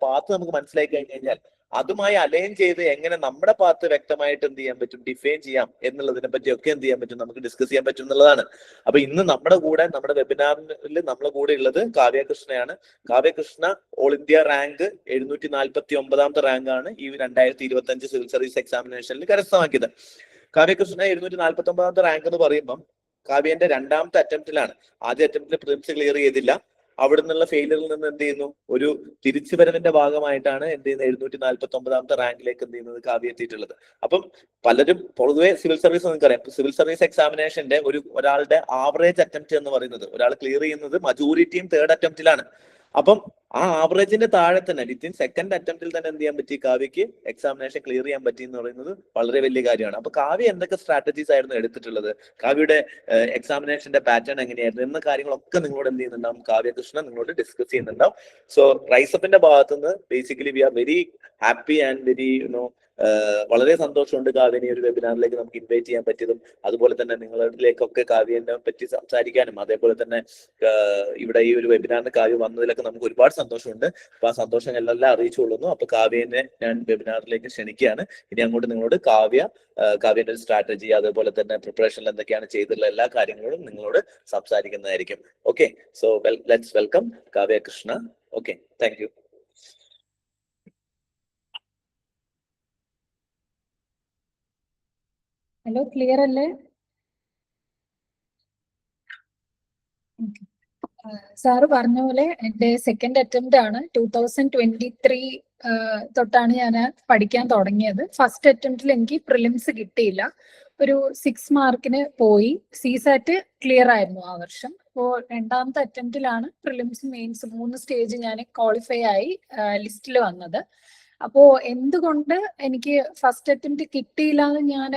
Path നമുക്ക് മനസ്സിലാക്കി കഴിഞ്ഞു കഴിഞ്ഞാൽ അതുമായി അലൈൻ ചെയ്ത് എങ്ങനെ നമ്മുടെ പാത്ത് വ്യക്തമായിട്ട് എന്ത് ചെയ്യാൻ പറ്റും, ഡിഫൈൻ ചെയ്യാം എന്നുള്ളതിനെ പറ്റിയൊക്കെ എന്ത് ചെയ്യാൻ പറ്റും, നമുക്ക് ഡിസ്കസ് ചെയ്യാൻ പറ്റും എന്നുള്ളതാണ്. അപ്പൊ ഇന്ന് നമ്മുടെ വെബിനാറിൽ നമ്മുടെ കൂടെ ഉള്ളത് കാവ്യകൃഷ്ണയാണ്. കാവ്യകൃഷ്ണ ഓൾ ഇന്ത്യ റാങ്ക് 749ാമത്തെ റാങ്കാണ് ഈ 2025 സിവിൽ സർവീസ് എക്സാമിനേഷനിൽ കരസ്ഥമാക്കിയത്. കാവ്യകൃഷ്ണ 749ാമത്തെ റാങ്ക് എന്ന് പറയുമ്പം കാവ്യന്റെ രണ്ടാമത്തെ അറ്റംപ്റ്റിലാണ്. ആദ്യ അറ്റംപ്റ്റിൽ പ്രിലിംസ് ക്ലിയർ ചെയ്തില്ല. അവിടെ നിന്നുള്ള ഫെയിലിയറിൽ നിന്ന് എന്ത് ചെയ്യുന്നു, ഒരു തിരിച്ചുവരവിന്റെ ഭാഗമായിട്ടാണ് എന്ത് ചെയ്യുന്നത് 749ാമത്തെ റാങ്കിലേക്ക് എന്ത് ചെയ്യുന്നത് കാവ്യ എത്തിയിട്ടുള്ളത്. അപ്പം പലരും പൊതുവെ സിവിൽ സർവീസ് നിങ്ങൾക്കറിയാം, സിവിൽ സർവീസ് എക്സാമിനേഷന്റെ ഒരാളുടെ ആവറേജ് അറ്റംപ്റ്റ് എന്ന് പറയുന്നത്, ഒരാൾ ക്ലിയർ ചെയ്യുന്നത് മജോറിറ്റിയും തേർഡ് അറ്റംപ്റ്റിലാണ്. അപ്പം ആ ആവറേജിന്റെ താഴെ തന്നെ വിത്തിൻ സെക്കൻഡ് അറ്റംപ്റ്റിൽ തന്നെ എന്ത് ചെയ്യാൻ പറ്റി, കാവ്യക്ക് എക്സാമിനേഷൻ ക്ലിയർ ചെയ്യാൻ പറ്റി എന്ന് പറയുന്നത് വളരെ വലിയ കാര്യമാണ്. അപ്പൊ കാവ്യ എന്തൊക്കെ സ്ട്രാറ്റജീസ് ആയിരുന്നു എടുത്തിട്ടുള്ളത്, കാവ്യയുടെ എക്സാമിനേഷന്റെ പാറ്റേൺ എങ്ങനെയായിരുന്നു എന്ന കാര്യങ്ങളൊക്കെ നിങ്ങളോട് എന്ത് ചെയ്യുന്നുണ്ടാവും, കാവ്യകൃഷ്ണൻ നിങ്ങളോട് ഡിസ്കസ് ചെയ്യുന്നുണ്ടാവും. സോ റൈസപ്പിന്റെ ഭാഗത്തുനിന്ന് basically we are very happy and very വളരെ സന്തോഷമുണ്ട് കാവ്യനെ ഒരു വെബിനാറിലേക്ക് നമുക്ക് ഇൻവൈറ്റ് ചെയ്യാൻ പറ്റിയതും, അതുപോലെ തന്നെ നിങ്ങളിലേക്കൊക്കെ കാവ്യനെ പറ്റി സംസാരിക്കാനും, അതേപോലെ തന്നെ ഇവിടെ ഈ ഒരു വെബിനാറിന് കാവ്യ വന്നതിലൊക്കെ നമുക്ക് ഒരുപാട് സന്തോഷമുണ്ട്. അപ്പൊ ആ സന്തോഷം എല്ലാം അറിയിച്ചുകൊള്ളുന്നു. അപ്പൊ കാവ്യനെ ഞാൻ വെബിനാറിലേക്ക് ക്ഷണിക്കുകയാണ്. ഇനി അങ്ങോട്ട് നിങ്ങളോട് കാവ്യന്റെ ഒരു സ്ട്രാറ്റജി, അതേപോലെ തന്നെ പ്രിപ്പറേഷനിൽ എന്തൊക്കെയാണ് ചെയ്തിട്ടുള്ള എല്ലാ കാര്യങ്ങളും നിങ്ങളോട് സംസാരിക്കുന്നതായിരിക്കും. Okay, so let's welcome Kavya Krishna. Okay, thank you. Hello, clear അല്ലേ? സാറ് പറഞ്ഞ പോലെ എൻ്റെ സെക്കൻഡ് അറ്റംപ്റ്റ് ആണ്. 2023 തൊട്ടാണ് ഞാൻ പഠിക്കാൻ തുടങ്ങിയത്. ഫസ്റ്റ് അറ്റംപ്റ്റിൽ എനിക്ക് പ്രിലിംസ് കിട്ടിയില്ല, ഒരു 6 മാർക്കിന് പോയി. CSAT ക്ലിയർ ആയിരുന്നു ആ വർഷം. അപ്പോൾ രണ്ടാമത്തെ അറ്റംപ്റ്റിലാണ് പ്രിലിംസ് മെയിൻസ് 3 സ്റ്റേജ് ഞാൻ ക്വാളിഫൈ ആയി ലിസ്റ്റിൽ വന്നത്. അപ്പോ എന്തുകൊണ്ട് എനിക്ക് ഫസ്റ്റ് അറ്റംപ്റ്റ് കിട്ടിയില്ല എന്ന് ഞാൻ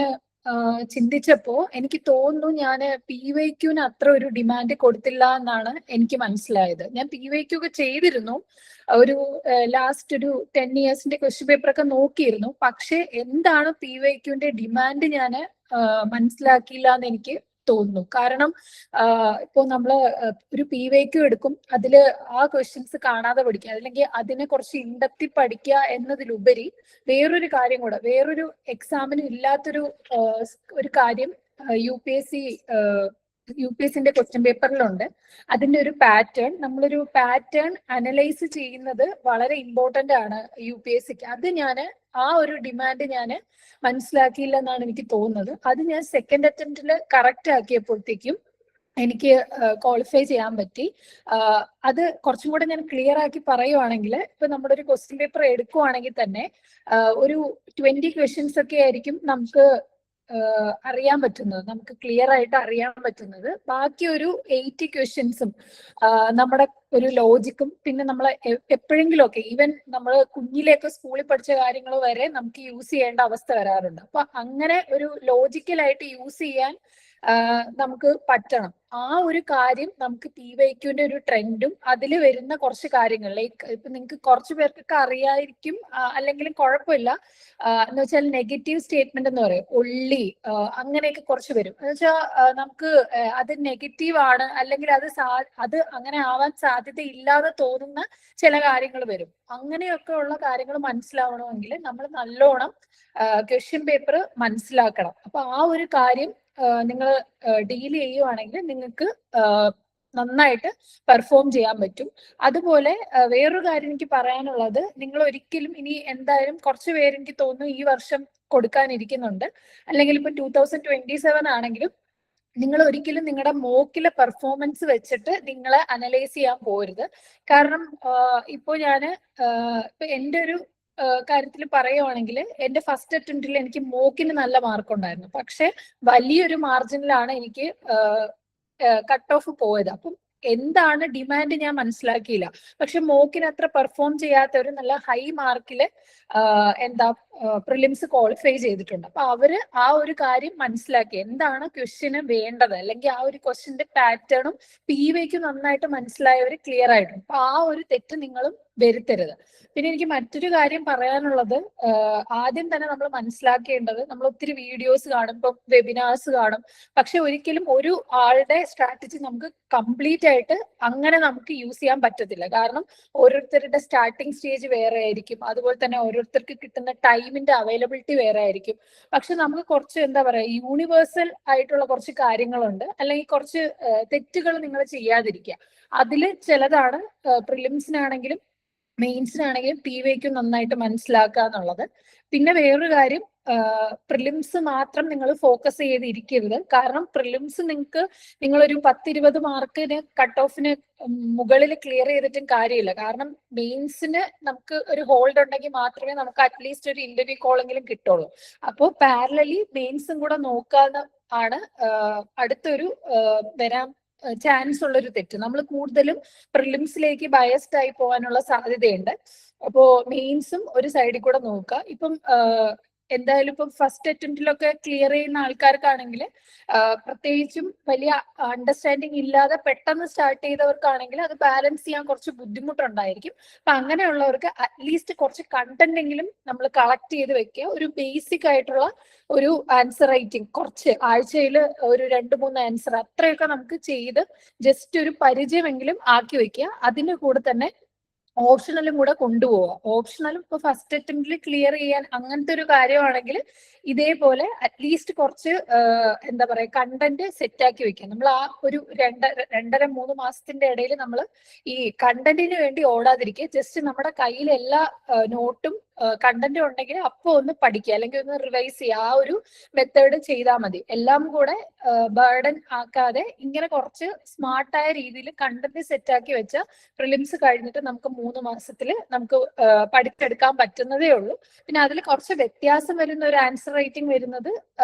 ചിന്തിച്ചപ്പോ എനിക്ക് തോന്നുന്നു ഞാൻ PYQ അത്ര ഒരു ഡിമാൻഡ് കൊടുത്തില്ല എന്നാണ് എനിക്ക് മനസ്സിലായത്. ഞാൻ PYQ ഒക്കെ ചെയ്തിരുന്നു, ഒരു ലാസ്റ്റ് ഒരു 10 ഇയേഴ്സിന്റെ ക്വസ്റ്റ്യൻ പേപ്പർ ഒക്കെ നോക്കിയിരുന്നു. പക്ഷെ എന്താണ് PYQ ഡിമാൻഡ് ഞാൻ മനസ്സിലാക്കിയില്ല എന്ന് എനിക്ക് തോന്നുന്നു. കാരണം ഇപ്പോൾ നമ്മള് ഒരു PYQ എടുക്കും, അതില് ആ ക്വസ്റ്റ്യൻസ് കാണാതെ പഠിക്കുക, അല്ലെങ്കിൽ അതിനെ കുറച്ച് ഇൻഡെപ്തി പഠിക്കുക എന്നതിലുപരി വേറൊരു കാര്യം കൂടെ, വേറൊരു എക്സാമിന് ഇല്ലാത്തൊരു ഒരു കാര്യം UPSCന്റെ ക്വസ്റ്റ്യൻ പേപ്പറിലുണ്ട്. അതിന്റെ ഒരു പാറ്റേൺ, നമ്മളൊരു പാറ്റേൺ അനലൈസ് ചെയ്യുന്നത് വളരെ ഇമ്പോർട്ടന്റ് ആണ് UPSCക്ക്. അത് ആ ഒരു ഡിമാൻഡ് ഞാൻ മനസ്സിലാക്കിയില്ല എന്നാണ് എനിക്ക് തോന്നുന്നത്. അത് ഞാൻ സെക്കൻഡ് അറ്റംപ്റ്റിൽ കറക്റ്റ് ആക്കിയപ്പോഴത്തേക്കും എനിക്ക് ക്വാളിഫൈ ചെയ്യാൻ പറ്റി. അത് കുറച്ചും കൂടെ ഞാൻ ക്ലിയർ ആക്കി പറയുവാണെങ്കിൽ, ഇപ്പൊ നമ്മുടെ ഒരു ക്വസ്റ്റ്യൻ പേപ്പർ എടുക്കുവാണെങ്കിൽ തന്നെ ഒരു 20 ക്വസ്റ്റ്യൻസ് ഒക്കെ ആയിരിക്കും നമുക്ക് അറിയാൻ പറ്റുന്നത്, നമുക്ക് ക്ലിയർ ആയിട്ട് അറിയാൻ പറ്റുന്നത്. ബാക്കി ഒരു 80 ക്വസ്റ്റ്യൻസും നമ്മുടെ ഒരു ലോജിക്കും, പിന്നെ നമ്മൾ എപ്പോഴെങ്കിലും ഒക്കെ ഈവൻ നമ്മൾ കുഞ്ഞിലേക്ക് സ്കൂളിൽ പഠിച്ച കാര്യങ്ങൾ വരെ നമുക്ക് യൂസ് ചെയ്യേണ്ട അവസ്ഥ വരാറുണ്ട്. അപ്പൊ അങ്ങനെ ഒരു ലോജിക്കലായിട്ട് യൂസ് ചെയ്യാൻ നമുക്ക് പറ്റണം. ആ ഒരു കാര്യം നമുക്ക് PYQന്റെ ഒരു ട്രെൻഡും അതിൽ വരുന്ന കുറച്ച് കാര്യങ്ങൾ, ലൈക്ക് ഇപ്പൊ നിങ്ങൾക്ക് കുറച്ച് പേർക്കൊക്കെ അറിയായിരിക്കും, അല്ലെങ്കിലും കുഴപ്പമില്ല. എന്ന് വെച്ചാൽ നെഗറ്റീവ് സ്റ്റേറ്റ്മെന്റ് എന്ന് പറയും, ഒള്ളി, അങ്ങനെയൊക്കെ കുറച്ച് വരും. എന്ന് വെച്ചാൽ നമുക്ക് അത് നെഗറ്റീവ് ആണ്, അല്ലെങ്കിൽ അത് അങ്ങനെ ആവാൻ സാധ്യത ഇല്ലാതെ തോന്നുന്ന ചില കാര്യങ്ങൾ വരും. അങ്ങനെയൊക്കെ ഉള്ള കാര്യങ്ങൾ മനസ്സിലാവണമെങ്കിൽ നമ്മൾ നല്ലോണം ക്വസ്റ്റ്യൻ പേപ്പർ മനസ്സിലാക്കണം. അപ്പൊ ആ ഒരു കാര്യം നിങ്ങൾ ഡീൽ ചെയ്യുവാണെങ്കിൽ നിങ്ങൾക്ക് നന്നായിട്ട് പെർഫോം ചെയ്യാൻ പറ്റും. അതുപോലെ വേറൊരു കാര്യം എനിക്ക് പറയാനുള്ളത്, നിങ്ങൾ ഒരിക്കലും ഇനി എന്തായാലും കുറച്ച് പേര് എനിക്ക് തോന്നുന്നു ഈ വർഷം കൊടുക്കാനിരിക്കുന്നുണ്ട്, അല്ലെങ്കിൽ ഇപ്പൊ 2027 ആണെങ്കിലും നിങ്ങൾ ഒരിക്കലും നിങ്ങളുടെ മോക്കിലെ പെർഫോമൻസ് വെച്ചിട്ട് നിങ്ങളെ അനലൈസ് ചെയ്യാൻ പോരുത്. കാരണം ഇപ്പൊ ഇപ്പൊ എൻ്റെ ഒരു കാര്യത്തിൽ പറയുവാണെങ്കിൽ, എന്റെ ഫസ്റ്റ് അറ്റംപ്റ്റിൽ എനിക്ക് മോക്കിന് നല്ല മാർക്ക് ഉണ്ടായിരുന്നു, പക്ഷെ വലിയൊരു മാർജിനിലാണ് എനിക്ക് കട്ട് ഓഫ് പോയത്. അപ്പം എന്താണ് ഡിമാൻഡ് ഞാൻ മനസ്സിലാക്കിയില്ല. പക്ഷെ മോക്കിന് അത്ര പെർഫോം ചെയ്യാത്തവര് നല്ല ഹൈ മാർക്കില് പ്രിലിംസ് ക്വാളിഫൈ ചെയ്തിട്ടുണ്ട്. അപ്പൊ അവര് ആ ഒരു കാര്യം മനസ്സിലാക്കി, എന്താണ് ക്വസ്റ്റ്യന് വേണ്ടത്, അല്ലെങ്കിൽ ആ ഒരു ക്വസ്റ്റ്യന്റെ പാറ്റേണും PYQ നന്നായിട്ട് മനസ്സിലായവര് ക്ലിയർ ആയിട്ടുണ്ട്. അപ്പൊ ആ ഒരു തെറ്റ് നിങ്ങളും വരുത്തരുത്. പിന്നെ എനിക്ക് മറ്റൊരു കാര്യം പറയാനുള്ളത്, ആദ്യം തന്നെ നമ്മൾ മനസ്സിലാക്കേണ്ടത്, നമ്മൾ ഒത്തിരി വീഡിയോസ് കാണും, ഇപ്പം വെബിനാർസ് കാണും, പക്ഷെ ഒരിക്കലും ഒരു ആളുടെ സ്ട്രാറ്റജി നമുക്ക് കംപ്ലീറ്റ് ആയിട്ട് അങ്ങനെ നമുക്ക് യൂസ് ചെയ്യാൻ പറ്റത്തില്ല. കാരണം ഓരോരുത്തരുടെ സ്റ്റാർട്ടിങ് സ്റ്റേജ് വേറെ ആയിരിക്കും, അതുപോലെ തന്നെ ഓരോരുത്തർക്ക് കിട്ടുന്ന ടൈമിന്റെ അവൈലബിലിറ്റി വേറെ ആയിരിക്കും. പക്ഷെ നമുക്ക് കുറച്ച് എന്താ പറയാ, യൂണിവേഴ്സൽ ആയിട്ടുള്ള കുറച്ച് കാര്യങ്ങളുണ്ട്, അല്ലെങ്കിൽ കുറച്ച് തെറ്റുകൾ നിങ്ങൾ ചെയ്യാതിരിക്കുക. അതിൽ ചിലതാണ് പ്രിലിംസിനാണെങ്കിലും മെയിൻസിനാണെങ്കിലും PYQ നന്നായിട്ട് മനസ്സിലാക്കുക എന്നുള്ളത്. പിന്നെ വേറൊരു കാര്യം, പ്രിലിംസ് മാത്രം നിങ്ങൾ ഫോക്കസ് ചെയ്തിരിക്കരുത്. കാരണം പ്രിലിംസ് നിങ്ങളൊരു 10-20 മാർക്കിന് കട്ട് ഓഫിന് മുകളിൽ ക്ലിയർ ചെയ്തിട്ടും കാര്യമില്ല. കാരണം മെയിൻസിന് നമുക്ക് ഒരു ഹോൾഡ് ഉണ്ടെങ്കിൽ മാത്രമേ നമുക്ക് അറ്റ്ലീസ്റ്റ് ഒരു ഇന്റർവ്യൂ കോളെങ്കിലും കിട്ടുള്ളൂ. അപ്പോൾ പാരലലി മെയിൻസും കൂടെ നോക്കാന്ന് ആണ് അടുത്തൊരു വരാൻ ചാൻസ് ഉള്ളൊരു തെറ്റ്. നമ്മൾ കൂടുതലും പ്രിലിംസിലേക്ക് ബയസ്ഡ് ആയി പോകാനുള്ള സാധ്യതയുണ്ട്. അപ്പോ മെയിൻസും ഒരു സൈഡിൽ കൂടെ നോക്കുക. ഇപ്പം എന്തായാലും ഇപ്പം ഫസ്റ്റ് അറ്റംപ്റ്റിലൊക്കെ ക്ലിയർ ചെയ്യുന്ന ആൾക്കാർക്കാണെങ്കിൽ, പ്രത്യേകിച്ചും വലിയ അണ്ടർസ്റ്റാൻഡിങ് ഇല്ലാതെ പെട്ടെന്ന് സ്റ്റാർട്ട് ചെയ്തവർക്കാണെങ്കിൽ അത് ബാലൻസ് ചെയ്യാൻ കുറച്ച് ബുദ്ധിമുട്ടുണ്ടായിരിക്കും. അപ്പൊ അങ്ങനെയുള്ളവർക്ക് അറ്റ്ലീസ്റ്റ് കുറച്ച് കണ്ടന്റ് എങ്കിലും നമ്മൾ കളക്ട് ചെയ്ത് വെക്കുക. ഒരു ബേസിക് ആയിട്ടുള്ള ഒരു ആൻസർ റൈറ്റിംഗ്, കുറച്ച് ആഴ്ചയിൽ ഒരു 2-3 ആൻസർ അത്രയൊക്കെ നമുക്ക് ചെയ്ത് ജസ്റ്റ് ഒരു പരിചയമെങ്കിലും ആക്കി വെക്കുക. അതിന്റെ കൂടെ തന്നെ ഓപ്ഷണലും കൂടെ കൊണ്ടുപോവുക. ഓപ്ഷണലും ഇപ്പൊ ഫസ്റ്റ് അറ്റംപ്റ്റിൽ ക്ലിയർ ചെയ്യാൻ അങ്ങനത്തെ ഒരു കാര്യമാണെങ്കിൽ ഇതേപോലെ അറ്റ്ലീസ്റ്റ് കുറച്ച് എന്താ പറയാ കണ്ടന്റ് സെറ്റ് ആക്കി വെക്കാം. നമ്മൾ ആ ഒരു 2.5-3 മാസത്തിന്റെ ഇടയിൽ നമ്മൾ ഈ കണ്ടന്റിന് വേണ്ടി ഓടാതിരിക്കുക. ജസ്റ്റ് നമ്മുടെ കയ്യിൽ എല്ലാ നോട്ടും കണ്ടന്റ് ഉണ്ടെങ്കിൽ അപ്പോൾ ഒന്ന് പഠിക്കുക, അല്ലെങ്കിൽ ഒന്ന് റിവൈസ് ചെയ്യുക. ആ ഒരു മെത്തേഡ് ചെയ്താൽ മതി. എല്ലാം കൂടെ ബർഡൻ ആക്കാതെ ഇങ്ങനെ കുറച്ച് സ്മാർട്ടായ രീതിയിൽ കണ്ടന്റ് സെറ്റ് ആക്കി വെച്ചാൽ പ്രിലിംസ് കഴിഞ്ഞിട്ട് നമുക്ക് 3 മാസത്തിൽ നമുക്ക് പഠിച്ചെടുക്കാൻ പറ്റുന്നതേ ഉള്ളൂ. പിന്നെ അതിൽ കുറച്ച് വ്യത്യാസം വരുന്ന ഒരു ആൻസർ റൈറ്റിംഗ് വരുന്നത്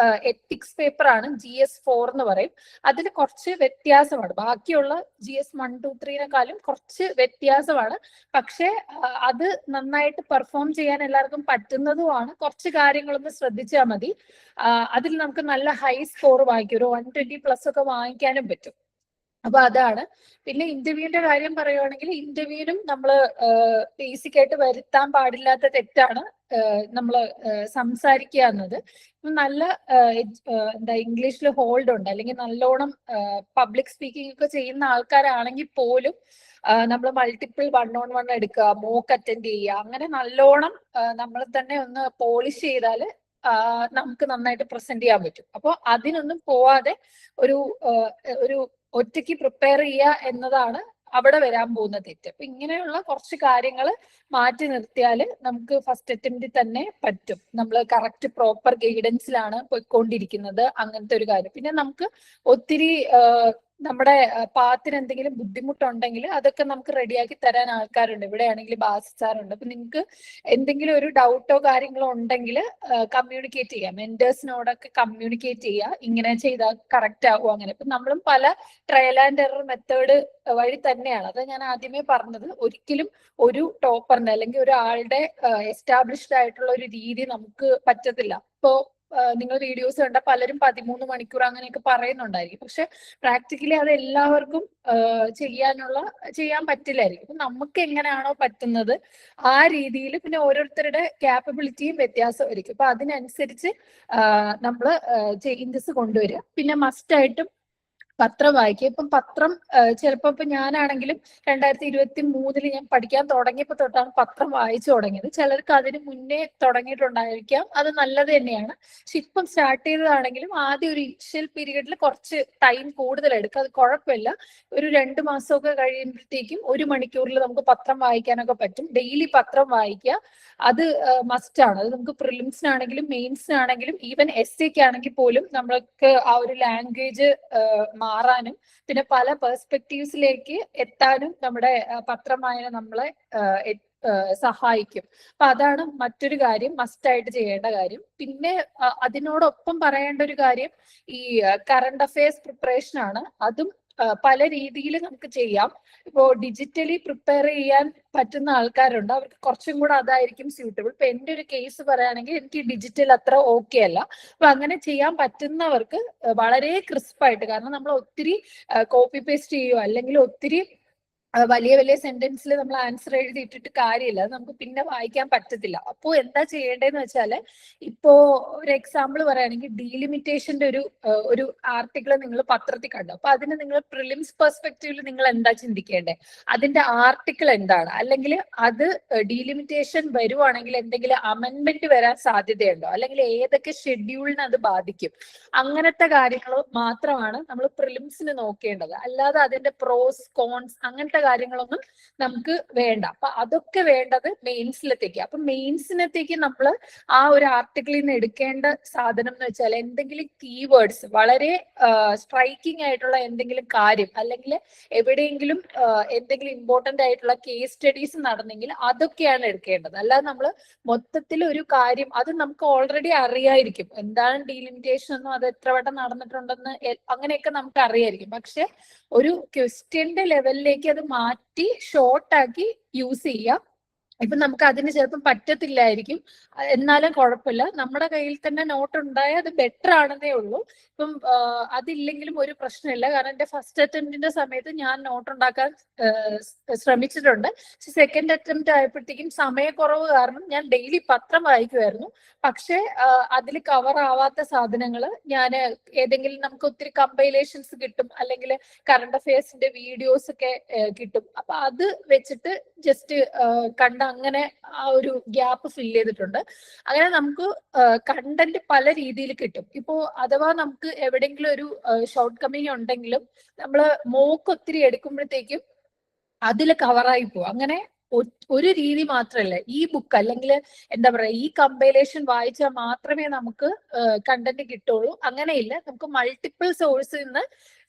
എത്തിക്സ് പേപ്പർ ആണ്, GS4 എന്ന് പറയും. അതിൽ കുറച്ച് വ്യത്യാസമാണ്, ബാക്കിയുള്ള GS 1, 2, 3-നെക്കാളും കുറച്ച് വ്യത്യാസമാണ്. പക്ഷെ അത് നന്നായിട്ട് പെർഫോം ചെയ്യാൻ എല്ലാവർക്കും പറ്റുന്നതുമാണ്. കുറച്ച് കാര്യങ്ങളൊന്ന് ശ്രദ്ധിച്ചാൽ മതി. അതിൽ നമുക്ക് നല്ല ഹൈ സ്കോർ വാങ്ങിക്കും, ഒരു 120+ ഒക്കെ വാങ്ങിക്കാനും പറ്റും. അപ്പൊ അതാണ്. പിന്നെ ഇന്റർവ്യൂവിന്റെ കാര്യം പറയുവാണെങ്കിൽ, ഇന്റർവ്യൂവിനും നമ്മൾ ബേസിക് ആയിട്ട് വരുത്താൻ പാടില്ലാത്ത തെറ്റാണ് നമ്മൾ സംസാരിക്കുക എന്നത്. നല്ല എന്താ ഇംഗ്ലീഷിൽ ഹോൾഡ് ഉണ്ട്, അല്ലെങ്കിൽ നല്ലോണം പബ്ലിക് സ്പീക്കിംഗ് ഒക്കെ ചെയ്യുന്ന ആൾക്കാരാണെങ്കിൽ പോലും നമ്മൾ മൾട്ടിപ്പിൾ 1-on-1 എടുക്കുക, മോക്ക് അറ്റൻഡ് ചെയ്യുക, അങ്ങനെ നല്ലോണം നമ്മൾ തന്നെ ഒന്ന് പോളിഷ് ചെയ്താൽ നമുക്ക് നന്നായിട്ട് പ്രസന്റ് ചെയ്യാൻ പറ്റും. അപ്പോൾ അതിനൊന്നും പോവാതെ ഒരു ഒറ്റയ്ക്ക് പ്രിപ്പയർ ചെയ്യുക എന്നതാണ് അവിടെ വരാൻ പോകുന്ന തെറ്റ്. അപ്പൊ ഇങ്ങനെയുള്ള കുറച്ച് കാര്യങ്ങൾ മാറ്റി നിർത്തിയാൽ നമുക്ക് ഫസ്റ്റ് അറ്റംപ്റ്റിൽ തന്നെ പറ്റും. നമ്മൾ കറക്റ്റ് പ്രോപ്പർ ഗൈഡൻസിലാണ് പോയിക്കൊണ്ടിരിക്കുന്നത്, അങ്ങനത്തെ ഒരു കാര്യം. പിന്നെ നമുക്ക് ഒത്തിരി നമ്മുടെ പാത്തിന് എന്തെങ്കിലും ബുദ്ധിമുട്ടുണ്ടെങ്കിൽ അതൊക്കെ നമുക്ക് റെഡിയാക്കി തരാൻ ആൾക്കാരുണ്ട്. ഇവിടെയാണെങ്കിൽ ബാസ് സാറുണ്ട്. അപ്പൊ നിങ്ങൾക്ക് എന്തെങ്കിലും ഒരു ഡൗട്ടോ കാര്യങ്ങളോ ഉണ്ടെങ്കിൽ കമ്മ്യൂണിക്കേറ്റ് ചെയ്യാം, മെന്റേഴ്സിനോടൊക്കെ കമ്മ്യൂണിക്കേറ്റ് ചെയ്യുക, ഇങ്ങനെ ചെയ്താൽ കറക്റ്റ് ആകും അങ്ങനെ. ഇപ്പൊ നമ്മളും പല ട്രയൽ ആൻഡ് എറർ മെത്തേഡ് വഴി തന്നെയാണ്, അത് ഞാൻ ആദ്യമേ പറഞ്ഞത്. ഒരിക്കലും ഒരു ടോപ്പറിന്റെ അല്ലെങ്കിൽ ഒരാളുടെ എസ്റ്റാബ്ലിഷ്ഡ് ആയിട്ടുള്ള ഒരു രീതി നമുക്ക് പറ്റത്തില്ല. ഇപ്പോ നിങ്ങൾ വീഡിയോസ് കണ്ട പലരും 13 മണിക്കൂർ അങ്ങനെയൊക്കെ പറയുന്നുണ്ടായിരിക്കും. പക്ഷെ പ്രാക്ടിക്കലി അത് എല്ലാവർക്കും ചെയ്യാൻ പറ്റില്ലായിരിക്കും. അപ്പൊ നമുക്ക് എങ്ങനെയാണോ പറ്റുന്നത് ആ രീതിയിൽ, പിന്നെ ഓരോരുത്തരുടെ ക്യാപ്പബിലിറ്റിയും വ്യത്യാസമായിരിക്കും. അപ്പൊ അതിനനുസരിച്ച് നമ്മൾ ചേഞ്ചസ് കൊണ്ടുവരിക. പിന്നെ മസ്റ്റ് ആയിട്ടും പത്രം വായിക്കുക. ഇപ്പം പത്രം ചിലപ്പോൾ ഇപ്പൊ ഞാനാണെങ്കിലും 2023 ഞാൻ പഠിക്കാൻ തുടങ്ങിയപ്പോൾ തൊട്ടാണ് പത്രം വായിച്ചു തുടങ്ങിയത്. ചിലർക്ക് അതിന് മുന്നേ തുടങ്ങിയിട്ടുണ്ടായിരിക്കാം, അത് നല്ലത് തന്നെയാണ്. പക്ഷെ ഇപ്പം സ്റ്റാർട്ട് ചെയ്തതാണെങ്കിലും ആദ്യം ഒരു ഇനിഷ്യൽ പീരീഡിൽ കുറച്ച് ടൈം കൂടുതൽ എടുക്കും, അത് കുഴപ്പമില്ല. ഒരു 2 മാസമൊക്കെ കഴിയുമ്പോഴത്തേക്കും 1 മണിക്കൂറിൽ നമുക്ക് പത്രം വായിക്കാനൊക്കെ പറ്റും. ഡെയിലി പത്രം വായിക്കുക, അത് മസ്റ്റ് ആണ്. അത് നമുക്ക് പ്രിലിംസിനാണെങ്കിലും മെയിൻസിനാണെങ്കിലും ഈവൻ SAക്ക് ആണെങ്കിൽ പോലും നമ്മൾക്ക് ആ ഒരു ലാംഗ്വേജ് മാറാനും പിന്നെ പല പെർസ്പെക്റ്റീവ്സിലേക്ക് എത്താനും നമ്മുടെ പത്രം വായന നമ്മളെ സഹായിക്കും. അപ്പൊ അതാണ് മറ്റൊരു കാര്യം, മസ്റ്റ് ആയിട്ട് ചെയ്യേണ്ട കാര്യം. പിന്നെ അതിനോടൊപ്പം പറയേണ്ട ഒരു കാര്യം ഈ കറണ്ട് അഫയേഴ്സ് പ്രിപ്പറേഷൻ ആണ്. അതും പല രീതിയിൽ നമുക്ക് ചെയ്യാം. ഇപ്പോ ഡിജിറ്റലി പ്രിപ്പയർ ചെയ്യാൻ പറ്റുന്ന ആൾക്കാരുണ്ട്, അവർക്ക് കുറച്ചും കൂടെ അതായിരിക്കും സ്യൂട്ടബിൾ. ഇപ്പൊ എന്റെ ഒരു കേസ് പറയുകയാണെങ്കിൽ എനിക്ക് ഡിജിറ്റൽ അത്ര ഓക്കെ അല്ല. അപ്പൊ അങ്ങനെ ചെയ്യാൻ പറ്റുന്നവർക്ക് വളരെ ക്രിസ്പായിട്ട്, കാരണം നമ്മൾ ഒത്തിരി കോപ്പി പേസ്റ്റ് ചെയ്യുകയോ അല്ലെങ്കിൽ ഒത്തിരി വലിയ വലിയ സെന്റൻസിൽ നമ്മൾ ആൻസർ എഴുതിയിട്ടിട്ട് കാര്യമില്ല, അത് നമുക്ക് പിന്നെ വായിക്കാൻ പറ്റത്തില്ല. അപ്പോൾ എന്താ ചെയ്യേണ്ടതെന്ന് വെച്ചാല്, ഇപ്പോ ഒരു എക്സാമ്പിൾ പറയുകയാണെങ്കിൽ ഡീലിമിറ്റേഷന്റെ ഒരു ആർട്ടിക്കിൾ നിങ്ങൾ പത്രത്തിൽ കണ്ടു. അപ്പൊ അതിന് നിങ്ങൾ പ്രിലിംസ് പെർസ്പെക്റ്റീവിൽ നിങ്ങൾ എന്താ ചിന്തിക്കേണ്ടത്? അതിന്റെ ആർട്ടിക്കിൾ എന്താണ്, അല്ലെങ്കിൽ അത് ഡീലിമിറ്റേഷൻ വരുവാണെങ്കിൽ എന്തെങ്കിലും അമെന്റ്മെന്റ് വരാൻ സാധ്യതയുണ്ടോ, അല്ലെങ്കിൽ ഏതൊക്കെ ഷെഡ്യൂളിന് അത് ബാധിക്കും, അങ്ങനത്തെ കാര്യങ്ങൾ മാത്രമാണ് നമ്മൾ പ്രിലിംസിന് നോക്കേണ്ടത്. അല്ലാതെ അതിന്റെ പ്രോസ് കോൺസ് അങ്ങനത്തെ കാര്യങ്ങളൊന്നും നമുക്ക് വേണ്ട. അപ്പൊ അതൊക്കെ വേണ്ടത് മെയിൻസിലത്തേക്ക്. അപ്പൊ മെയിൻസിനത്തേക്ക് നമ്മൾ ആ ഒരു ആർട്ടിക്കിളിൽ നിന്ന് എടുക്കേണ്ട സാധനം എന്ന് വെച്ചാൽ എന്തെങ്കിലും കീവേഡ്സ്, വളരെ സ്ട്രൈക്കിംഗ് ആയിട്ടുള്ള എന്തെങ്കിലും കാര്യം, അല്ലെങ്കിൽ എവിടെയെങ്കിലും എന്തെങ്കിലും ഇമ്പോർട്ടന്റ് ആയിട്ടുള്ള കേസ് സ്റ്റഡീസ് നടന്നെങ്കിൽ അതൊക്കെയാണ് എടുക്കേണ്ടത്. അല്ലാതെ നമ്മൾ മൊത്തത്തിൽ ഒരു കാര്യം, അത് നമുക്ക് ഓൾറെഡി അറിയായിരിക്കും എന്താണ് ഡീലിമിറ്റേഷൻ എന്നും അത് എത്ര വട്ടം നടന്നിട്ടുണ്ടെന്ന് അങ്ങനെയൊക്കെ നമുക്ക് അറിയായിരിക്കും. പക്ഷെ ഒരു ക്വസ്റ്റ്യന്റെ ലെവലിലേക്ക് അത് മാറ്റി ഷോർട്ടാക്കി യൂസ് ചെയ്യാം. ഇപ്പൊ നമുക്ക് അതിന് ചിലപ്പം പറ്റത്തില്ലായിരിക്കും, എന്നാലും കുഴപ്പമില്ല, നമ്മുടെ കയ്യിൽ തന്നെ നോട്ട് ഉണ്ടായാൽ അത് ബെറ്റർ ആണെന്നേ ഉള്ളൂ. ഇപ്പം അതില്ലെങ്കിലും ഒരു പ്രശ്നമില്ല. കാരണം എന്റെ ഫസ്റ്റ് അറ്റംപ്റ്റിന്റെ സമയത്ത് ഞാൻ നോട്ട് ഉണ്ടാക്കാൻ ശ്രമിച്ചിട്ടുണ്ട്. സെക്കൻഡ് അറ്റംപ്റ്റ് ആയപ്പോഴത്തേക്കും സമയക്കുറവ് കാരണം ഞാൻ ഡെയിലി പത്രം വായിക്കുമായിരുന്നു. പക്ഷെ അതിൽ കവർ ആവാത്ത സാധനങ്ങൾ ഞാൻ ഏതെങ്കിലും, നമുക്ക് ഒത്തിരി കമ്പൈലേഷൻസ് കിട്ടും, അല്ലെങ്കിൽ കറണ്ട് അഫയേഴ്സിന്റെ വീഡിയോസ് ഒക്കെ കിട്ടും. അപ്പൊ അത് വെച്ചിട്ട് ജസ്റ്റ് കണ്ട അങ്ങനെ ആ ഒരു ഗ്യാപ്പ് ഫില്ല് ചെയ്തിട്ടുണ്ട്. അങ്ങനെ നമുക്ക് കണ്ടന്റ് പല രീതിയിൽ കിട്ടും. ഇപ്പോ അഥവാ നമുക്ക് എവിടെയെങ്കിലും ഒരു ഷോർട്ട് കമ്മിങ് ഉണ്ടെങ്കിലും നമ്മൾ മോക്ക് ഒത്തിരി എടുക്കുമ്പോഴത്തേക്കും അതിൽ കവറായി പോകും. അങ്ങനെ ഒരു രീതി മാത്രമല്ല ഈ ബുക്ക്, അല്ലെങ്കിൽ എന്താ പറയാ, ഈ കമ്പൈലേഷൻ വായിച്ചാൽ മാത്രമേ നമുക്ക് കണ്ടന്റ് കിട്ടുള്ളൂ. അങ്ങനെയില്ല, നമുക്ക് മൾട്ടിപ്പിൾ സോഴ്സിൽ നിന്ന്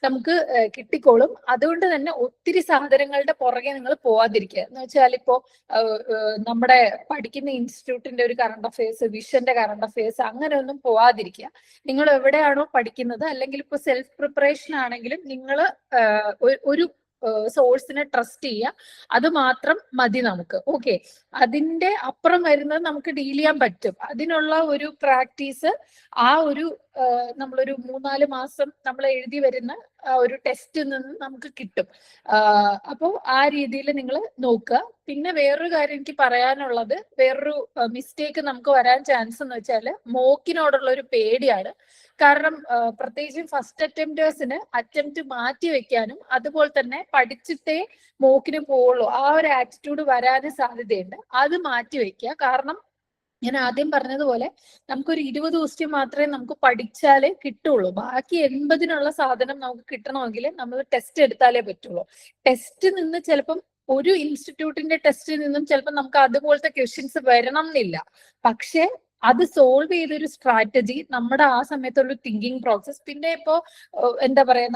നമുക്ക് കിട്ടിക്കോളും. അതുകൊണ്ട് തന്നെ ഒത്തിരി സാധനങ്ങളുടെ പുറകെ നിങ്ങൾ പോവാതിരിക്കുക. എന്ന് വെച്ചാൽ ഇപ്പോ നമ്മുടെ പഠിക്കുന്ന ഇൻസ്റ്റിറ്റ്യൂട്ടിന്റെ ഒരു കറണ്ട് അഫയേഴ്സ്, വിഷന്റെ കറണ്ട് അഫയേഴ്സ്, അങ്ങനെയൊന്നും പോവാതിരിക്കുക. നിങ്ങൾ എവിടെയാണോ പഠിക്കുന്നത്, അല്ലെങ്കിൽ ഇപ്പൊ സെൽഫ് പ്രിപ്പറേഷൻ ആണെങ്കിലും നിങ്ങൾ ഒരു സോഴ്സിനെ ട്രസ്റ്റ് ചെയ്യുക, അത് മാത്രം മതി നമുക്ക്. ഓക്കെ, അതിന്റെ അപ്പുറം വരുന്നത് നമുക്ക് ഡീൽ ചെയ്യാൻ പറ്റും. അതിനുള്ള ഒരു പ്രാക്ടീസ് ആ ഒരു നമ്മളൊരു 3-4 മാസം നമ്മൾ എഴുതി വരുന്ന ഒരു ടെസ്റ്റിൽ നിന്ന് നമുക്ക് കിട്ടും. അപ്പോൾ ആ രീതിയിൽ നിങ്ങൾ നോക്കുക. പിന്നെ വേറൊരു കാര്യം എനിക്ക് പറയാനുള്ളത്, വേറൊരു മിസ്റ്റേക്ക് നമുക്ക് വരാൻ ചാൻസ് എന്ന് വെച്ചാൽ മോക്കിനോടുള്ള ഒരു പേടിയാണ്. കാരണം പ്രത്യേകിച്ചും ഫസ്റ്റ് അറ്റംപ്റ്റേഴ്സിന് അറ്റംപ്റ്റ് മാറ്റി വെക്കാനും അതുപോലെ തന്നെ പഠിച്ചിട്ടേ മോക്കിന് പോവുള്ളൂ ആ ഒരു ആറ്റിറ്റ്യൂഡ് വരാനും സാധ്യതയുണ്ട്. അത് മാറ്റി വെക്കുക. കാരണം ഞാൻ ആദ്യം പറഞ്ഞതുപോലെ നമുക്കൊരു 20 ക്വസ്റ്റ്യൻ മാത്രമേ നമുക്ക് പഠിച്ചാലേ കിട്ടുള്ളൂ. ബാക്കി 80-നുള്ള സാധനം നമുക്ക് കിട്ടണമെങ്കിൽ നമ്മൾ ടെസ്റ്റ് എടുത്താലേ പറ്റുള്ളൂ. ടെസ്റ്റ് നിന്ന് ചിലപ്പം ഒരു ഇൻസ്റ്റിറ്റ്യൂട്ടിന്റെ ടെസ്റ്റിൽ നിന്നും ചിലപ്പോൾ നമുക്ക് അതുപോലത്തെ ക്വസ്റ്റ്യൻസ് വരണം എന്നില്ല. പക്ഷെ അത് സോൾവ് ചെയ്തൊരു സ്ട്രാറ്റജി, നമ്മുടെ ആ സമയത്തുള്ള തിങ്കിങ് പ്രോസസ്, പിന്നെ ഇപ്പോ എന്താ പറയാ,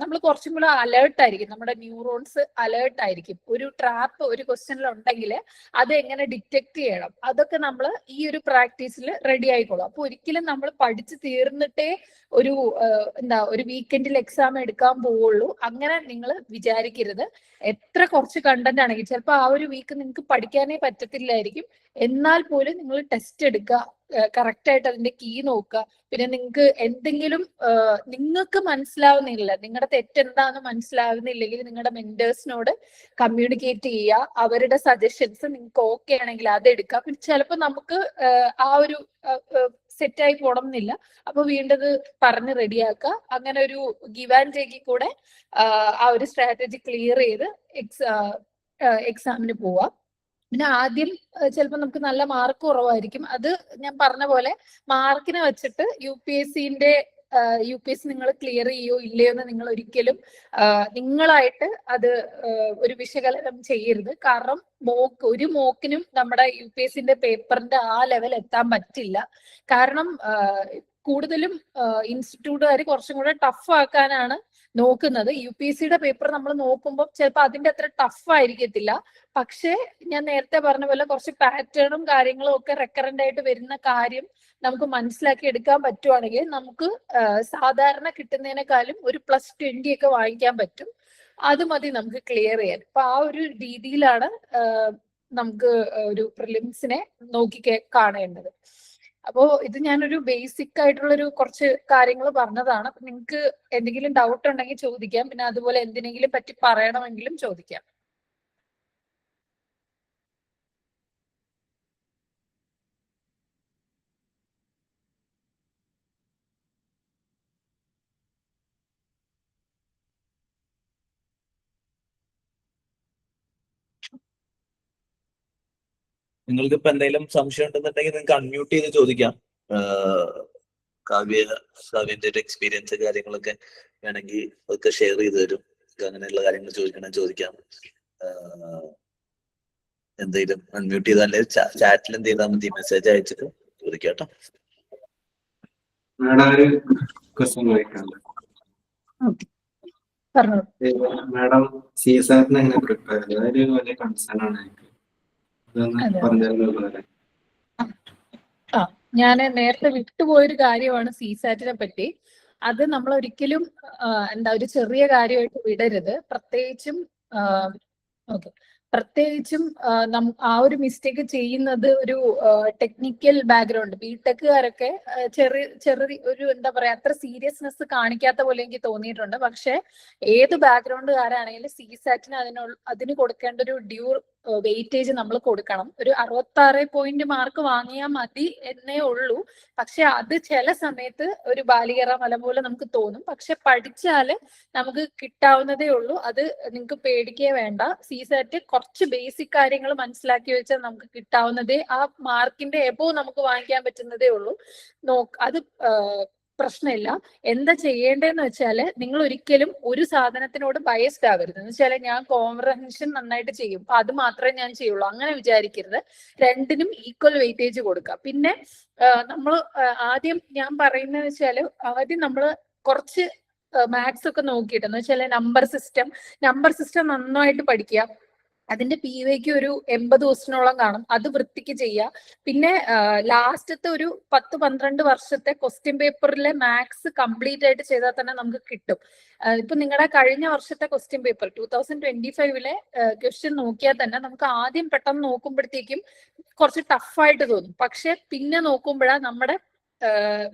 നമ്മൾ കുറച്ചും കൂടെ അലേർട്ട് ആയിരിക്കും, നമ്മുടെ ന്യൂറോൺസ് അലേർട്ട് ആയിരിക്കും. ഒരു ട്രാപ്പ് ഒരു ക്വസ്റ്റ്യനിൽ ഉണ്ടെങ്കിൽ അത് എങ്ങനെ ഡിറ്റക്ട് ചെയ്യണം, അതൊക്കെ നമ്മൾ ഈ ഒരു പ്രാക്ടീസിൽ റെഡി ആയിക്കോളും. അപ്പൊ ഒരിക്കലും നമ്മൾ പഠിച്ചു തീർന്നിട്ടേ ഒരു വീക്കെൻഡിൽ എക്സാം എടുക്കാൻ പോവുള്ളൂ, അങ്ങനെ നിങ്ങൾ വിചാരിക്കരുത്. എത്ര കുറച്ച് കണ്ടന്റ് ആണെങ്കിൽ ചിലപ്പോൾ ആ ഒരു വീക്ക് നിങ്ങൾക്ക് പഠിക്കാനേ പറ്റത്തില്ലായിരിക്കും. എന്നാൽ പോലും നിങ്ങൾ ടെസ്റ്റ് എടുക്കുക, കറക്റ്റ് ആയിട്ട് അതിന്റെ കീ നോക്കുക. പിന്നെ നിങ്ങൾക്ക് എന്തെങ്കിലും നിങ്ങൾക്ക് മനസ്സിലാവുന്നില്ല, നിങ്ങളുടെ തെറ്റെന്താന്ന് മനസ്സിലാവുന്നില്ലെങ്കിൽ നിങ്ങളുടെ മെന്റേഴ്സിനോട് കമ്മ്യൂണിക്കേറ്റ് ചെയ്യുക. അവരുടെ സജഷൻസ് നിങ്ങൾക്ക് ഓക്കെ ആണെങ്കിൽ അത് എടുക്കുക. പിന്നെ ചിലപ്പോൾ നമുക്ക് ആ ഒരു സെറ്റായി പോകണം എന്നില്ല, അപ്പൊ വീണ്ടും അത് പറഞ്ഞ് റെഡിയാക്കുക. അങ്ങനെ ഒരു ഗിവ് ആൻഡ് ടേക്കിൽ കൂടെ ആ ഒരു സ്ട്രാറ്റജി ക്ലിയർ ചെയ്ത് എക്സാമിന് പോവാം. പിന്നെ ആദ്യം ചിലപ്പോൾ നമുക്ക് നല്ല മാർക്ക് കുറവായിരിക്കും. അത് ഞാൻ പറഞ്ഞ പോലെ മാർക്കിനെ വെച്ചിട്ട് യു പി എസ് സി നിങ്ങൾ ക്ലിയർ ചെയ്യോ ഇല്ലയോ എന്ന് നിങ്ങൾ ഒരിക്കലും നിങ്ങളായിട്ട് അത് ഒരു വിശകലനം ചെയ്യരുത്. കാരണം ഒരു മോക്കിനും നമ്മുടെ യു പി എസ് സിന്റെ പേപ്പറിന്റെ ആ ലെവൽ എത്താൻ പറ്റില്ല. കാരണം കൂടുതലും ഇൻസ്റ്റിറ്റ്യൂട്ടുകാർ കുറച്ചും കൂടെ ടഫ് ആക്കാനാണ് നോക്കുന്നത്. യു പി എസ് സിയുടെ പേപ്പർ നമ്മൾ നോക്കുമ്പോൾ ചിലപ്പോൾ അതിന്റെ അത്ര ടഫ് ആയിരിക്കത്തില്ല. പക്ഷേ ഞാൻ നേരത്തെ പറഞ്ഞ പോലെ കുറച്ച് പാറ്റേണും കാര്യങ്ങളും ഒക്കെ റെക്കറന്റ് ആയിട്ട് വരുന്ന കാര്യം നമുക്ക് മനസ്സിലാക്കി എടുക്കാൻ പറ്റുവാണെങ്കിൽ നമുക്ക് സാധാരണ കിട്ടുന്നതിനേക്കാളും ഒരു +20 ഒക്കെ വാങ്ങിക്കാൻ പറ്റും. അത് മതി നമുക്ക് ക്ലിയർ ചെയ്യാൻ. അപ്പൊ ആ ഒരു രീതിയിലാണ് നമുക്ക് ഒരു പ്രിലിംസിനെ നോക്കി കാണേണ്ടത്. അപ്പോ ഇത് ഞാനൊരു ബേസിക് ആയിട്ടുള്ള ഒരു കുറച്ച് കാര്യങ്ങൾ പറഞ്ഞതാണ്. അപ്പൊ നിങ്ങൾക്ക് എന്തെങ്കിലും ഡൗട്ട് ഉണ്ടെങ്കിൽ ചോദിക്കാം. പിന്നെ അതുപോലെ എന്തിനെങ്കിലും പറ്റി പറയണമെങ്കിലും ചോദിക്കാം. നിങ്ങൾക്ക് ഇപ്പൊ എന്തെങ്കിലും സംശയം ഉണ്ടെന്നുണ്ടെങ്കിൽ നിങ്ങൾക്ക് അൺമ്യൂട്ട് ചെയ്ത് ചോദിക്കാം. കാവ്യന്റെ ഒരു എക്സ്പീരിയൻസ് കാര്യങ്ങളൊക്കെ വേണമെങ്കിൽ ഒക്കെ ഷെയർ ചെയ്ത് തരും. അങ്ങനെയുള്ള കാര്യങ്ങൾ ചോദിക്കാം. എന്തെങ്കിലും അൺമ്യൂട്ട് ചെയ്താൽ ചാറ്റിൽ എന്ത് ചെയ്താൽ മതി, മെസ്സേജ് അയച്ചിട്ട് ചോദിക്കാം കേട്ടോ. മാഡം CSAT എങ്ങനെ പ്രിപ്പയർ ചെയ്തത്? അതൊരു വലിയ കൺസേൺ ആണ് എനിക്ക്. ഞാൻ നേരത്തെ വിട്ടുപോയൊരു കാര്യമാണ് CSAT-നെ പറ്റി. അത് നമ്മൾ ഒരിക്കലും ഒരു ചെറിയ കാര്യമായിട്ട് വിടരുത്. പ്രത്യേകിച്ചും ആ ഒരു മിസ്റ്റേക്ക് ചെയ്യുന്നത് ഒരു ടെക്നിക്കൽ ബാക്ക്ഗ്രൗണ്ട് ബിടെക്കുകാരൊക്കെ ചെറിയ ഒരു അത്ര സീരിയസ്നെസ് കാണിക്കാത്ത പോലെ എനിക്ക് തോന്നിയിട്ടുണ്ട്. പക്ഷെ ഏത് ബാക്ക്ഗ്രൗണ്ടുകാരാണെങ്കിലും CSAT-ന് അതിന് കൊടുക്കേണ്ട ഒരു ഡ്യൂ വെയിറ്റേജ് നമ്മൾ കൊടുക്കണം. ഒരു 66 പോയിന്റ് മാർക്ക് വാങ്ങിയാൽ മതി എന്നേ ഉള്ളൂ. പക്ഷെ അത് ചില സമയത്ത് ഒരു ബാലികേറ മല പോലെ നമുക്ക് തോന്നും. പക്ഷെ പഠിച്ചാല് നമുക്ക് കിട്ടാവുന്നതേ ഉള്ളൂ. അത് നിങ്ങൾക്ക് പേടിക്കേ വേണ്ട. CSAT കുറച്ച് ബേസിക് കാര്യങ്ങൾ മനസ്സിലാക്കി വെച്ചാൽ നമുക്ക് കിട്ടാവുന്നതേ, ആ മാർക്കിന്റെ എബോ നമുക്ക് വാങ്ങിക്കാൻ പറ്റുന്നതേ ഉള്ളൂ. അത് പ്രശ്നമില്ല. എന്താ ചെയ്യേണ്ടതെന്ന് വെച്ചാല് നിങ്ങൾ ഒരിക്കലും ഒരു സാധനത്തിനോട് ബയസ്ഡ് ആവരുത്. എന്ന് വെച്ചാൽ ഞാൻ കോംപ്രഹെൻഷൻ നന്നായിട്ട് ചെയ്യും, അപ്പൊ അത് മാത്രമേ ഞാൻ ചെയ്യുള്ളൂ, അങ്ങനെ വിചാരിക്കരുത്. രണ്ടിനും ഈക്വൽ വെയിറ്റേജ് കൊടുക്കുക. പിന്നെ നമ്മൾ ആദ്യം ഞാൻ പറയുന്നത് വെച്ചാല് ആദ്യം നമ്മൾ കുറച്ച് മാത്സ് ഒക്കെ നോക്കിയിട്ട്, എന്ന് വെച്ചാൽ നമ്പർ സിസ്റ്റം നന്നായിട്ട് പഠിക്കുക. അതിന്റെ PYQ ഒരു 80 ദിവസത്തിനോളം കാണും. അത് വൃത്തിക്ക് ചെയ്യുക. പിന്നെ ലാസ്റ്റത്തെ ഒരു 10-12 വർഷത്തെ ക്വസ്റ്റ്യൻ പേപ്പറിലെ മാത്സ് കംപ്ലീറ്റ് ആയിട്ട് ചെയ്താൽ തന്നെ നമുക്ക് കിട്ടും. ഇപ്പൊ നിങ്ങളുടെ കഴിഞ്ഞ വർഷത്തെ ക്വസ്റ്റ്യൻ പേപ്പർ 2025-ലെ ക്വസ്റ്റ്യൻ നോക്കിയാൽ തന്നെ നമുക്ക് ആദ്യം പെട്ടെന്ന് നോക്കുമ്പോഴത്തേക്കും കുറച്ച് ടഫായിട്ട് തോന്നും. പക്ഷെ പിന്നെ നോക്കുമ്പോഴാണ് നമ്മുടെ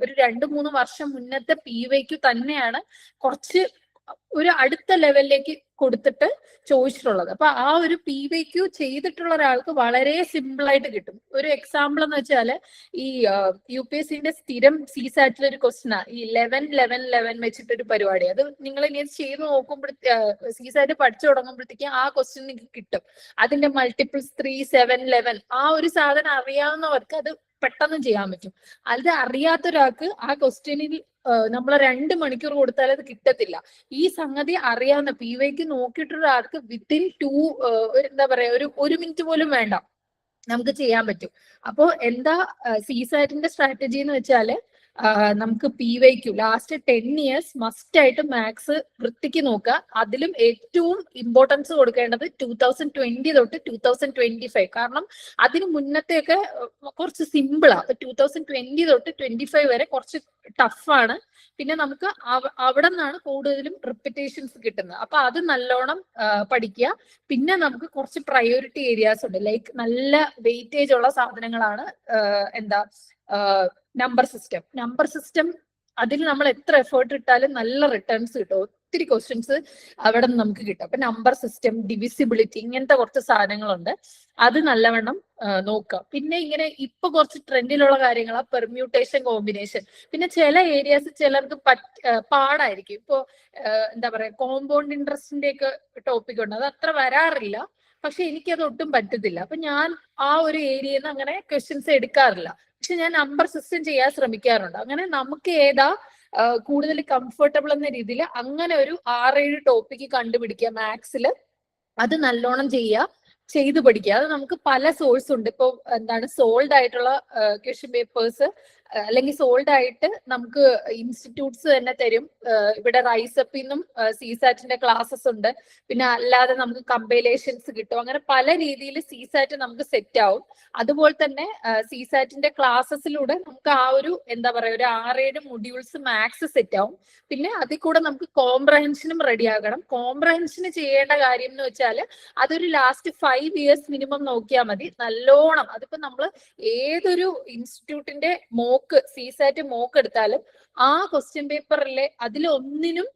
ഒരു 2-3 വർഷം മുന്നത്തെ PYQ തന്നെയാണ് കുറച്ച് ഒരു അടുത്ത ലെവലിലേക്ക് കൊടുത്തിട്ട് ചോദിച്ചിട്ടുള്ളത്. അപ്പൊ ആ ഒരു PYQ ചെയ്തിട്ടുള്ള ഒരാൾക്ക് വളരെ സിമ്പിൾ ആയിട്ട് കിട്ടും. ഒരു എക്സാമ്പിൾ എന്ന് വെച്ചാൽ ഈ UPSC-ന്റെ സ്ഥിരം CSAT-ൽ ഒരു ക്വസ്റ്റ്യനാ ഈ 11-11-11 വെച്ചിട്ടൊരു പരിപാടി. അത് നിങ്ങൾ ഇനി ചെയ്ത് നോക്കുമ്പോഴത്തേക്ക് CSAT പഠിച്ചു തുടങ്ങുമ്പോഴത്തേക്കും ആ ക്വസ്റ്റ്യൻ നിങ്ങൾക്ക് കിട്ടും. അതിന്റെ മൾട്ടിപ്പിൾസ് 3, 7, 11 ആ ഒരു സാധനം അറിയാവുന്നവർക്ക് അത് പെട്ടെന്ന് ചെയ്യാൻ പറ്റും. അത് അറിയാത്ത ഒരാൾക്ക് ആ ക്വസ്റ്റ്യനിൽ നമ്മൾ 2 മണിക്കൂർ കൊടുത്താൽ അത് കിട്ടത്തില്ല. ഈ സംഗതി അറിയാവുന്ന PYQ നോക്കിയിട്ടുള്ള ആൾക്ക് വിത്തിൻ 1 മിനിറ്റ് പോലും വേണ്ട, നമുക്ക് ചെയ്യാൻ പറ്റും. അപ്പോ എന്താ CSAT-ന്റെ സ്ട്രാറ്റജി എന്ന് വെച്ചാല് നമുക്ക് PYQ ലാസ്റ്റ് 10 years മസ്റ്റ് ആയിട്ട് മാത്സ് വൃത്തിക്ക് നോക്കുക. അതിലും ഏറ്റവും ഇമ്പോർട്ടൻസ് കൊടുക്കേണ്ടത് 2020 തൊട്ട് 2025. കാരണം അതിന് മുന്നത്തെയൊക്കെ കുറച്ച് സിമ്പിളാ. 2020 തൊട്ട് 25 വരെ കുറച്ച് ടഫാണ്. പിന്നെ നമുക്ക് അവിടെ നിന്നാണ് കൂടുതലും റിപ്പീറ്റേഷൻസ് കിട്ടുന്നത്. അപ്പൊ അത് നല്ലോണം പഠിക്കുക. പിന്നെ നമുക്ക് കുറച്ച് പ്രയോറിറ്റി ഏരിയാസ് ഉണ്ട്. ലൈക്ക് നല്ല വെയിറ്റേജ് ഉള്ള സാധനങ്ങളാണ് നമ്പർ സിസ്റ്റം. അതിൽ നമ്മൾ എത്ര എഫേർട്ട് ഇട്ടാലും നല്ല റിട്ടേൺസ് കിട്ടും. ഒത്തിരി ക്വസ്റ്റ്യൻസ് അവിടെ നിന്ന് നമുക്ക് കിട്ടും. അപ്പൊ നമ്പർ സിസ്റ്റം, ഡിവിസിബിലിറ്റി, ഇങ്ങനത്തെ കുറച്ച് സാധനങ്ങളുണ്ട്. അത് നല്ലവണ്ണം നോക്കുക. പിന്നെ ഇങ്ങനെ ഇപ്പൊ കുറച്ച് ട്രെൻഡിലുള്ള കാര്യങ്ങളാ പെർമ്യൂട്ടേഷൻ, കോമ്പിനേഷൻ. പിന്നെ ചില ഏരിയാസ് ചിലർക്ക് പാടായിരിക്കും. ഇപ്പോ കോമ്പൗണ്ട് ഇൻട്രസ്റ്റിന്റെ ഒക്കെ ടോപ്പിക് ഉണ്ട്. അത് അത്ര വരാറില്ല. പക്ഷെ എനിക്കത് ഒട്ടും പറ്റത്തില്ല. അപ്പൊ ഞാൻ ആ ഒരു ഏരിയയിൽ നിന്ന് അങ്ങനെ ക്വസ്റ്റ്യൻസ് എടുക്കാറില്ല. പക്ഷെ ഞാൻ നമ്പർ സിസ്റ്റം ചെയ്യാൻ ശ്രമിക്കാറുണ്ട്. അങ്ങനെ നമുക്ക് ഏതാ കൂടുതൽ കംഫർട്ടബിൾ എന്ന രീതിയിൽ അങ്ങനെ ഒരു 6-7 ടോപ്പിക്ക് കണ്ടുപിടിക്കുക മാത്സിൽ. അത് നല്ലോണം ചെയ്ത് പഠിക്കുക. അത് നമുക്ക് പല സോഴ്സ് ഉണ്ട്. ഇപ്പൊ സോൾഡ് ആയിട്ടുള്ള ക്വസ്റ്റ്യൻ പേപ്പേഴ്സ് അല്ലെങ്കിൽ സോൾഡ് ആയിട്ട് നമുക്ക് ഇൻസ്റ്റിറ്റ്യൂട്ട്സ് തന്നെ തരും. ഇവിടെ റൈസപ്പിൽ നിന്നും CSAT-ന്റെ ക്ലാസ്സസ് ഉണ്ട്. പിന്നെ അല്ലാതെ നമുക്ക് കമ്പൈലേഷൻസ് കിട്ടും. അങ്ങനെ പല രീതിയിൽ CSAT നമുക്ക് സെറ്റ് ആവും. അതുപോലെ തന്നെ CSAT-ന്റെ ക്ലാസ്സസിലൂടെ നമുക്ക് ആ ഒരു ഒരു 6-7 മൊഡ്യൂൾസ് മാത്സ് സെറ്റ് ആവും. പിന്നെ അതിൽ കൂടെ നമുക്ക് കോംപ്രഹെൻഷനും റെഡി ആകണം. കോംപ്രഹെൻഷന് ചെയ്യേണ്ട കാര്യം എന്ന് വെച്ചാൽ അതൊരു ലാസ്റ്റ് 5 years മിനിമം നോക്കിയാൽ മതി. നല്ലോണം അതിപ്പോ നമ്മൾ ഏതൊരു ഇൻസ്റ്റിറ്റ്യൂട്ടിന്റെ CSAT മോക്ക് എടുത്താലും ആ ക്വസ്റ്റ്യൻ പേപ്പറിലെ അതിലൊന്നിനും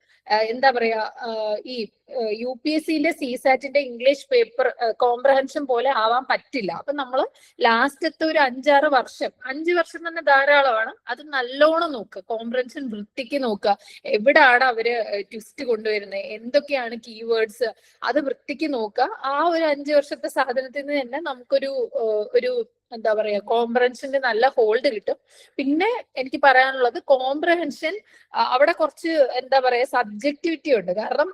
എന്താ പറയാ ഈ UPSCന്റെ CSATന്റെ ഇംഗ്ലീഷ് പേപ്പർ കോംപ്രഹെൻഷൻ പോലെ ആവാൻ പറ്റില്ല. അപ്പൊ നമ്മള് ലാസ്റ്റത്തെ ഒരു 5-6 വർഷം, 5 വർഷം തന്നെ ധാരാളമാണ്, അത് നല്ലോണം നോക്കുക, കോംപ്രഹെൻഷൻ വൃത്തിക്ക് നോക്കുക, എവിടാണ് അവര് ട്വിസ്റ്റ് കൊണ്ടുവരുന്നത്, എന്തൊക്കെയാണ് കീവേഡ്സ്, അത് വൃത്തിക്ക് നോക്കുക. ആ ഒരു 5 വർഷത്തെ സാധനത്തിൽ നിന്ന് തന്നെ നമുക്കൊരു ഒരു എന്താ പറയാ കോംപ്രഹെൻഷന്റെ നല്ല ഹോൾഡ് കിട്ടും. പിന്നെ എനിക്ക് പറയാനുള്ളത് കോംപ്രഹെൻഷൻ അവിടെ കുറച്ച് എന്താ പറയാ സബ്ജക്ടിവിറ്റി ഉണ്ട്. കാരണം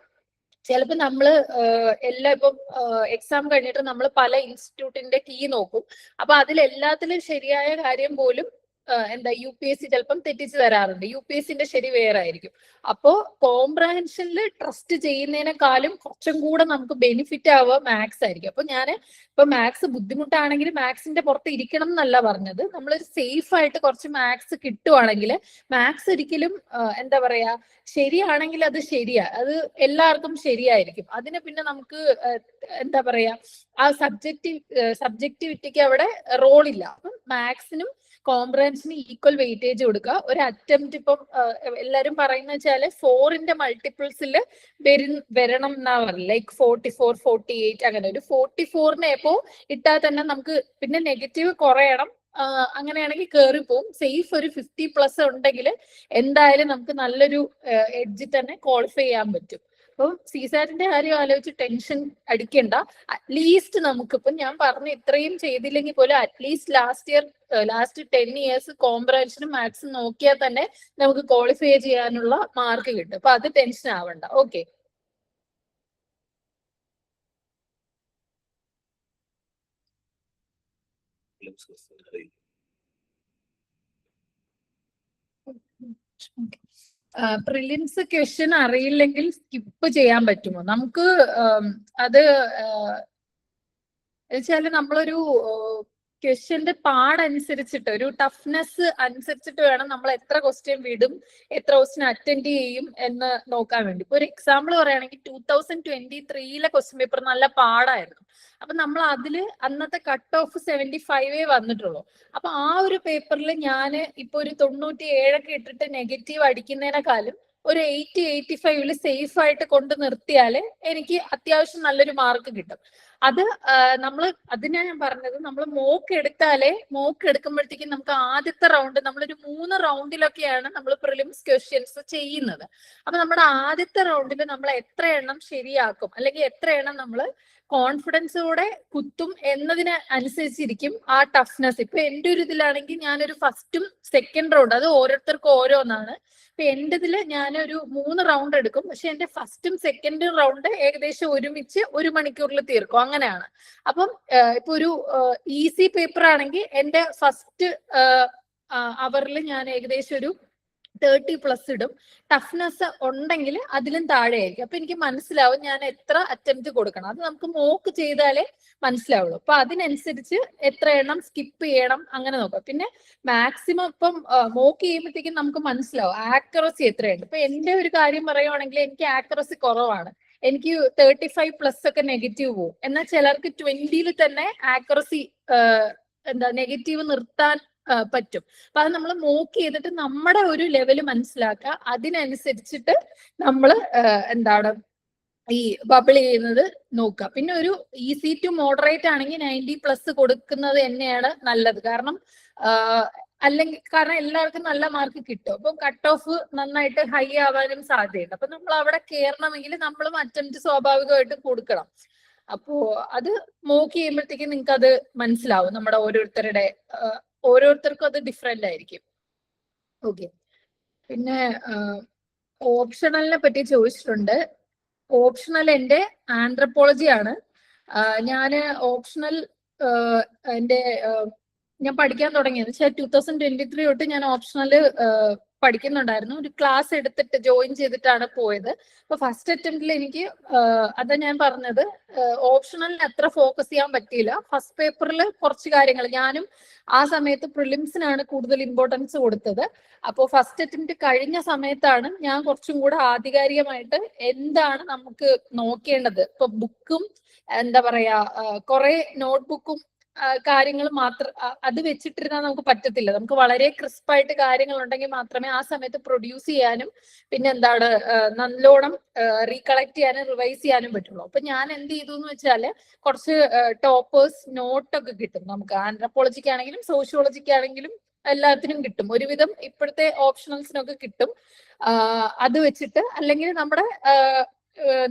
ചിലപ്പോൾ നമ്മള് എല്ലാം ഇപ്പം എക്സാം കഴിഞ്ഞിട്ട് നമ്മൾ പല ഇൻസ്റ്റിറ്റ്യൂട്ടിന്റെ കീ നോക്കും. അപ്പൊ അതിലെല്ലാത്തിലും ശരിയായ കാര്യം പോലും എന്താ UPSC ചിലപ്പം തെറ്റിച്ച് തരാറുണ്ട്. UPSCന്റെ ശരി വേറെ ആയിരിക്കും. അപ്പോ കോംപ്രഹെൻഷനിൽ ട്രസ്റ്റ് ചെയ്യുന്നതിനേക്കാളും കുറച്ചും കൂടെ നമുക്ക് ബെനിഫിറ്റ് ആവുക മാത്സ് ആയിരിക്കും. അപ്പൊ ഞാൻ ഇപ്പൊ മാത്സ് ബുദ്ധിമുട്ടാണെങ്കിൽ മാത്സിന്റെ പുറത്ത് ഇരിക്കണം എന്നല്ല പറഞ്ഞത്. നമ്മളൊരു സേഫ് ആയിട്ട് കുറച്ച് മാത്സ് കിട്ടുവാണെങ്കിൽ, മാത്സ് ഒരിക്കലും എന്താ പറയാ ശരിയാണെങ്കിൽ അത് ശരിയാ, അത് എല്ലാവർക്കും ശരിയായിരിക്കും. അതിന് പിന്നെ നമുക്ക് എന്താ പറയാ ആ സബ്ജക്ടിവിറ്റിക്ക് അവിടെ റോളില്ല. അപ്പം മാത്സിനും കോംപ്രഹെൻഷന് ഈക്വൽ വെയിറ്റേജ് കൊടുക്കുക. ഒരു അറ്റംപ്റ്റ് ഇപ്പം എല്ലാരും പറയുന്ന വെച്ചാല് 4ന്റെ മൾട്ടിപ്പിൾസിൽ വരണം എന്നാ പറയുന്നത്. ലൈക്ക് 44, 48 അങ്ങനെ ഒരു 44നെ എപ്പോ ഇട്ടാൽ തന്നെ നമുക്ക് പിന്നെ നെഗറ്റീവ് കുറയണം. അങ്ങനെയാണെങ്കിൽ കയറി പോവും. സേഫ് ഒരു 50+ ഉണ്ടെങ്കിൽ എന്തായാലും നമുക്ക് നല്ലൊരു എഡ്ജിൽ തന്നെ ക്വാളിഫൈ ചെയ്യാൻ പറ്റും. അപ്പം CSATന്റെ കാര്യം ആലോചിച്ച് ടെൻഷൻ അടിക്കണ്ട. അറ്റ്ലീസ്റ്റ് നമുക്കിപ്പം ഞാൻ പറഞ്ഞ ഇത്രയും ചെയ്തില്ലെങ്കിൽ പോലും അറ്റ്ലീസ്റ്റ് ലാസ്റ്റ് 10 years കോംപ്രഹെൻഷനും മാത്സും നോക്കിയാൽ തന്നെ നമുക്ക് ക്വാളിഫൈ ചെയ്യാനുള്ള മാർക്ക് കിട്ടും. അപ്പൊ അത് ടെൻഷൻ ആവണ്ട. ഓക്കെ, പ്രിലിംസ് ക്വസ്റ്റ്യൻ അറിയില്ലെങ്കിൽ സ്കിപ്പ് ചെയ്യാൻ പറ്റുമോ? നമുക്ക് അത് വെച്ചാല് നമ്മളൊരു ക്വസ്റ്റ്യന്റെ പാടനുസരിച്ചിട്ട്, ഒരു ടഫ്നെസ് അനുസരിച്ചിട്ട് വേണം നമ്മൾ എത്ര ക്വസ്റ്റ്യൻ വിടും, എത്ര ക്വസ്റ്റ്യൻ അറ്റൻഡ് ചെയ്യും എന്ന് നോക്കാൻ വേണ്ടി. ഇപ്പൊ ഒരു എക്സാമ്പിൾ പറയുകയാണെങ്കിൽ 2023 ക്വസ്റ്റ്യൻ പേപ്പർ നല്ല പാടായിരുന്നു. അപ്പൊ നമ്മൾ അതില് അന്നത്തെ കട്ട് ഓഫ് 75 വന്നിട്ടുള്ളൂ. അപ്പൊ ആ ഒരു പേപ്പറിൽ ഞാൻ ഇപ്പൊ ഒരു 97 ഇട്ടിട്ട് നെഗറ്റീവ് അടിക്കുന്നതിനേക്കാളും ഒരു 80-85 സേഫ് ആയിട്ട് കൊണ്ട് നിർത്തിയാല് എനിക്ക് അത്യാവശ്യം നല്ലൊരു മാർക്ക് കിട്ടും. അത് അതിനാ ഞാൻ പറഞ്ഞത്, നമ്മൾ മോക്ക് എടുക്കുമ്പോഴത്തേക്കും നമുക്ക് ആദ്യത്തെ റൗണ്ട് നമ്മളൊരു 3 റൗണ്ടിലൊക്കെയാണ് നമ്മൾ പ്രിലിംസ് ക്വസ്റ്റ്യൻസ് ചെയ്യുന്നത്. അപ്പൊ നമ്മുടെ ആദ്യത്തെ റൗണ്ടിൽ നമ്മൾ എത്ര എണ്ണം ശരിയാക്കും, അല്ലെങ്കിൽ എത്ര എണ്ണം നമ്മൾ കോൺഫിഡൻസോടെ കുത്തും എന്നതിന് അനുസരിച്ചിരിക്കും ആ ടഫ്നെസ്. ഇപ്പൊ എന്റെ ഒരു ഇതിലാണെങ്കിൽ ഞാനൊരു ഫസ്റ്റും സെക്കൻഡ് റൗണ്ട്, അത് ഓരോരുത്തർക്കും ഓരോന്നാണ്. ഇപ്പൊ എന്റെ ഇതില് ഞാനൊരു 3 റൗണ്ട് എടുക്കും. പക്ഷെ എന്റെ ഫസ്റ്റും സെക്കൻഡും റൗണ്ട് ഏകദേശം ഒരുമിച്ച് 1 മണിക്കൂറിൽ തീർക്കും. അങ്ങനെയാണ്. അപ്പം ഇപ്പൊ ഒരു ഈസി പേപ്പർ ആണെങ്കിൽ എന്റെ ഫസ്റ്റ് അവറിൽ ഞാൻ ഏകദേശം ഒരു 30+ ഇടും. ടഫ്നെസ് ഉണ്ടെങ്കിൽ അതിലും താഴെ ആയിരിക്കും. അപ്പൊ എനിക്ക് മനസ്സിലാവും ഞാൻ എത്ര അറ്റംപ്റ്റ് കൊടുക്കണം. അത് നമുക്ക് മോക്ക് ചെയ്താലേ മനസ്സിലാവുള്ളൂ. അപ്പൊ അതിനനുസരിച്ച് എത്ര എണ്ണം സ്കിപ്പ് ചെയ്യണം അങ്ങനെ നോക്കാം. പിന്നെ മാക്സിമം ഇപ്പം മോക്ക് ചെയ്യുമ്പോഴത്തേക്കും നമുക്ക് മനസ്സിലാവും ആക്യുറസി എത്രയുണ്ട്. ഇപ്പൊ എന്റെ ഒരു കാര്യം പറയുവാണെങ്കിൽ എനിക്ക് ആക്യുറസി കുറവാണ്. എനിക്ക് 35+ ഒക്കെ നെഗറ്റീവ് പോകും. എന്നാൽ ചിലർക്ക് 20 തന്നെ ആക്യുറസി നെഗറ്റീവ് നിർത്താൻ പറ്റും. അപ്പൊ അത് നമ്മൾ മോക്ക് ചെയ്തിട്ട് നമ്മുടെ ഒരു ലെവല് മനസ്സിലാക്കുക. അതിനനുസരിച്ചിട്ട് നമ്മൾ എന്താണ് ഈ ബബിൾ ചെയ്യുന്നത് നോക്കുക. പിന്നെ ഒരു ഈസി ടു മോഡറേറ്റ് ആണെങ്കിൽ 90+ കൊടുക്കുന്നത് തന്നെയാണ് നല്ലത്. കാരണം എല്ലാവർക്കും നല്ല മാർക്ക് കിട്ടും. അപ്പം കട്ട് ഓഫ് നന്നായിട്ട് ഹൈ ആവാനും സാധ്യതയുണ്ട്. അപ്പൊ നമ്മൾ അവിടെ കയറണമെങ്കിൽ നമ്മളും അറ്റംപ്റ്റ് സ്വാഭാവികമായിട്ട് കൊടുക്കണം. അപ്പോ അത് മോക്ക് ചെയ്യുമ്പോഴത്തേക്കും നിങ്ങൾക്ക് അത് മനസ്സിലാവും. നമ്മുടെ ഓരോരുത്തർക്കും അത് ഡിഫറെന്റ് ആയിരിക്കും. ഓക്കെ, പിന്നെ ഓപ്ഷണലിനെ പറ്റി ചോദിച്ചിട്ടുണ്ട്. ഓപ്ഷണൽ എന്റെ ആന്ത്രപ്പോളജി ആണ്. ഞാന് ഓപ്ഷണൽ ഞാൻ പഠിക്കാൻ തുടങ്ങിയത് 2023 തൊട്ട് ഞാൻ ഓപ്ഷണല് പഠിക്കുന്നുണ്ടായിരുന്നു. ഒരു ക്ലാസ് എടുത്തിട്ട് ജോയിൻ ചെയ്തിട്ടാണ് പോയത്. അപ്പൊ ഫസ്റ്റ് അറ്റംപ്റ്റിൽ എനിക്ക് അതാ ഞാൻ പറഞ്ഞത്, ഓപ്ഷണലിന് അത്ര ഫോക്കസ് ചെയ്യാൻ പറ്റിയില്ല. ഫസ്റ്റ് പേപ്പറിൽ കുറച്ച് കാര്യങ്ങൾ ഞാനും ആ സമയത്ത് പ്രിലിംസിനാണ് കൂടുതൽ ഇമ്പോർട്ടൻസ് കൊടുത്തത്. അപ്പോൾ ഫസ്റ്റ് അറ്റംപ്റ്റ് കഴിഞ്ഞ സമയത്താണ് ഞാൻ കുറച്ചും കൂടെ ആധികാരികമായിട്ട് എന്താണ് നമുക്ക് നോക്കേണ്ടത്. ഇപ്പൊ ബുക്കും എന്താ പറയാ കുറെ നോട്ട്ബുക്കും കാര്യങ്ങൾ മാത്രം അത് വെച്ചിട്ടിരുന്നാൽ നമുക്ക് പറ്റത്തില്ല. നമുക്ക് വളരെ ക്രിസ്പായിട്ട് കാര്യങ്ങൾ ഉണ്ടെങ്കിൽ മാത്രമേ ആ സമയത്ത് പ്രൊഡ്യൂസ് ചെയ്യാനും പിന്നെ എന്താണ് നല്ലോണം റീകളക്ട് ചെയ്യാനും റിവൈസ് ചെയ്യാനും പറ്റുള്ളൂ. അപ്പൊ ഞാൻ എന്ത് ചെയ്തു എന്ന് വെച്ചാല് കുറച്ച് ടോപ്പേഴ്സ് നോട്ടൊക്കെ കിട്ടും നമുക്ക്. ആന്ത്രപ്പോളജിക്ക് ആണെങ്കിലും സോഷ്യോളജിക്ക് ആണെങ്കിലും എല്ലാത്തിനും കിട്ടും. ഒരുവിധം ഇപ്പോഴത്തെ ഓപ്ഷണൽസിനൊക്കെ കിട്ടും. അത് വെച്ചിട്ട് അല്ലെങ്കിൽ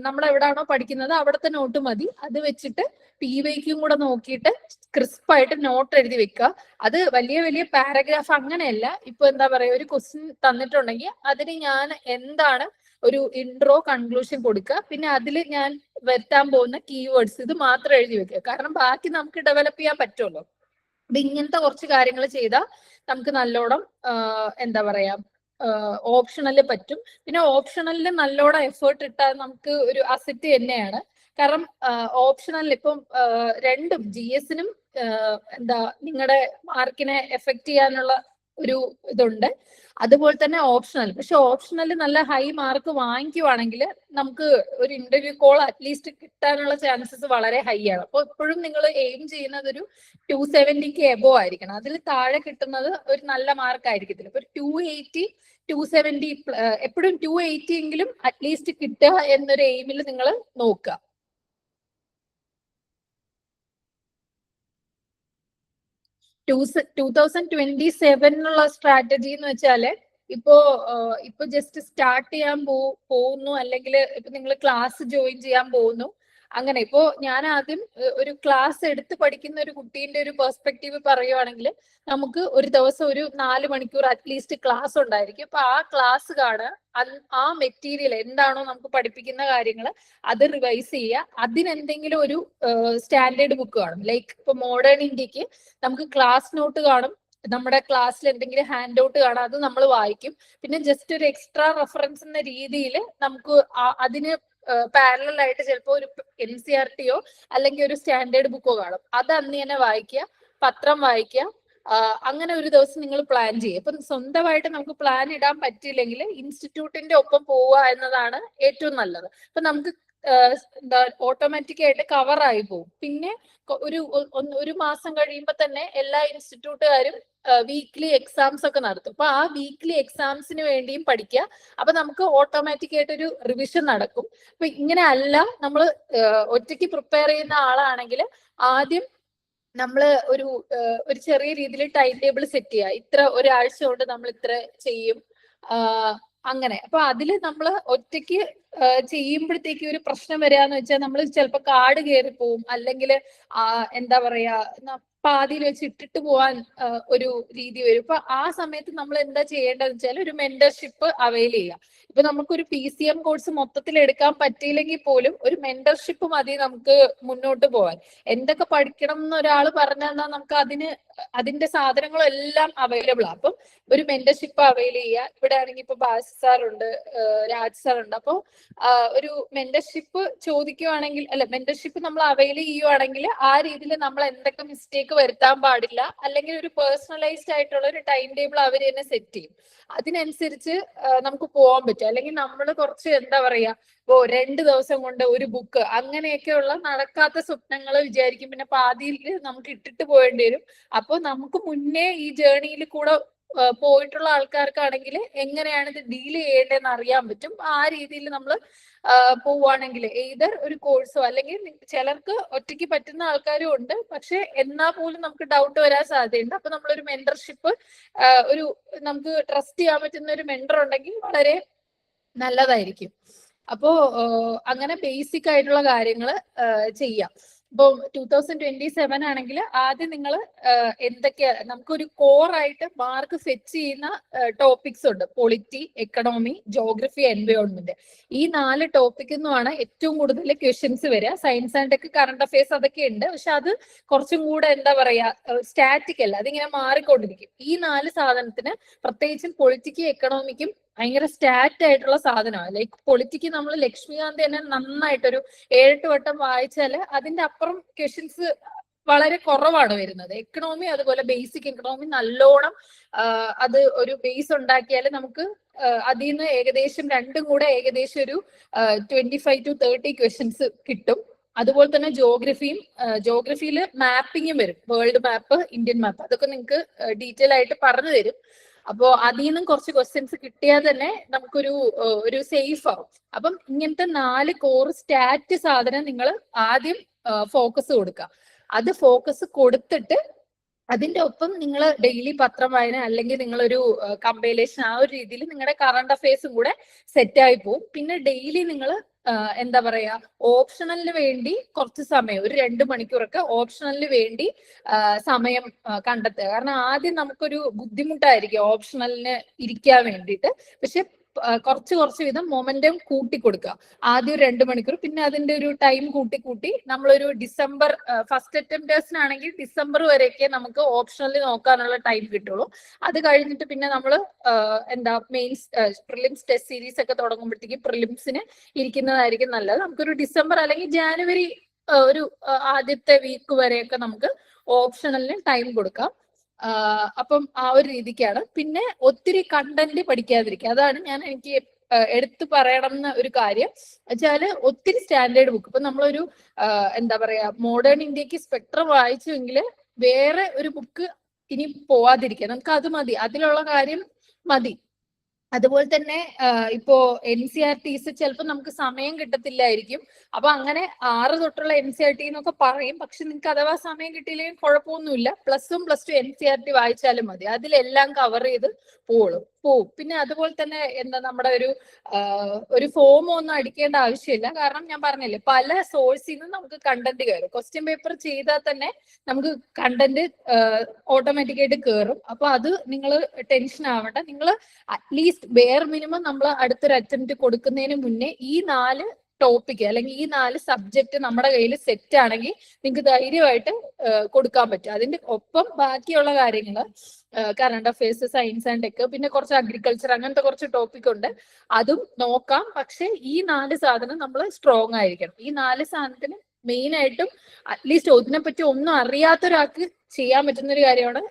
നമ്മൾ എവിടാണോ പഠിക്കുന്നത് അവിടുത്തെ നോട്ട് മതി. അത് വെച്ചിട്ട് PYQം കൂടെ നോക്കിയിട്ട് ക്രിസ്പായിട്ട് നോട്ട് എഴുതി വെക്കുക. അത് വലിയ വലിയ പാരഗ്രാഫ് അങ്ങനെയല്ല. ഇപ്പൊ എന്താ പറയാ, ഒരു ക്വസ്റ്റ്യൻ തന്നിട്ടുണ്ടെങ്കിൽ അതിന് ഞാൻ എന്താണ് ഒരു ഇൻട്രോ കൺക്ലൂഷൻ കൊടുക്കുക, പിന്നെ അതിൽ ഞാൻ വരുത്താൻ പോകുന്ന കീവേഡ്സ് ഇത് മാത്രം എഴുതി വെക്കുക. കാരണം ബാക്കി നമുക്ക് ഡെവലപ്പ് ചെയ്യാൻ പറ്റുമല്ലോ. അപ്പൊ ഇങ്ങനത്തെ കുറച്ച് കാര്യങ്ങൾ ചെയ്താൽ നമുക്ക് നല്ലോണം എന്താ പറയാ ഓപ്ഷണല് പറ്റും. പിന്നെ ഓപ്ഷണലിൽ നല്ലോണം എഫേർട്ട് ഇട്ടാൽ നമുക്ക് ഒരു അസറ്റ് തന്നെയാണ്. കാരണം ഓപ്ഷണലിൽ ഇപ്പം രണ്ടും GSനും എന്താ നിങ്ങളുടെ മാർക്കിനെ എഫക്ട് ചെയ്യാനുള്ള ഒരു ഇതുണ്ട്, അതുപോലെ തന്നെ ഓപ്ഷണൽ. പക്ഷെ ഓപ്ഷണൽ നല്ല ഹൈ മാർക്ക് വാങ്ങിക്കുവാണെങ്കിൽ നമുക്ക് ഒരു ഇന്റർവ്യൂ കോൾ അറ്റ്ലീസ്റ്റ് കിട്ടാനുള്ള ചാൻസസ് വളരെ ഹൈ ആണ്. അപ്പോൾ എപ്പോഴും നിങ്ങൾ എയിം ചെയ്യുന്നത് ഒരു 270ക്ക് എബോ ആയിരിക്കണം. അതിൽ താഴെ കിട്ടുന്നത് ഒരു നല്ല മാർക്ക് ആയിരിക്കത്തില്ല. ഇപ്പൊ 280 270 എപ്പോഴും 280 എങ്കിലും അറ്റ്ലീസ്റ്റ് കിട്ടുക എന്നൊരു എയിമിൽ നിങ്ങൾ നോക്കുക. ടു 2027 സ്ട്രാറ്റജി എന്ന് വെച്ചാല് ഇപ്പൊ ജസ്റ്റ് സ്റ്റാർട്ട് ചെയ്യാൻ പോകുന്നു, അല്ലെങ്കിൽ ഇപ്പൊ നിങ്ങൾ ക്ലാസ് ജോയിൻ ചെയ്യാൻ പോകുന്നു. അങ്ങനെ ഇപ്പോ ഞാൻ ആദ്യം ഒരു ക്ലാസ് എടുത്ത് പഠിക്കുന്ന ഒരു കുട്ടീന്റെ ഒരു പെർസ്പെക്റ്റീവ് പറയുവാണെങ്കിൽ നമുക്ക് ഒരു ദിവസം ഒരു 4 മണിക്കൂർ അറ്റ്ലീസ്റ്റ് ക്ലാസ് ഉണ്ടായിരിക്കും. അപ്പൊ ആ ക്ലാസ് കാണുക, ആ മെറ്റീരിയൽ എന്താണോ നമുക്ക് പഠിപ്പിക്കുന്ന കാര്യങ്ങൾ അത് റിവൈസ് ചെയ്യുക. അതിനെന്തെങ്കിലും ഒരു സ്റ്റാൻഡേർഡ് ബുക്ക് കാണും. ലൈക്ക് ഇപ്പൊ മോഡേൺ ഇന്ത്യക്ക് നമുക്ക് ക്ലാസ് നോട്ട് കാണും, നമ്മുടെ ക്ലാസ്സിൽ എന്തെങ്കിലും ഹാൻഡ് ഔട്ട് കാണാം, അത് നമ്മൾ വായിക്കും. പിന്നെ ജസ്റ്റ് ഒരു എക്സ്ട്രാ റെഫറൻസ് എന്ന രീതിയിൽ നമുക്ക് അതിന് പാരലൽ ആയിട്ട് ചിലപ്പോൾ ഒരു NCERTയോ അല്ലെങ്കിൽ ഒരു സ്റ്റാൻഡേർഡ് ബുക്കോ കാണും. അത് അന്ന് തന്നെ വായിക്കുക, പത്രം വായിക്കുക. അങ്ങനെ ഒരു ദിവസം നിങ്ങൾ പ്ലാൻ ചെയ്യുക. ഇപ്പം സ്വന്തമായിട്ട് നമുക്ക് പ്ലാൻ ഇടാൻ പറ്റിയില്ലെങ്കിൽ ഇൻസ്റ്റിറ്റ്യൂട്ടിന്റെ ഒപ്പം പോവുക എന്നതാണ് ഏറ്റവും നല്ലത്. അപ്പൊ നമുക്ക് എന്താ ഓട്ടോമാറ്റിക് ആയിട്ട് കവറായി പോകും. പിന്നെ ഒരു മാസം കഴിയുമ്പോൾ തന്നെ എല്ലാ ഇൻസ്റ്റിറ്റ്യൂട്ടുകാരും വീക്ക്ലി എക്സാംസ് ഒക്കെ നടത്തും. അപ്പൊ ആ വീക്ക്ലി എക്സാംസിന് വേണ്ടിയും പഠിക്കുക. അപ്പൊ നമുക്ക് ഓട്ടോമാറ്റിക് ആയിട്ട് ഒരു റിവിഷൻ നടക്കും. അപ്പൊ ഇങ്ങനെ അല്ല, നമ്മൾ ഒറ്റയ്ക്ക് പ്രിപ്പയർ ചെയ്യുന്ന ആളാണെങ്കിൽ ആദ്യം നമ്മള് ഒരു ചെറിയ രീതിയിൽ ടൈം ടേബിൾ സെറ്റ് ചെയ്യുക. ഇത്ര ഒരാഴ്ച കൊണ്ട് നമ്മൾ ഇത്ര ചെയ്യും, അങ്ങനെ. അപ്പൊ അതില് നമ്മൾ ഒറ്റയ്ക്ക് ചെയ്യുമ്പോഴത്തേക്ക് ഒരു പ്രശ്നം വരികയെന്ന് വെച്ചാൽ നമ്മൾ ചിലപ്പോൾ കാട് കയറി പോവും, അല്ലെങ്കിൽ എന്താ പറയാ പാതിയിൽ വെച്ച് ഇട്ടിട്ട് പോവാൻ ഒരു രീതി വരും. ഇപ്പൊ ആ സമയത്ത് നമ്മൾ എന്താ ചെയ്യേണ്ടതെന്ന് വെച്ചാൽ ഒരു മെന്റർഷിപ്പ് അവൈൽ ചെയ്യുക. ഇപ്പൊ നമുക്കൊരു PCM കോഴ്സ് മൊത്തത്തിൽ എടുക്കാൻ പറ്റിയില്ലെങ്കിൽ പോലും ഒരു മെന്റർഷിപ്പ് മതി നമുക്ക് മുന്നോട്ട് പോകാൻ. എന്തൊക്കെ പഠിക്കണം എന്ന് ഒരാൾ പറഞ്ഞാൽ നമുക്ക് അതിന്റെ സാധനങ്ങളെല്ലാം അവൈലബിൾ ആണ്. അപ്പം ഒരു മെന്റർഷിപ്പ് അവൈൽ ചെയ്യുക. ഇവിടെ ആണെങ്കിൽ ഇപ്പൊ ബാസ് സാർ ഉണ്ട്, രാജ് സാർ ഉണ്ട്. അപ്പോൾ ഒരു മെന്റർഷിപ്പ് ചോദിക്കുവാണെങ്കിൽ, അല്ല മെന്റർഷിപ്പ് നമ്മൾ അവൈൽ ചെയ്യുവാണെങ്കിൽ ആ രീതിയിൽ നമ്മൾ എന്തൊക്കെ മിസ്റ്റേക്ക് വരുത്താൻ പാടില്ല, അല്ലെങ്കിൽ ഒരു പേഴ്സണലൈസ്ഡ് ആയിട്ടുള്ള ഒരു ടൈം ടേബിൾ അവർ തന്നെ സെറ്റ് ചെയ്യും. അതിനനുസരിച്ച് നമുക്ക് പോകാൻ പറ്റും. അല്ലെങ്കിൽ നമ്മൾ കുറച്ച് എന്താ പറയാ 2 ദിവസം കൊണ്ട് ഒരു ബുക്ക് അങ്ങനെയൊക്കെയുള്ള നടക്കാത്ത സ്വപ്നങ്ങൾ വിചാരിക്കും. പിന്നെ പാതിയിൽ നമുക്ക് ഇട്ടിട്ട് പോകേണ്ടി വരും. അപ്പൊ നമുക്ക് മുന്നേ ഈ ജേർണിയിൽ കൂടെ പോയിട്ടുള്ള ആൾക്കാർക്കാണെങ്കിൽ എങ്ങനെയാണ് ഇത് ഡീൽ ചെയ്യേണ്ടതെന്ന് അറിയാൻ പറ്റും. ആ രീതിയിൽ നമ്മൾ പോവുകയാണെങ്കിൽ എയ്തർ ഒരു കോഴ്സോ, അല്ലെങ്കിൽ ചിലർക്ക് ഒറ്റയ്ക്ക് പറ്റുന്ന ആൾക്കാരും ഉണ്ട്, പക്ഷെ എന്നാൽ പോലും നമുക്ക് ഡൗട്ട് വരാൻ സാധ്യതയുണ്ട്. അപ്പൊ നമ്മളൊരു മെന്റർഷിപ്പ്, നമുക്ക് ട്രസ്റ്റ് ചെയ്യാൻ പറ്റുന്ന ഒരു മെന്റർ ഉണ്ടെങ്കിൽ വളരെ നല്ലതായിരിക്കും. അപ്പോ അങ്ങനെ ബേസിക് ആയിട്ടുള്ള കാര്യങ്ങൾ ചെയ്യാം. ഇപ്പൊ 2027 ആണെങ്കിൽ ആദ്യം നിങ്ങൾ എന്തൊക്കെയാ നമുക്കൊരു കോറായിട്ട് മാർക്ക് ഫെച്ച് ചെയ്യുന്ന ടോപ്പിക്സ് ഉണ്ട്. Polity, economy, geography, environment. ഈ 4 ടോപ്പിക് നിന്നുമാണ് ഏറ്റവും കൂടുതൽ ക്വസ്റ്റ്യൻസ് വരിക. Science and tech, current affairs അതൊക്കെ ഉണ്ട്, പക്ഷെ അത് കുറച്ചും കൂടെ എന്താ പറയാ സ്റ്റാറ്റിക് അല്ല, അതിങ്ങനെ മാറിക്കൊണ്ടിരിക്കും. ഈ 4 സാധനത്തിന് പ്രത്യേകിച്ചും പൊളിറ്റിക്കും എക്കണോമിക്കും ഭയങ്കര സ്റ്റാറ്റ് ആയിട്ടുള്ള സാധനമാണ്. ലൈക്ക് പൊളിറ്റിക്ക് നമ്മൾ ലക്ഷ്മികാന്ത് തന്നെ നന്നായിട്ടൊരു 7-8 വട്ടം വായിച്ചാല് അതിന്റെ അപ്പുറം ക്വസ്റ്റ്യൻസ് വളരെ കുറവാണ് വരുന്നത്. എക്കണോമി അതുപോലെ ബേസിക് എക്കണോമി നല്ലോണം അത് ഒരു ബേസ് ഉണ്ടാക്കിയാൽ നമുക്ക് അതിൽ നിന്ന് ഏകദേശം രണ്ടും കൂടെ ഏകദേശം ഒരു 25 to 30 ക്വസ്റ്റ്യൻസ് കിട്ടും. അതുപോലെ തന്നെ ജോഗ്രഫിയിൽ മാപ്പിങ്ങും വരും, വേൾഡ് മാപ്പ്, ഇന്ത്യൻ മാപ്പ്, അതൊക്കെ നിങ്ങൾക്ക് ഡീറ്റെയിൽ ആയിട്ട് പറഞ്ഞു തരും. അപ്പോ അതിൽ നിന്നും കുറച്ച് ക്വസ്റ്റ്യൻസ് കിട്ടിയാൽ തന്നെ നമുക്കൊരു സേഫ് ആവും. അപ്പം ഇങ്ങനത്തെ 4 കോർ സ്റ്റാറ്റ് സാധനം നിങ്ങൾ ആദ്യം ഫോക്കസ് കൊടുക്കുക. അത് ഫോക്കസ് കൊടുത്തിട്ട് അതിന്റെ ഒപ്പം നിങ്ങൾ ഡെയിലി പത്രം വായന അല്ലെങ്കിൽ നിങ്ങളൊരു കമ്പൈലേഷൻ ആ ഒരു രീതിയിൽ നിങ്ങളുടെ കറണ്ട് അഫയേഴ്സും കൂടെ സെറ്റ് ആയി പോകും. പിന്നെ ഡെയിലി നിങ്ങൾ എന്താ പറയാ, ഓപ്ഷണലിന് വേണ്ടി കുറച്ച് സമയം, ഒരു 2 മണിക്കൂറൊക്കെ ഓപ്ഷണലിന് വേണ്ടി സമയം കണ്ടെത്തുക. കാരണം ആദ്യം നമുക്കൊരു ബുദ്ധിമുട്ടായിരിക്കും ഓപ്ഷണലിന് ഇരിക്കാൻ വേണ്ടിയിട്ട്. പക്ഷെ കുറച്ച് വീതം മൊമെന്റം കൂട്ടി കൊടുക്കുക. ആദ്യം ഒരു 2 മണിക്കൂർ, പിന്നെ അതിന്റെ ഒരു ടൈം കൂട്ടി നമ്മളൊരു ഡിസംബർ ഫസ്റ്റ് അറ്റംപ്റ്റേഴ്സിനാണെങ്കിൽ ഡിസംബർ വരെയൊക്കെ നമുക്ക് ഓപ്ഷണൽ നോക്കാനുള്ള ടൈം കിട്ടുള്ളൂ. അത് കഴിഞ്ഞിട്ട് പിന്നെ നമ്മൾ മെയിൻസ് പ്രിലിംസ് ടെസ്റ്റ് സീരീസ് ഒക്കെ തുടങ്ങുമ്പോഴത്തേക്കും പ്രിലിംസിന് ഇരിക്കുന്നതായിരിക്കും നല്ലത്. നമുക്കൊരു ഡിസംബർ അല്ലെങ്കിൽ ജാനുവരി ഒരു ആദ്യത്തെ വീക്ക് വരെയൊക്കെ നമുക്ക് ഓപ്ഷണലിന് ടൈം കൊടുക്കാം. അപ്പം ആ ഒരു രീതിക്കാണ്. പിന്നെ ഒത്തിരി കണ്ടന്റ് പഠിക്കാതിരിക്കുക, അതാണ് എനിക്ക് എടുത്തു പറയണം എന്ന ഒരു കാര്യം വെച്ചാല്. ഒത്തിരി സ്റ്റാൻഡേർഡ് ബുക്ക്, ഇപ്പൊ നമ്മളൊരു എന്താ പറയാ, മോഡേൺ ഇന്ത്യക്ക് സ്പെക്ട്രം വായിച്ചുവെങ്കിൽ വേറെ ഒരു ബുക്ക് ഇനി പോവാതിരിക്കുക, നമുക്ക് അത് മതി, അതിലുള്ള കാര്യം മതി. അതുപോലെ തന്നെ ഇപ്പോ NCERTs ചിലപ്പോൾ നമുക്ക് സമയം കിട്ടത്തില്ലായിരിക്കും. അപ്പൊ അങ്ങനെ 6 തൊട്ടുള്ള NCERT എന്നൊക്കെ പറയും. പക്ഷെ നിങ്ങൾക്ക് അഥവാ സമയം കിട്ടിയില്ലെങ്കിൽ കുഴപ്പമൊന്നുമില്ല, +1 +2 NCERT വായിച്ചാലും മതി, അതിലെല്ലാം കവർ ചെയ്ത് പോവും. പിന്നെ അതുപോലെ തന്നെ നമ്മുടെ ഒരു ഫോം ഒന്നും അടിക്കേണ്ട ആവശ്യമില്ല. കാരണം ഞാൻ പറഞ്ഞില്ലേ, പല സോഴ്സിൽ നിന്നും നമുക്ക് കണ്ടന്റ് കയറും. ക്വസ്റ്റ്യൻ പേപ്പർ ചെയ്താൽ തന്നെ നമുക്ക് കണ്ടന്റ് ഓട്ടോമാറ്റിക്കായിട്ട് കയറും. അപ്പൊ അത് നിങ്ങൾ ടെൻഷൻ ആവണ്ട. നിങ്ങൾ അറ്റ്ലീസ്റ്റ് ബെയർ മിനിമം നമ്മൾ അടുത്തൊരു അറ്റംപ്റ്റ് കൊടുക്കുന്നതിന് മുന്നേ ഈ 4 ടോപ്പിക് അല്ലെങ്കിൽ ഈ 4 സബ്ജക്ട് നമ്മുടെ കയ്യിൽ സെറ്റ് ആണെങ്കിൽ നിങ്ങൾക്ക് ധൈര്യമായിട്ട് കൊടുക്കാൻ പറ്റും. അതിന്റെ ഒപ്പം ബാക്കിയുള്ള കാര്യങ്ങൾ current affairs, science and tech, പിന്നെ കുറച്ച് അഗ്രികൾച്ചർ, അങ്ങനത്തെ കുറച്ച് ടോപ്പിക് ഉണ്ട്, അതും നോക്കാം. പക്ഷെ ഈ 4 സാധനം നമ്മൾ സ്ട്രോങ് ആയിരിക്കണം. ഈ 4 സാധനത്തിന് മെയിൻ ആയിട്ടും അറ്റ്ലീസ്റ്റ് ഇതിനെ പറ്റി ഒന്നും അറിയാത്ത ഒരാൾക്ക് ചെയ്യാൻ പറ്റുന്ന ഒരു കാര്യമാണ്.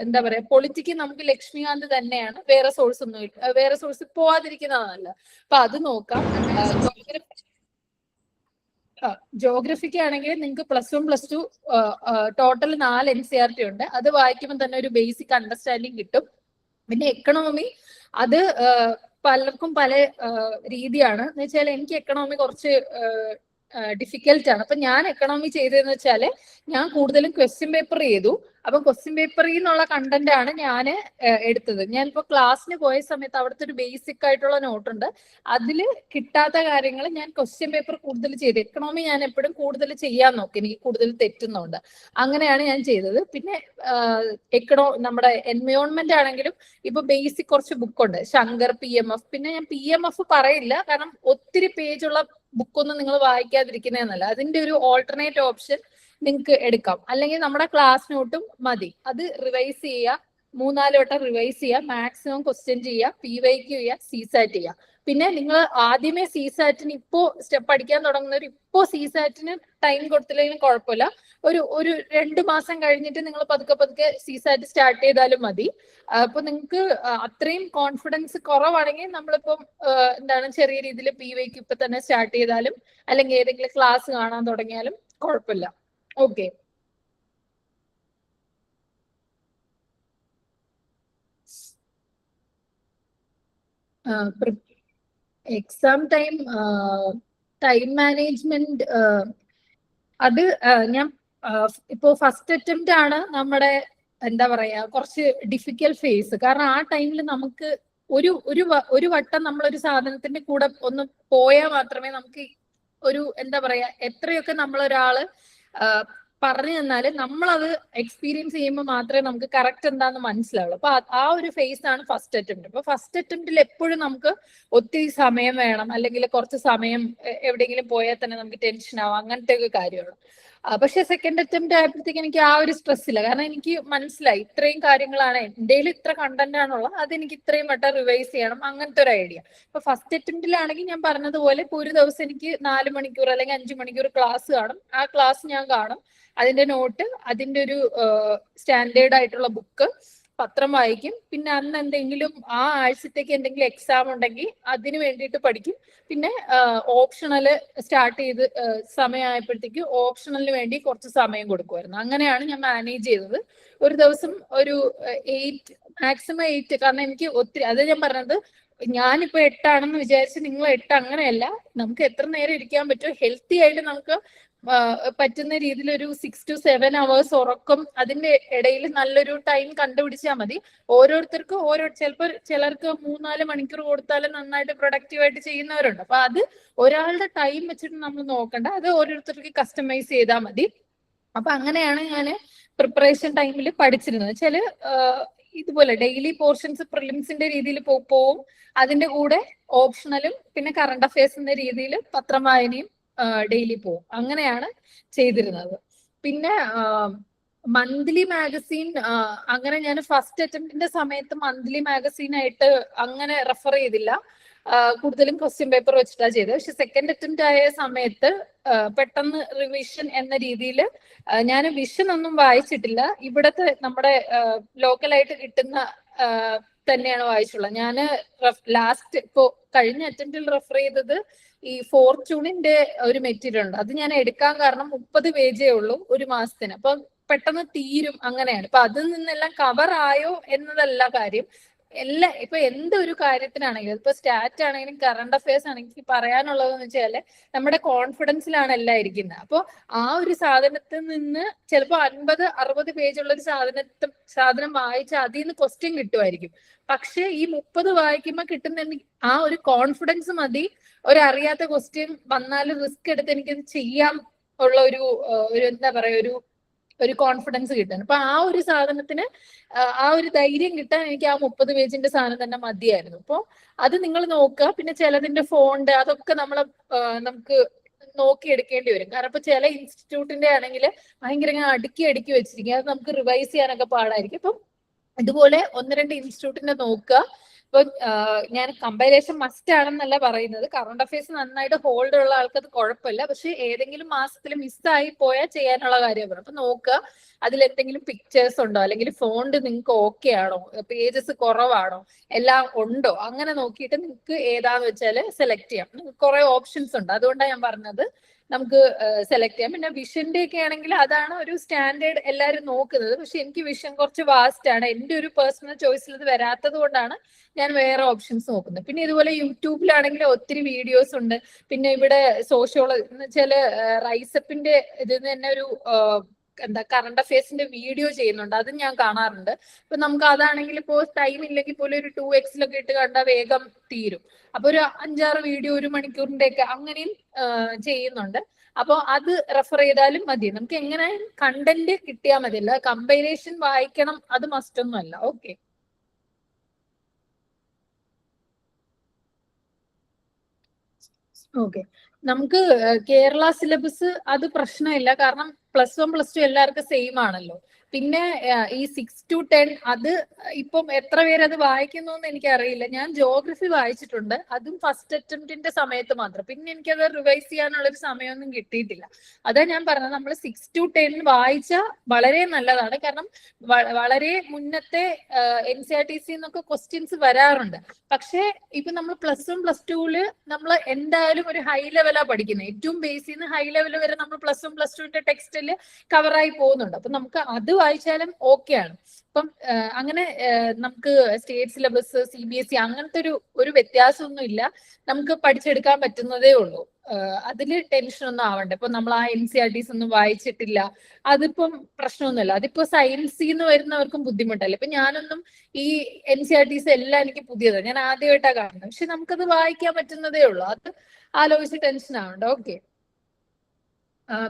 എന്താ പറയാ, പൊളിറ്റിക്ക് നമുക്ക് ലക്ഷ്മികാന്ത് തന്നെയാണ്, വേറെ സോഴ്സ് ഒന്നും, വേറെ സോഴ്സ് പോവാതിരിക്കുന്നതല്ല. അപ്പൊ അത് നോക്കാം. ജോഗ്രഫിക്ക് ആണെങ്കിൽ നിങ്ങൾക്ക് +1 +2 ടോട്ടൽ 4 NCERT ഉണ്ട്. അത് വായിക്കുമ്പോൾ തന്നെ ഒരു ബേസിക് അണ്ടർസ്റ്റാൻഡിങ് കിട്ടും. പിന്നെ എക്കണോമി, അത് പലർക്കും പല രീതിയാണ്. എന്ന് വെച്ചാൽ എനിക്ക് എക്കണോമി കുറച്ച് ഡിഫിക്കൽട്ട് ആണ്. അപ്പൊ ഞാൻ എക്കണോമി ചെയ്തതെന്ന് വെച്ചാല് ഞാൻ കൂടുതലും ക്വസ്റ്റ്യൻ പേപ്പർ ചെയ്തു. അപ്പൊ ക്വസ്റ്റ്യൻ പേപ്പറിൽ നിന്നുള്ള കണ്ടന്റ് ആണ് ഞാൻ എടുത്തത്. ഞാനിപ്പോ ക്ലാസ്സിന് പോയ സമയത്ത് അവിടുത്തെ ഒരു ബേസിക് ആയിട്ടുള്ള നോട്ടുണ്ട്, അതില് കിട്ടാത്ത കാര്യങ്ങൾ ഞാൻ ക്വസ്റ്റ്യൻ പേപ്പർ കൂടുതൽ ചെയ്തു. എക്കണോമി ഞാൻ എപ്പോഴും കൂടുതൽ ചെയ്യാൻ നോക്കി, എനിക്ക് കൂടുതൽ തെറ്റുന്നുണ്ട്, അങ്ങനെയാണ് ഞാൻ ചെയ്തത്. പിന്നെ നമ്മുടെ എൻവയോൺമെന്റ് ആണെങ്കിലും ഇപ്പൊ ബേസിക് കുറച്ച് ബുക്കുണ്ട്, ശങ്കർ PMF. പിന്നെ ഞാൻ PMF പറയില്ല, കാരണം ഒത്തിരി പേജുള്ള ബുക്കൊന്നും നിങ്ങൾ വായിക്കാതിരിക്കുന്നതെന്നല്ല. അതിന്റെ ഒരു ഓൾട്ടർനേറ്റ് ഓപ്ഷൻ നിങ്ങൾക്ക് എടുക്കാം. അല്ലെങ്കിൽ നമ്മുടെ ക്ലാസ് നോട്ടും മതി, അത് റിവൈസ് ചെയ്യുക, 3-4 വട്ടം റിവൈസ് ചെയ്യുക, മാക്സിമം ക്വസ്റ്റ്യൻ ചെയ്യുക, PYQ ചെയ്യുക, CSAT ചെയ്യുക. പിന്നെ നിങ്ങൾ ആദ്യമേ CSAT ഇപ്പോ സ്റ്റെപ്പ് പഠിക്കാൻ തുടങ്ങുന്നവർ ഇപ്പോ CSAT ടൈം കൊടുത്തില്ലെങ്കിലും കുഴപ്പമില്ല. ഒരു 2 മാസം കഴിഞ്ഞിട്ട് നിങ്ങൾ പതുക്കെ CSAT സ്റ്റാർട്ട് ചെയ്താലും മതി. അപ്പൊ നിങ്ങൾക്ക് അത്രയും കോൺഫിഡൻസ് കുറവാണെങ്കിൽ നമ്മളിപ്പം ചെറിയ രീതിയിൽ PYQ ഇപ്പൊ തന്നെ സ്റ്റാർട്ട് ചെയ്താലും അല്ലെങ്കിൽ ഏതെങ്കിലും ക്ലാസ് കാണാൻ തുടങ്ങിയാലും കുഴപ്പമില്ല. ഓക്കെ, എക്സാം ടൈം മാനേജ്മെന്റ് അത് ഞാൻ ഇപ്പോ ഫസ്റ്റ് അറ്റംപ്റ്റ് ആണ് നമ്മുടെ എന്താ പറയാ കുറച്ച് ഡിഫിക്കൽട്ട് ഫേസ്. കാരണം ആ ടൈമിൽ നമുക്ക് ഒരു വട്ടം നമ്മളൊരു സാധനത്തിന്റെ കൂടെ ഒന്ന് പോയാൽ മാത്രമേ നമുക്ക് എന്താ പറയാ എത്രയൊക്കെ നമ്മളൊരാള് പറഞ്ഞു തന്നാല് നമ്മളത് എക്സ്പീരിയൻസ് ചെയ്യുമ്പോൾ മാത്രമേ നമുക്ക് കറക്റ്റ് എന്താന്ന് മനസ്സിലാവുള്ളൂ. അപ്പൊ ആ ഒരു ഫേസ് ആണ് ഫസ്റ്റ് അറ്റംപ്റ്റ്. അപ്പൊ ഫസ്റ്റ് അറ്റംപ്റ്റിൽ എപ്പോഴും നമുക്ക് ഒത്തിരി സമയം വേണം, അല്ലെങ്കിൽ കുറച്ച് സമയം എവിടെയെങ്കിലും പോയാൽ തന്നെ നമുക്ക് ടെൻഷൻ ആവും, അങ്ങനത്തെ ഒക്കെ കാര്യമാണ്. പക്ഷെ സെക്കൻഡ് അറ്റംപ്റ്റ് ആയപ്പോഴത്തേക്ക് എനിക്ക് ആ ഒരു സ്ട്രെസ് ഇല്ല. കാരണം എനിക്ക് മനസ്സിലായി ഇത്രയും കാര്യങ്ങളാണ് എൻ്റെ ഇത്ര കണ്ടന്റ് ആണുള്ളത്, അതെനിക്ക് ഇത്രയും വട്ടം റിവൈസ് ചെയ്യണം, അങ്ങനത്തെ ഒരു ഐഡിയ. ഇപ്പൊ ഫസ്റ്റ് അറ്റംപ്റ്റിലാണെങ്കിൽ ഞാൻ പറഞ്ഞതുപോലെ ഇപ്പൊ ഒരു ദിവസം എനിക്ക് 4 മണിക്കൂർ അല്ലെങ്കിൽ 5 മണിക്കൂർ ക്ലാസ് കാണും. ആ ക്ലാസ് ഞാൻ കാണും, അതിന്റെ നോട്ട്, അതിന്റെ ഒരു സ്റ്റാൻഡേർഡ് ആയിട്ടുള്ള ബുക്ക്, പത്രം വായിക്കും. പിന്നെ അന്ന് എന്തെങ്കിലും ആ ആഴ്ചത്തേക്ക് എന്തെങ്കിലും എക്സാം ഉണ്ടെങ്കിൽ അതിന് വേണ്ടിയിട്ട് പഠിക്കും. പിന്നെ ഓപ്ഷണൽ സ്റ്റാർട്ട് ചെയ്ത് സമയമായപ്പോഴത്തേക്ക് ഓപ്ഷണലിന് വേണ്ടി കുറച്ച് സമയം കൊടുക്കുമായിരുന്നു. അങ്ങനെയാണ് ഞാൻ മാനേജ് ചെയ്തത്. ഒരു ദിവസം ഒരു 8, മാക്സിമം 8. കാരണം എനിക്ക് ഒത്തിരി, അത് ഞാൻ പറഞ്ഞത്, ഞാനിപ്പോ 8 വിചാരിച്ച് നിങ്ങൾ 8 അങ്ങനെയല്ല. നമുക്ക് എത്ര നേരം ഇരിക്കാൻ പറ്റുമോ, ഹെൽത്തി ആയിട്ട് നമുക്ക് പറ്റുന്ന രീതിയിൽ ഒരു 6 to 7 hours ഉറക്കം, അതിന്റെ ഇടയിൽ നല്ലൊരു ടൈം കണ്ടുപിടിച്ചാൽ മതി. ഓരോരുത്തർക്കും ചിലപ്പോൾ ചിലർക്ക് 3-4 മണിക്കൂർ കൊടുത്താലും നന്നായിട്ട് പ്രൊഡക്റ്റീവായിട്ട് ചെയ്യുന്നവരുണ്ട്. അപ്പൊ അത് ഒരാളുടെ ടൈം വെച്ചിട്ട് നമ്മൾ നോക്കണ്ട, അത് ഓരോരുത്തർക്ക് കസ്റ്റമൈസ് ചെയ്താൽ മതി. അപ്പൊ അങ്ങനെയാണ് ഞാൻ പ്രിപ്പറേഷൻ ടൈമിൽ പഠിച്ചിരുന്നത്. ചില ഇതുപോലെ ഡെയിലി പോർഷൻസ് പ്രിലിംസിന്റെ രീതിയിൽ പോവും. അതിന്റെ കൂടെ ഓപ്ഷണലും പിന്നെ കറണ്ട് അഫയേഴ്സിന്റെ രീതിയിൽ പത്രം വായനയും ഡെയിലി പോവും. അങ്ങനെയാണ് ചെയ്തിരുന്നത്. പിന്നെ മന്ത്ലി മാഗസീൻ, അങ്ങനെ ഞാൻ ഫസ്റ്റ് അറ്റംപ്റ്റിന്റെ സമയത്ത് മന്ത്ലി മാഗസീൻ ആയിട്ട് അങ്ങനെ റെഫർ ചെയ്തില്ല. കൂടുതലും ക്വസ്റ്റ്യൻ പേപ്പർ വെച്ചിട്ടാണ് ചെയ്തത്. പക്ഷെ സെക്കൻഡ് അറ്റംപ്റ്റ് ആയ സമയത്ത് പെട്ടെന്ന് റിവിഷൻ എന്ന രീതിയിൽ ഞാൻ വിഷൻ ഒന്നും വായിച്ചിട്ടില്ല. ഇവിടത്തെ നമ്മുടെ ലോക്കലായിട്ട് കിട്ടുന്ന തന്നെയാണ് വായിച്ചുള്ളത്. ഞാൻ ലാസ്റ്റ് ഇപ്പോ കഴിഞ്ഞ അറ്റംപ്റ്റിൽ റെഫർ ചെയ്തത് ഈ ഫോർച്യൂണിന്റെ ഒരു മെറ്റീരിയൽ ഉണ്ട്. അത് ഞാൻ എടുക്കാൻ കാരണം 30 പേജേ ഉള്ളൂ ഒരു മാസത്തിന്. അപ്പൊ പെട്ടെന്ന് തീരും, അങ്ങനെയാണ്. അപ്പൊ അതിൽ നിന്നെല്ലാം കവർ ആയോ എന്നതല്ല കാര്യം. ഇപ്പൊ എന്തൊരു കാര്യത്തിനാണെങ്കിലും, ഇപ്പൊ സ്റ്റാറ്റ് ആണെങ്കിലും കറണ്ട് അഫയേഴ്സ് ആണെങ്കിലും പറയാനുള്ളതെന്ന് വെച്ചാല് നമ്മുടെ കോൺഫിഡൻസിലാണ് എല്ലാം ഇരിക്കുന്നത്. അപ്പൊ ആ ഒരു സാധനത്തിൽ നിന്ന് ചിലപ്പോ 50-60 പേജുള്ള ഒരു സാധനം വായിച്ച് അതിൽ നിന്ന് ക്വസ്റ്റ്യൻ കിട്ടുമായിരിക്കും. പക്ഷെ ഈ 30 വായിക്കുമ്പോൾ കിട്ടുന്ന ആ ഒരു കോൺഫിഡൻസ് മതി. അറിയാത്ത ക്വസ്റ്റ്യൻ വന്നാലും റിസ്ക് എടുത്ത് എനിക്കത് ചെയ്യാം ഉള്ള ഒരു എന്താ പറയാ, ഒരു കോൺഫിഡൻസ് കിട്ടാൻ. അപ്പൊ ആ ഒരു സാധനത്തിന് ആ ഒരു ധൈര്യം കിട്ടാൻ എനിക്ക് ആ 30 പേജിന്റെ സാധനം തന്നെ മതിയായിരുന്നു. അപ്പൊ അത് നിങ്ങൾ നോക്കുക. പിന്നെ ചിലതിന്റെ ഫോണ്ട് അതൊക്കെ നമുക്ക് നോക്കിയെടുക്കേണ്ടി വരും. കാരണം ഇപ്പൊ ചില ഇൻസ്റ്റിറ്റ്യൂട്ടിന്റെ ആണെങ്കിൽ ഭയങ്കര അടുക്കി വെച്ചിരിക്കും. അത് നമുക്ക് റിവൈസ് ചെയ്യാനൊക്കെ പാടായിരിക്കും. അപ്പം ഇതുപോലെ 1-2 ഇൻസ്റ്റിറ്റ്യൂട്ടിന്റെ നോക്കുക. ഇപ്പൊ ഞാൻ കമ്പാരിസൺ മസ്റ്റ് ആണെന്നല്ല പറയുന്നത്. കറണ്ട് അഫയേഴ്സ് നന്നായിട്ട് ഹോൾഡ് ഉള്ള ആൾക്ക് അത് കുഴപ്പമില്ല. പക്ഷെ ഏതെങ്കിലും മാസത്തിൽ മിസ്സായി പോയാൽ ചെയ്യാനുള്ള കാര്യമാണ്. അപ്പൊ നോക്കുക അതിൽ എന്തെങ്കിലും പിക്ചേഴ്സ് ഉണ്ടോ, അല്ലെങ്കിൽ ഫോണ്ട് നിങ്ങൾക്ക് ഓക്കെ ആണോ, പേജസ് കുറവാണോ, എല്ലാം ഉണ്ടോ, അങ്ങനെ നോക്കിയിട്ട് നിങ്ങൾക്ക് ഏതാന്ന് വെച്ചാൽ സെലക്ട് ചെയ്യാം. കുറെ ഓപ്ഷൻസ് ഉണ്ട്, അതുകൊണ്ടാണ് ഞാൻ പറഞ്ഞത് നമുക്ക് സെലക്ട് ചെയ്യാം. പിന്നെ വിഷന്റെ ഒക്കെ ആണെങ്കിൽ അതാണ് ഒരു സ്റ്റാൻഡേർഡ് എല്ലാവരും നോക്കുന്നത്. പക്ഷെ എനിക്ക് വിഷൻ കുറച്ച് വാസ്റ്റ് ആണ്. എൻ്റെ ഒരു പേഴ്സണൽ ചോയ്സിൽ ഇത് വരാത്തത് കൊണ്ടാണ് ഞാൻ വേറെ ഓപ്ഷൻസ് നോക്കുന്നത്. പിന്നെ ഇതുപോലെ യൂട്യൂബിലാണെങ്കിൽ ഒത്തിരി വീഡിയോസ് ഉണ്ട്. പിന്നെ ഇവിടെ സോഷ്യോളജി എന്ന് വെച്ചാല് റൈസപ്പിന്റെ ഇതിൽ തന്നെ ഒരു കറണ്ട് അഫയേഴ്സിന്റെ വീഡിയോ ചെയ്യുന്നുണ്ട്. അതും ഞാൻ കാണാറുണ്ട്. ഇപ്പൊ നമുക്ക് അതാണെങ്കിൽ ഇപ്പോ ടൈം ഇല്ലെങ്കിൽ പോലും ഒരു 2x ഇട്ട് കണ്ടാൽ വേഗം തീരും. അപ്പൊ ഒരു 5-6 വീഡിയോ 1 മണിക്കൂറിന്റെ ഒക്കെ അങ്ങനെയും ചെയ്യുന്നുണ്ട്. അപ്പൊ അത് റെഫർ ചെയ്താലും മതി. നമുക്ക് എങ്ങനെ കണ്ടന്റ് കിട്ടിയാൽ മതി, അല്ല കമ്പൈലേഷൻ വായിക്കണം അത് മസ്റ്റ് ഒന്നും അല്ല. ഓക്കെ, നമുക്ക് കേരള സിലബസ് അത് പ്രശ്നമില്ല. കാരണം +1 +2 എല്ലാവർക്കും സെയിം ആണല്ലോ. പിന്നെ ഈ 6 to 10 അത് ഇപ്പം എത്ര പേര് അത് വായിക്കുന്നു എന്ന് എനിക്കറിയില്ല. ഞാൻ ജോഗ്രഫി വായിച്ചിട്ടുണ്ട്, അതും ഫസ്റ്റ് അറ്റംപ്റ്റിന്റെ സമയത്ത് മാത്രം. പിന്നെ എനിക്കത് റിവൈസ് ചെയ്യാനുള്ള ഒരു സമയമൊന്നും കിട്ടിയിട്ടില്ല. അതാ ഞാൻ പറഞ്ഞത്, നമ്മൾ 6 to 10 വായിച്ചാൽ വളരെ നല്ലതാണ്. കാരണം വളരെ മുന്നത്തെ NCERTC എന്നൊക്കെ ക്വസ്റ്റ്യൻസ് വരാറുണ്ട്. പക്ഷെ ഇപ്പൊ നമ്മൾ +1 +2 നമ്മൾ എന്തായാലും ഒരു ഹൈ ലെവലാ പഠിക്കുന്നത്. ഏറ്റവും ബേസിൽ നിന്ന് ഹൈ ലെവൽ വരെ നമ്മൾ +1 +2 ടെക്സ്റ്റിൽ കവറായി പോകുന്നുണ്ട്. അപ്പൊ നമുക്ക് അത് വായിച്ചാലും ഓക്കെ ആണ്. അപ്പം അങ്ങനെ നമുക്ക് സ്റ്റേറ്റ് സിലബസ് CBSE അങ്ങനത്തെ ഒരു വ്യത്യാസമൊന്നും ഇല്ല. നമുക്ക് പഠിച്ചെടുക്കാൻ പറ്റുന്നതേ ഉള്ളൂ. അതില് ടെൻഷൻ ഒന്നും ആവണ്ട. ഇപ്പൊ നമ്മൾ ആ NCERTs ഒന്നും വായിച്ചിട്ടില്ല, അതിപ്പം പ്രശ്നമൊന്നുമില്ല. അതിപ്പോ സയൻസിൽ നിന്ന് വരുന്നവർക്കും ബുദ്ധിമുട്ടല്ല. ഇപ്പൊ ഞാനൊന്നും ഈ NCERTs എല്ലാം എനിക്ക് പുതിയതാണ്, ഞാൻ ആദ്യമായിട്ടാണ് കാണുന്നത്. പക്ഷെ നമുക്കത് വായിക്കാൻ പറ്റുന്നതേ ഉള്ളൂ. അത് ആലോചിച്ച് ടെൻഷൻ ആവണ്ട. ഓക്കെ,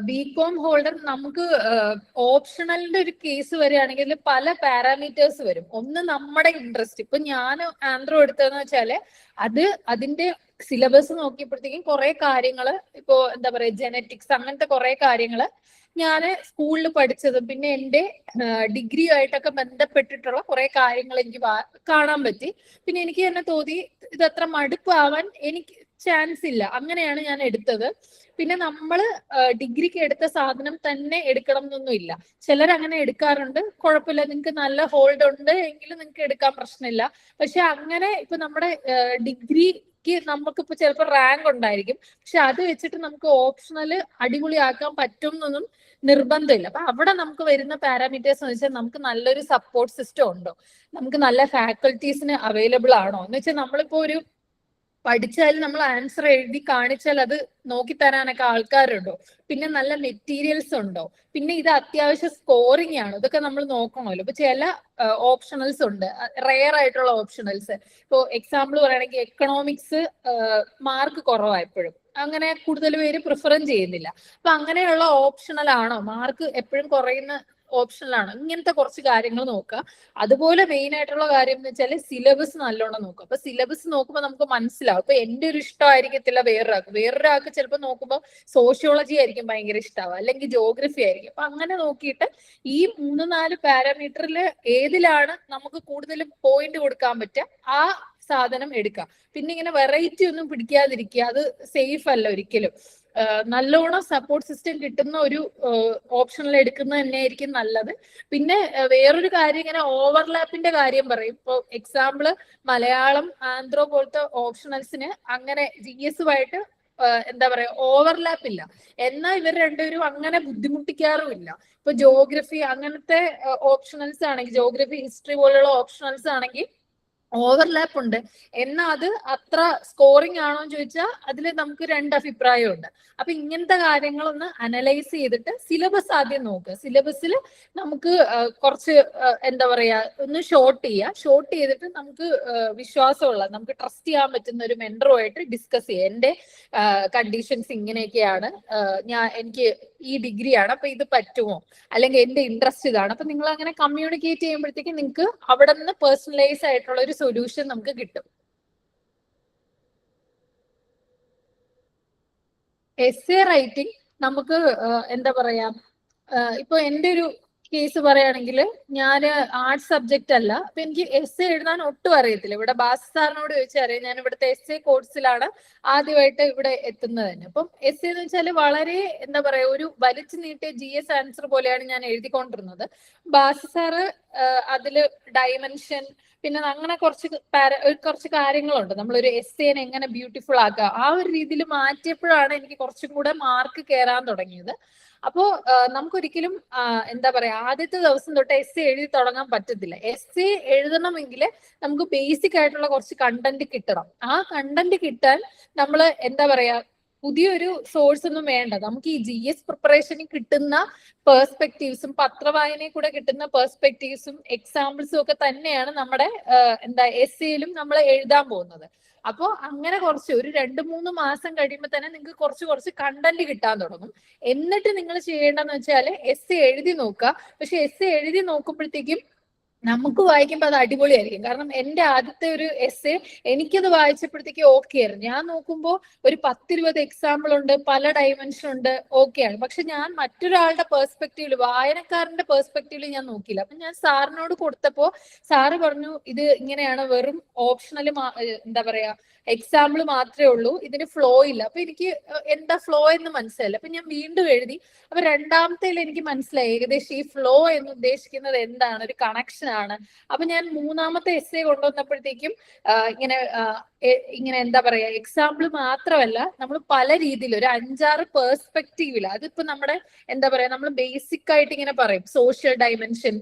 BCom ഹോൾഡർ നമുക്ക് ഓപ്ഷണലിന്റെ ഒരു കേസ് വരികയാണെങ്കിൽ പല പാരാമീറ്റേഴ്സ് വരും. ഒന്ന് നമ്മുടെ ഇൻട്രസ്റ്റ്. ഇപ്പൊ ഞാൻ ആൻഡ്രോ എടുത്തതെന്ന് വെച്ചാല് അതിന്റെ സിലബസ് നോക്കിയപ്പോഴത്തേക്കും കുറെ കാര്യങ്ങള്, ഇപ്പോ എന്താ പറയാ ജെനറ്റിക്സ് അങ്ങനത്തെ കുറെ കാര്യങ്ങള് ഞാൻ സ്കൂളിൽ പഠിച്ചതും പിന്നെ എൻ്റെ ഡിഗ്രിയുമായിട്ടൊക്കെ ബന്ധപ്പെട്ടിട്ടുള്ള കുറെ കാര്യങ്ങൾ എനിക്ക് കാണാൻ പറ്റി. പിന്നെ എനിക്ക് തന്നെ തോന്നി ഇതത്ര മടുപ്പാവാൻ എനിക്ക് ചാൻസ് ഇല്ല. അങ്ങനെയാണ് ഞാൻ എടുത്തത്. പിന്നെ നമ്മള് ഡിഗ്രിക്ക് എടുത്ത സാധനം തന്നെ എടുക്കണം എന്നൊന്നും ഇല്ല. ചിലർ അങ്ങനെ എടുക്കാറുണ്ട്, കുഴപ്പമില്ല, നിങ്ങൾക്ക് നല്ല ഹോൾഡ് ഉണ്ട് എങ്കിലും നിങ്ങൾക്ക് എടുക്കാൻ പ്രശ്നമില്ല. പക്ഷെ അങ്ങനെ ഇപ്പൊ നമ്മുടെ ഡിഗ്രിക്ക് നമുക്കിപ്പോ ചിലപ്പോൾ റാങ്ക് ഉണ്ടായിരിക്കും, പക്ഷെ അത് വെച്ചിട്ട് നമുക്ക് ഓപ്ഷണൽ അടിപൊളിയാക്കാൻ പറ്റും എന്നൊന്നും നിർബന്ധമില്ല. അപ്പൊ അവിടെ നമുക്ക് വരുന്ന പാരാമീറ്റേഴ്സ് എന്ന് വെച്ചാൽ നമുക്ക് നല്ലൊരു സപ്പോർട്ട് സിസ്റ്റം ഉണ്ടോ, നമുക്ക് നല്ല ഫാക്കൽറ്റീസിന് അവൈലബിൾ ആണോ എന്ന് വെച്ചാൽ നമ്മളിപ്പോ ഒരു പഠിച്ചാൽ നമ്മൾ ആൻസർ എഴുതി കാണിച്ചാൽ അത് നോക്കി തരാനൊക്കെ ആൾക്കാരുണ്ടോ, പിന്നെ നല്ല മെറ്റീരിയൽസ് ഉണ്ടോ, പിന്നെ ഇത് അത്യാവശ്യം സ്കോറിംഗ് ആണ്, ഇതൊക്കെ നമ്മൾ നോക്കണമല്ലോ. ഇപ്പൊ ചില ഓപ്ഷണൽസ് ഉണ്ട്, റെയർ ആയിട്ടുള്ള ഓപ്ഷണൽസ്. ഇപ്പോ എക്സാമ്പിൾ പറയുകയാണെങ്കിൽ എക്കണോമിക്സ് മാർക്ക് കുറവാണ് എപ്പോഴും, അങ്ങനെ കൂടുതൽ പേര് പ്രിഫറും ചെയ്യുന്നില്ല. അപ്പൊ അങ്ങനെയുള്ള ഓപ്ഷണൽ ആണോ, മാർക്ക് എപ്പോഴും കുറയുന്ന ഓപ്ഷനിലാണ്, ഇങ്ങനത്തെ കുറച്ച് കാര്യങ്ങൾ നോക്കുക. അതുപോലെ മെയിൻ ആയിട്ടുള്ള കാര്യം എന്ന് വെച്ചാൽ സിലബസ് നല്ലോണം നോക്കുക. അപ്പൊ സിലബസ് നോക്കുമ്പോൾ നമുക്ക് മനസ്സിലാവും. ഇപ്പൊ എന്റെ ഒരു ഇഷ്ടമായിരിക്കത്തില്ല വേറൊരാൾക്ക് ചിലപ്പോൾ നോക്കുമ്പോൾ സോഷ്യോളജി ആയിരിക്കും ഭയങ്കര ഇഷ്ടമാവുക, അല്ലെങ്കിൽ ജോഗ്രഫി ആയിരിക്കും. അപ്പൊ അങ്ങനെ നോക്കിയിട്ട് ഈ 3-4 പാരാമീറ്ററിൽ ഏതിലാണ് നമുക്ക് കൂടുതൽ പോയിന്റ് കൊടുക്കാൻ പറ്റുക ആ സാധനം എടുക്കാം. പിന്നെ ഇങ്ങനെ വെറൈറ്റി ഒന്നും പിടിക്കാതിരിക്കുക, അത് സേഫ് അല്ല ഒരിക്കലും. നല്ലോണം സപ്പോർട്ട് സിസ്റ്റം കിട്ടുന്ന ഒരു ഓപ്ഷനിൽ എടുക്കുന്നത് തന്നെയായിരിക്കും നല്ലത്. പിന്നെ വേറൊരു കാര്യം, ഇങ്ങനെ ഓവർലാപ്പിന്റെ കാര്യം പറയും. ഇപ്പൊ എക്സാമ്പിള് മലയാളം ആന്ത്രോ പോലത്തെ ഓപ്ഷണൽസിന് അങ്ങനെ GS-ഉമായിട്ട് എന്താ പറയാ ഓവർലാപ്പ് ഇല്ല, എന്നാൽ ഇവർ രണ്ടുപേരും അങ്ങനെ ബുദ്ധിമുട്ടിക്കാറുമില്ല. ഇപ്പൊ ജോഗ്രഫി അങ്ങനത്തെ ഓപ്ഷണൽസ് ആണെങ്കിൽ, ജോഗ്രഫി ഹിസ്റ്ററി പോലുള്ള ഓപ്ഷണൽസ് ആണെങ്കിൽ ഓവർലാപ്പ് ഉണ്ട്, എന്നാൽ അത് അത്ര സ്കോറിംഗ് ആണോ എന്ന് ചോദിച്ചാൽ അതിൽ നമുക്ക് 2 അഭിപ്രായമുണ്ട്. അപ്പൊ ഇങ്ങനത്തെ കാര്യങ്ങളൊന്ന് അനലൈസ് ചെയ്തിട്ട് സിലബസ് ആദ്യം നോക്കുക. സിലബസിൽ നമുക്ക് കുറച്ച് എന്താ പറയാ ഒന്ന് ഷോർട്ട് ചെയ്തിട്ട് നമുക്ക് വിശ്വാസമുള്ള, നമുക്ക് ട്രസ്റ്റ് ചെയ്യാൻ പറ്റുന്ന ഒരു മെന്ററുമായിട്ട് ഡിസ്കസ് ചെയ്യുക. എന്റെ കണ്ടീഷൻസ് ഇങ്ങനെയൊക്കെയാണ്, എനിക്ക് ഈ ഡിഗ്രിയാണ്, അപ്പൊ ഇത് പറ്റുമോ, അല്ലെങ്കിൽ എന്റെ ഇൻട്രസ്റ്റ് ഇതാണ്. അപ്പൊ നിങ്ങൾ അങ്ങനെ കമ്മ്യൂണിക്കേറ്റ് ചെയ്യുമ്പോഴത്തേക്ക് നിങ്ങൾക്ക് അവിടെ നിന്ന് പേഴ്സണലൈസ് ആയിട്ടുള്ള ഒരു സൊല്യൂഷൻ നമുക്ക് കിട്ടും. എസ്സേ റൈറ്റിംഗ് നമുക്ക് എന്താ പറയാ, ഇപ്പൊ എന്റെ ഒരു കേസ് പറയുകയാണെങ്കിൽ ഞാൻ ആർട്സ് സബ്ജക്റ്റ് അല്ല, അപ്പൊ എനിക്ക് എസ്സേ എഴുതാൻ ഒട്ടും അറിയത്തില്ല. ഇവിടെ ബാസ് സാറിനോട് ചോദിച്ചറിയാം, ഞാൻ ഇവിടുത്തെ എസ്സേ കോഴ്സിലാണ് ആദ്യമായിട്ട് ഇവിടെ എത്തുന്നത് തന്നെ. അപ്പം എസ്സേ എന്ന് വെച്ചാൽ വളരെ എന്താ പറയാ ഒരു വലിച്ചു നീട്ടിയ GS ആൻസർ പോലെയാണ് ഞാൻ എഴുതിക്കൊണ്ടിരുന്നത്. ബാസ് സാറ് അതില് ഡയമെൻഷൻ, പിന്നെ അങ്ങനെ കുറച്ച് കാര്യങ്ങളുണ്ട്, നമ്മളൊരു എസ്സേനെ എങ്ങനെ ബ്യൂട്ടിഫുൾ ആക്കുക, ആ ഒരു രീതിയിൽ മാറ്റിയപ്പോഴാണ് എനിക്ക് കുറച്ചും കൂടെ മാർക്ക് കയറാൻ തുടങ്ങിയത്. അപ്പോ നമുക്കൊരിക്കലും എന്താ പറയാ ആദ്യത്തെ ദിവസം തൊട്ട് എസ്സേ എഴുതി തുടങ്ങാൻ പറ്റത്തില്ല. എസ്സേ എഴുതണമെങ്കിൽ നമുക്ക് ബേസിക് ആയിട്ടുള്ള കുറച്ച് കണ്ടന്റ് കിട്ടണം. ആ കണ്ടന്റ് കിട്ടാൻ നമ്മൾ എന്താ പറയാ പുതിയൊരു സോഴ്സ് ഒന്നും വേണ്ട. നമുക്ക് ഈ GS പ്രിപ്പറേഷന് കിട്ടുന്ന പേഴ്സ്പെക്റ്റീവ്സും പത്രവായനയിൽ കൂടെ കിട്ടുന്ന പേഴ്സ്പെക്റ്റീവ്സും എക്സാമ്പിൾസും ഒക്കെ തന്നെയാണ് നമ്മുടെ എന്താ എസ്സേയിലും നമ്മൾ എഴുതാൻ പോകുന്നത്. അപ്പോൾ അങ്ങനെ കുറച്ച് ഒരു 2-3 മാസം കഴിയുമ്പോൾ തന്നെ നിങ്ങൾക്ക് കുറച്ച് കണ്ടന്റ് കിട്ടാൻ തുടങ്ങും. എന്നിട്ട് നിങ്ങൾ ചെയ്യേണ്ടതെന്ന് വെച്ചാൽ എസ്സേ എഴുതി നോക്കുക. പക്ഷെ എസ്സേ എഴുതി നോക്കുമ്പോഴത്തേക്കും നമുക്ക് വായിക്കുമ്പോൾ അത് അടിപൊളിയായിരിക്കും. കാരണം എന്റെ ആദ്യത്തെ ഒരു എസ്സേ എനിക്കത് വായിച്ചപ്പോഴത്തേക്ക് ഓക്കെ ആയിരുന്നു. ഞാൻ നോക്കുമ്പോൾ ഒരു 10-20 എക്സാമ്പിൾ ഉണ്ട്, പല ഡയമെൻഷൻ ഉണ്ട്, ഓക്കെയാണ്. പക്ഷെ ഞാൻ മറ്റൊരാളുടെ പേഴ്സ്പെക്റ്റീവില്, വായനക്കാരന്റെ പേഴ്സ്പെക്റ്റീവില് ഞാൻ നോക്കിയില്ല. അപ്പൊ ഞാൻ സാറിനോട് കൊടുത്തപ്പോ സാറ് പറഞ്ഞു ഇത് ഇങ്ങനെയാണ്, വെറും ഓപ്ഷണൽ എന്താ പറയാ എക്സാമ്പിൾ മാത്രമേ ഉള്ളൂ, ഇതിന് ഫ്ലോ ഇല്ല. അപ്പൊ എനിക്ക് എന്താ ഫ്ലോ എന്ന് മനസ്സിലായില്ല. അപ്പൊ ഞാൻ വീണ്ടും എഴുതി. അപ്പൊ രണ്ടാമത്തേൽ എനിക്ക് മനസ്സിലായി ഏകദേശം ഈ ഫ്ലോ എന്ന് ഉദ്ദേശിക്കുന്നത് എന്താണ്, ഒരു കണക്ഷൻ ആണ്. അപ്പൊ ഞാൻ 3-ാമത്തെ എസ്സേ കൊണ്ടുവന്നപ്പോഴത്തേക്കും ഇങ്ങനെ എന്താ പറയാ എക്സാമ്പിൾ മാത്രമല്ല, നമ്മൾ പല രീതിയിൽ ഒരു 5-6 പേഴ്സ്പെക്റ്റീവില്, അതിപ്പോ നമ്മുടെ എന്താ പറയാ നമ്മൾ ബേസിക് ആയിട്ട് ഇങ്ങനെ പറയും social dimension,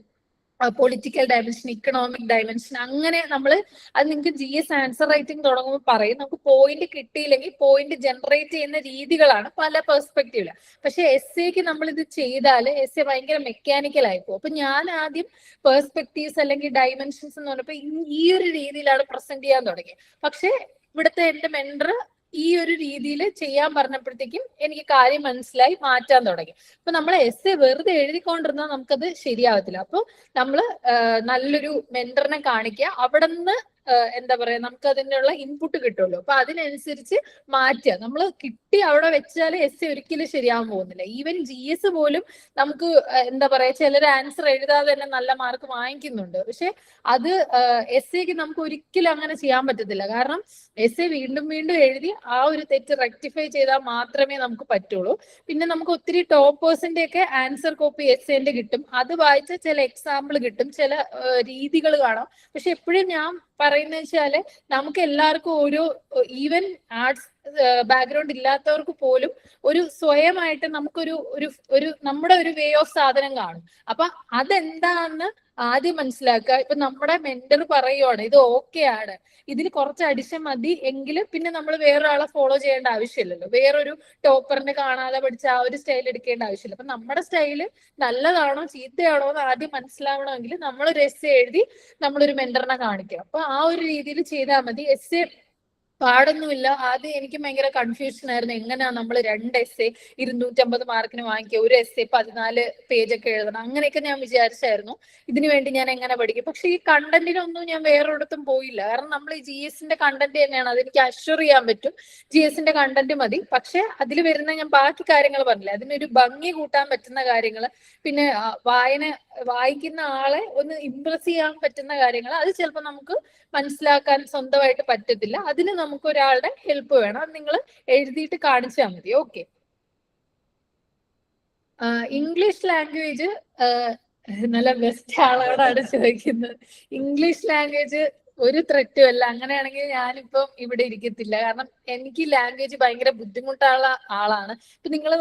political dimension, economic dimension, അങ്ങനെ നമ്മൾ അത് നിങ്ങൾക്ക് GS ആൻസർ റൈറ്റിംഗ് തുടങ്ങുമ്പോൾ പറയും. നമുക്ക് പോയിന്റ് കിട്ടിയില്ലെങ്കിൽ പോയിന്റ് ജനറേറ്റ് ചെയ്യുന്ന രീതികളാണ് പല പെർസ്പെക്റ്റീവില്. പക്ഷെ എസ്സേക്ക് നമ്മൾ ഇത് ചെയ്താൽ എസ്സേ ഭയങ്കര മെക്കാനിക്കൽ ആയിപ്പോ. അപ്പൊ ഞാൻ ആദ്യം പെർസ്പെക്റ്റീവ്സ് അല്ലെങ്കിൽ ഡയമെൻഷൻസ് എന്ന് പറഞ്ഞപ്പോ ഈ ഒരു രീതിയിലാണ് പ്രസന്റ് ചെയ്യാൻ തുടങ്ങിയത്. പക്ഷെ ഇവിടുത്തെ എന്റെ മെന്റർ ഈ ഒരു രീതിയിൽ ചെയ്യാൻ പറഞ്ഞപ്പോഴത്തേക്കും എനിക്ക് കാര്യം മനസ്സിലായി, മാറ്റാൻ തുടങ്ങി. അപ്പൊ നമ്മൾ എസ്സേ വെറുതെ എഴുതിക്കൊണ്ടിരുന്നാൽ നമുക്കത് ശരിയാവത്തില്ല. അപ്പൊ നമ്മൾ നല്ലൊരു മെന്ററിനെ കാണിക്കുക, അവിടെ നിന്ന് എന്താ പറയാ നമുക്ക് അതിനുള്ള ഇൻപുട്ട് കിട്ടുമല്ലോ. അപ്പൊ അതിനനുസരിച്ച് മാറ്റുക. നമ്മൾ കിട്ടി അവിടെ വെച്ചാൽ എസ് ഒരിക്കലും ശരിയാവാൻ പോകുന്നില്ല. ഈവൻ GS പോലും നമുക്ക് എന്താ പറയാ ചിലർ ആൻസർ എഴുതാതെ തന്നെ നല്ല മാർക്ക് വാങ്ങിക്കുന്നുണ്ട്. പക്ഷെ അത് എസ്സേക്ക് നമുക്ക് ഒരിക്കലും അങ്ങനെ ചെയ്യാൻ പറ്റത്തില്ല. കാരണം എസ്സേ വീണ്ടും വീണ്ടും എഴുതി ആ ഒരു തെറ്റ് റെക്ടിഫൈ ചെയ്താൽ മാത്രമേ നമുക്ക് പറ്റുള്ളൂ. പിന്നെ നമുക്ക് ഒത്തിരി ടോപ്പേഴ്സിന്റെ ഒക്കെ ആൻസർ കോപ്പി എസ്സേന്റെ കിട്ടും. അത് വായിച്ച ചില എക്സാമ്പിൾ കിട്ടും, ചില രീതികൾ കാണാം. പക്ഷെ എപ്പോഴും ഞാൻ പറയുന്നത് വെച്ചാല് നമുക്ക് എല്ലാവർക്കും ഒരു ഈവൻ ആർട്സ് ബാക്ക്ഗ്രൗണ്ട് ഇല്ലാത്തവർക്ക് പോലും ഒരു സ്വയമായിട്ട് നമുക്കൊരു ഒരു നമ്മുടെ ഒരു വേ ഓഫ് സാധനം കാണും. അപ്പൊ അതെന്താന്ന് ആദ്യം മനസ്സിലാക്കുക. ഇപ്പൊ നമ്മുടെ മെന്റർ പറയുവാണ് ഇത് ഓക്കെ ആണ്, ഇതിന് കുറച്ച് അഡിഷൻ മതി എങ്കിലും പിന്നെ നമ്മൾ വേറൊരാളെ ഫോളോ ചെയ്യേണ്ട ആവശ്യമില്ലല്ലോ. വേറൊരു ടോപ്പറിനെ കാണാതെ പഠിച്ച ആ ഒരു സ്റ്റൈൽ എടുക്കേണ്ട ആവശ്യമില്ല. അപ്പൊ നമ്മുടെ സ്റ്റൈല് നല്ലതാണോ ചീത്തയാണോ എന്ന് ആദ്യം മനസ്സിലാവണമെങ്കിൽ നമ്മളൊരു എസ്സേ എഴുതി നമ്മളൊരു മെന്ററിനെ കാണിക്കുക. അപ്പൊ ആ ഒരു രീതിയിൽ ചെയ്താൽ മതി. എസ്സേ പാടൊന്നുമില്ല. ആദ്യം എനിക്ക് ഭയങ്കര കൺഫ്യൂഷൻ ആയിരുന്നു, എങ്ങനെയാ നമ്മൾ 2 എസ്സേ 250 മാർക്കിന് വാങ്ങിക്കുക, ഒരു എസ്സേ 14 പേജൊക്കെ എഴുതണം, അങ്ങനെയൊക്കെ ഞാൻ വിചാരിച്ചായിരുന്നു. ഇതിനു വേണ്ടി ഞാൻ എങ്ങനെ പഠിക്കും. പക്ഷെ ഈ കണ്ടന്റിനൊന്നും ഞാൻ വേറൊരിടത്തും പോയില്ല. കാരണം നമ്മൾ ഈ GSന്റെ കണ്ടന്റ് തന്നെയാണ്, അതെനിക്ക് അഷ്വർ ചെയ്യാൻ പറ്റും. GSന്റെ കണ്ടന്റ് മതി. പക്ഷെ അതിൽ വരുന്ന ഞാൻ ബാക്കി കാര്യങ്ങൾ പറഞ്ഞില്ല, അതിനൊരു ഭംഗി കൂട്ടാൻ പറ്റുന്ന കാര്യങ്ങൾ, പിന്നെ വായിക്കുന്ന ആളെ ഒന്ന് ഇംപ്രസ് ചെയ്യാൻ പറ്റുന്ന കാര്യങ്ങൾ, അത് ചിലപ്പോൾ നമുക്ക് മനസ്സിലാക്കാൻ സ്വന്തമായിട്ട് പറ്റത്തില്ല. അതിന് നമുക്ക് ഒരാളുടെ ഹെൽപ്പ് വേണം. അത് നിങ്ങൾ എഴുതിയിട്ട് കാണിച്ചാൽ മതി. ഓക്കെ. ഇംഗ്ലീഷ് ലാംഗ്വേജ് നല്ല ബെസ്റ്റ് ആളോടാണ് ചോദിക്കുന്നത്. ഇംഗ്ലീഷ് ലാംഗ്വേജ് ഒരു ത്രെറ്റും അല്ല. അങ്ങനെയാണെങ്കിൽ ഞാനിപ്പം ഇവിടെ ഇരിക്കത്തില്ല. കാരണം എനിക്ക് ലാംഗ്വേജ് ഭയങ്കര ബുദ്ധിമുട്ടുള്ള ആളാണ്. ഇപ്പൊ നിങ്ങൾ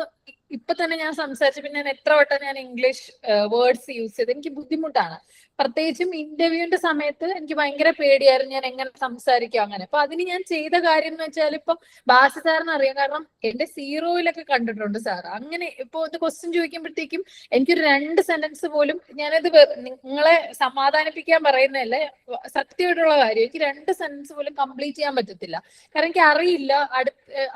ഇപ്പൊ തന്നെ ഞാൻ സംസാരിച്ചപ്പോ ഞാൻ എത്ര വട്ടം ഞാൻ ഇംഗ്ലീഷ് വേർഡ്സ് യൂസ് ചെയ്ത് എനിക്ക് ബുദ്ധിമുട്ടാണ്. പ്രത്യേകിച്ചും ഇന്റർവ്യൂവിന്റെ സമയത്ത് എനിക്ക് ഭയങ്കര പേടിയായിരുന്നു ഞാൻ എങ്ങനെ സംസാരിക്കും അങ്ങനെ. അപ്പൊ അതിന് ഞാൻ ചെയ്ത കാര്യം എന്ന് വെച്ചാൽ ഇപ്പൊ ബാസി സാറിന് അറിയാം, കാരണം എന്റെ 0-ലൊക്കെ കണ്ടിട്ടുണ്ട് സാർ. അങ്ങനെ ഇപ്പൊ ഇത് ക്വസ്റ്റ്യൻ ചോദിക്കുമ്പോഴത്തേക്കും എനിക്കൊരു 2 സെന്റൻസ് പോലും, ഞാനത് നിങ്ങളെ സമാധാനിപ്പിക്കാൻ പറയുന്നതല്ലേ, സത്യമായിട്ടുള്ള കാര്യം, എനിക്ക് 2 സെന്റൻസ് പോലും കംപ്ലീറ്റ് ചെയ്യാൻ പറ്റത്തില്ല. കാരണം എനിക്ക് അറിയില്ല,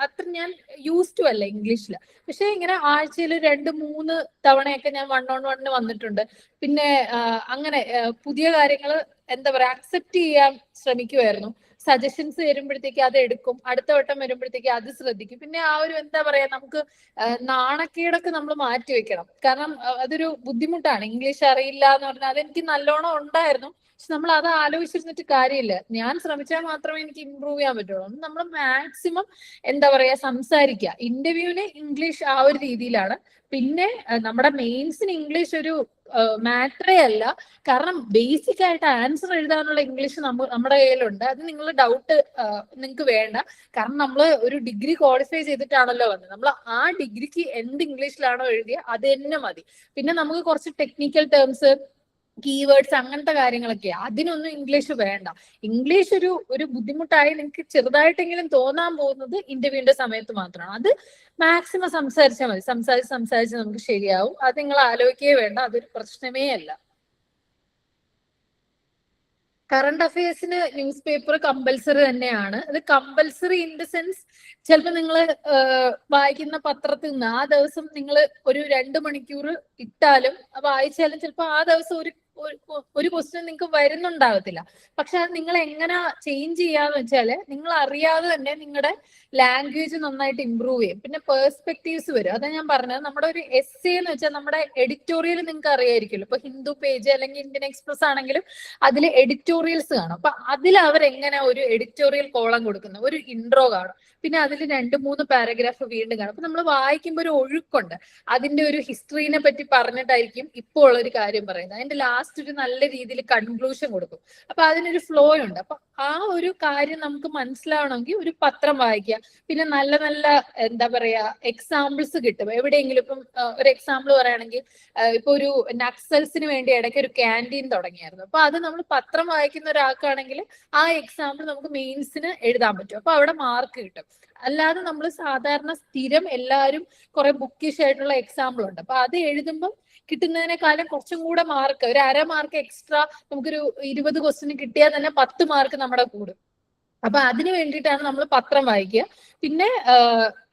അത്ര ഞാൻ യൂസ് ടു അല്ല ഇംഗ്ലീഷില്. പക്ഷെ ഇങ്ങനെ ആഴ്ചയിൽ 2-3 തവണയൊക്കെ ഞാൻ 1-on-1 വന്നിട്ടുണ്ട്. പിന്നെ അങ്ങനെ പുതിയ കാര്യങ്ങൾ എന്താ പറയാ അക്സെപ്റ്റ് ചെയ്യാൻ ശ്രമിക്കുമായിരുന്നു. സജഷൻസ് വരുമ്പോഴത്തേക്ക് അത് എടുക്കും, അടുത്ത വട്ടം വരുമ്പോഴത്തേക്ക് അത് ശ്രദ്ധിക്കും. പിന്നെ ആ ഒരു എന്താ പറയാ നമുക്ക് നാണക്കേടൊക്കെ നമ്മൾ മാറ്റി വെക്കണം. കാരണം അതൊരു ബുദ്ധിമുട്ടാണ്. ഇംഗ്ലീഷ് അറിയില്ല എന്ന് പറഞ്ഞാൽ അതെനിക്ക് നല്ലോണം ഉണ്ടായിരുന്നു. പക്ഷെ നമ്മൾ അത് ആലോചിച്ചിരുന്നിട്ട് കാര്യമില്ല. ഞാൻ ശ്രമിച്ചാൽ മാത്രമേ എനിക്ക് ഇമ്പ്രൂവ് ചെയ്യാൻ പറ്റുള്ളൂ. നമ്മൾ മാക്സിമം എന്താ പറയാ സംസാരിക്കുക. ഇന്റർവ്യൂവിന് ഇംഗ്ലീഷ് ആ ഒരു രീതിയിലാണ്. പിന്നെ നമ്മുടെ മെയിൻസിന് ഇംഗ്ലീഷ് ഒരു മാറ്ററേ അല്ല. കാരണം ബേസിക് ആയിട്ട് ആൻസർ എഴുതാനുള്ള ഇംഗ്ലീഷ് നമ്മുടെ കയ്യിലുണ്ട്. അത് നിങ്ങൾ ഡൗട്ട് നിങ്ങൾക്ക് വേണ്ട. കാരണം നമ്മൾ ഒരു ഡിഗ്രി ക്വാളിഫൈ ചെയ്തിട്ടാണല്ലോ വന്നത്. നമ്മൾ ആ ഡിഗ്രിക്ക് എന്ത് ഇംഗ്ലീഷിലാണോ എഴുതിയ അത് തന്നെ മതി. പിന്നെ നമുക്ക് കുറച്ച് ടെക്നിക്കൽ ടേംസ്, കീവേഡ്സ്, അങ്ങനത്തെ കാര്യങ്ങളൊക്കെ, അതിനൊന്നും ഇംഗ്ലീഷ് വേണ്ട. ഇംഗ്ലീഷ് ഒരു ബുദ്ധിമുട്ടായി നിങ്ങൾക്ക് ചെറുതായിട്ടെങ്കിലും തോന്നാൻ പോകുന്നത് ഇന്റർവ്യൂവിന്റെ സമയത്ത് മാത്രമാണ്. അത് മാക്സിമം സംസാരിച്ചാൽ മതി. സംസാരിച്ച് നമുക്ക് ശരിയാവും. അത് നിങ്ങൾ ആലോചിക്കുകയേ വേണ്ട, അതൊരു പ്രശ്നമേ അല്ല. കറണ്ട് അഫയേഴ്സിന് ന്യൂസ് പേപ്പർ കമ്പൽസറി തന്നെയാണ്. അത് കമ്പൽസറി ഇൻ ദ സെൻസ്, ചിലപ്പോൾ നിങ്ങൾ വായിക്കുന്ന പത്രത്തിൽ നിന്ന് ആ ദിവസം നിങ്ങൾ ഒരു 2 മണിക്കൂർ ഇട്ടാലും വായിച്ചാലും ചിലപ്പോൾ ആ ദിവസം ഒരു ക്വസ്റ്റ്യൻ നിങ്ങൾക്ക് വരുന്നുണ്ടാവത്തില്ല. പക്ഷെ അത് നിങ്ങൾ എങ്ങനെ ചേഞ്ച് ചെയ്യാന്ന് വെച്ചാല് നിങ്ങൾ അറിയാതെ തന്നെ നിങ്ങളുടെ ലാംഗ്വേജ് നന്നായിട്ട് ഇമ്പ്രൂവ് ചെയ്യും. പിന്നെ പേഴ്സ്പെക്റ്റീവ്സ് വരും. അതാ ഞാൻ പറഞ്ഞത്, നമ്മുടെ ഒരു എസ്സേ എന്ന് വെച്ചാൽ നമ്മുടെ എഡിറ്റോറിയൽ നിങ്ങൾക്ക് അറിയായിരിക്കുമല്ലോ. ഇപ്പൊ ഹിന്ദു പേജ് അല്ലെങ്കിൽ ഇന്ത്യൻ എക്സ്പ്രസ് ആണെങ്കിലും അതിൽ എഡിറ്റോറിയൽസ് കാണും. അപ്പൊ അതിൽ അവരെങ്ങനെ ഒരു എഡിറ്റോറിയൽ കോളം കൊടുക്കുന്നു, ഒരു ഇൻട്രോ കാണും, പിന്നെ അതിൽ 2-3 പാരഗ്രാഫ് വീണ്ടും കാണും. അപ്പൊ നമ്മൾ വായിക്കുമ്പോൾ ഒരു ഒഴുക്കുണ്ട്. അതിന്റെ ഒരു ഹിസ്റ്ററിനെ പറ്റി പറഞ്ഞിട്ടായിരിക്കും ഇപ്പോൾ ഉള്ള ഒരു കാര്യം പറയുന്നത്. അതിന്റെ ലാസ്റ്റ് ഒരു നല്ല രീതിയിൽ കൺക്ലൂഷൻ കൊടുക്കും. അപ്പൊ അതിനൊരു ഫ്ലോ ഉണ്ട്. അപ്പൊ ആ ഒരു കാര്യം നമുക്ക് മനസ്സിലാവണമെങ്കിൽ ഒരു പത്രം വായിക്കുക. പിന്നെ നല്ല നല്ല എന്താ പറയാ എക്സാമ്പിൾസ് കിട്ടും. എവിടെയെങ്കിലും ഇപ്പം ഒരു എക്സാമ്പിൾ പറയുകയാണെങ്കിൽ ഇപ്പൊ ഒരു നക്സൽസിന് വേണ്ടി ഇടയ്ക്ക് ഒരു ക്യാൻറ്റീൻ തുടങ്ങിയായിരുന്നു. അപ്പൊ അത് നമ്മൾ പത്രം വായിക്കുന്ന ഒരാൾക്കാണെങ്കിൽ ആ എക്സാമ്പിൾ നമുക്ക് മെയിൻസിന് എഴുതാൻ പറ്റും. അപ്പൊ അവിടെ മാർക്ക് കിട്ടും. അല്ലാതെ നമ്മൾ സാധാരണ സ്ഥിരം എല്ലാവരും കുറെ ബുക്കിഷ് ആയിട്ടുള്ള എക്സാമ്പിൾ ഉണ്ട്. അപ്പൊ അത് എഴുതുമ്പോൾ കിട്ടുന്നതിനേക്കാളും കുറച്ചും കൂടെ മാർക്ക്, ഒരു 1/2 മാർക്ക് എക്സ്ട്രാ, നമുക്കൊരു 20 ക്വസ്റ്റിന് കിട്ടിയാൽ തന്നെ 10 മാർക്ക് നമ്മുടെ കൂടും. അപ്പൊ അതിന് വേണ്ടിയിട്ടാണ് നമ്മൾ പത്രം വായിക്കുക. പിന്നെ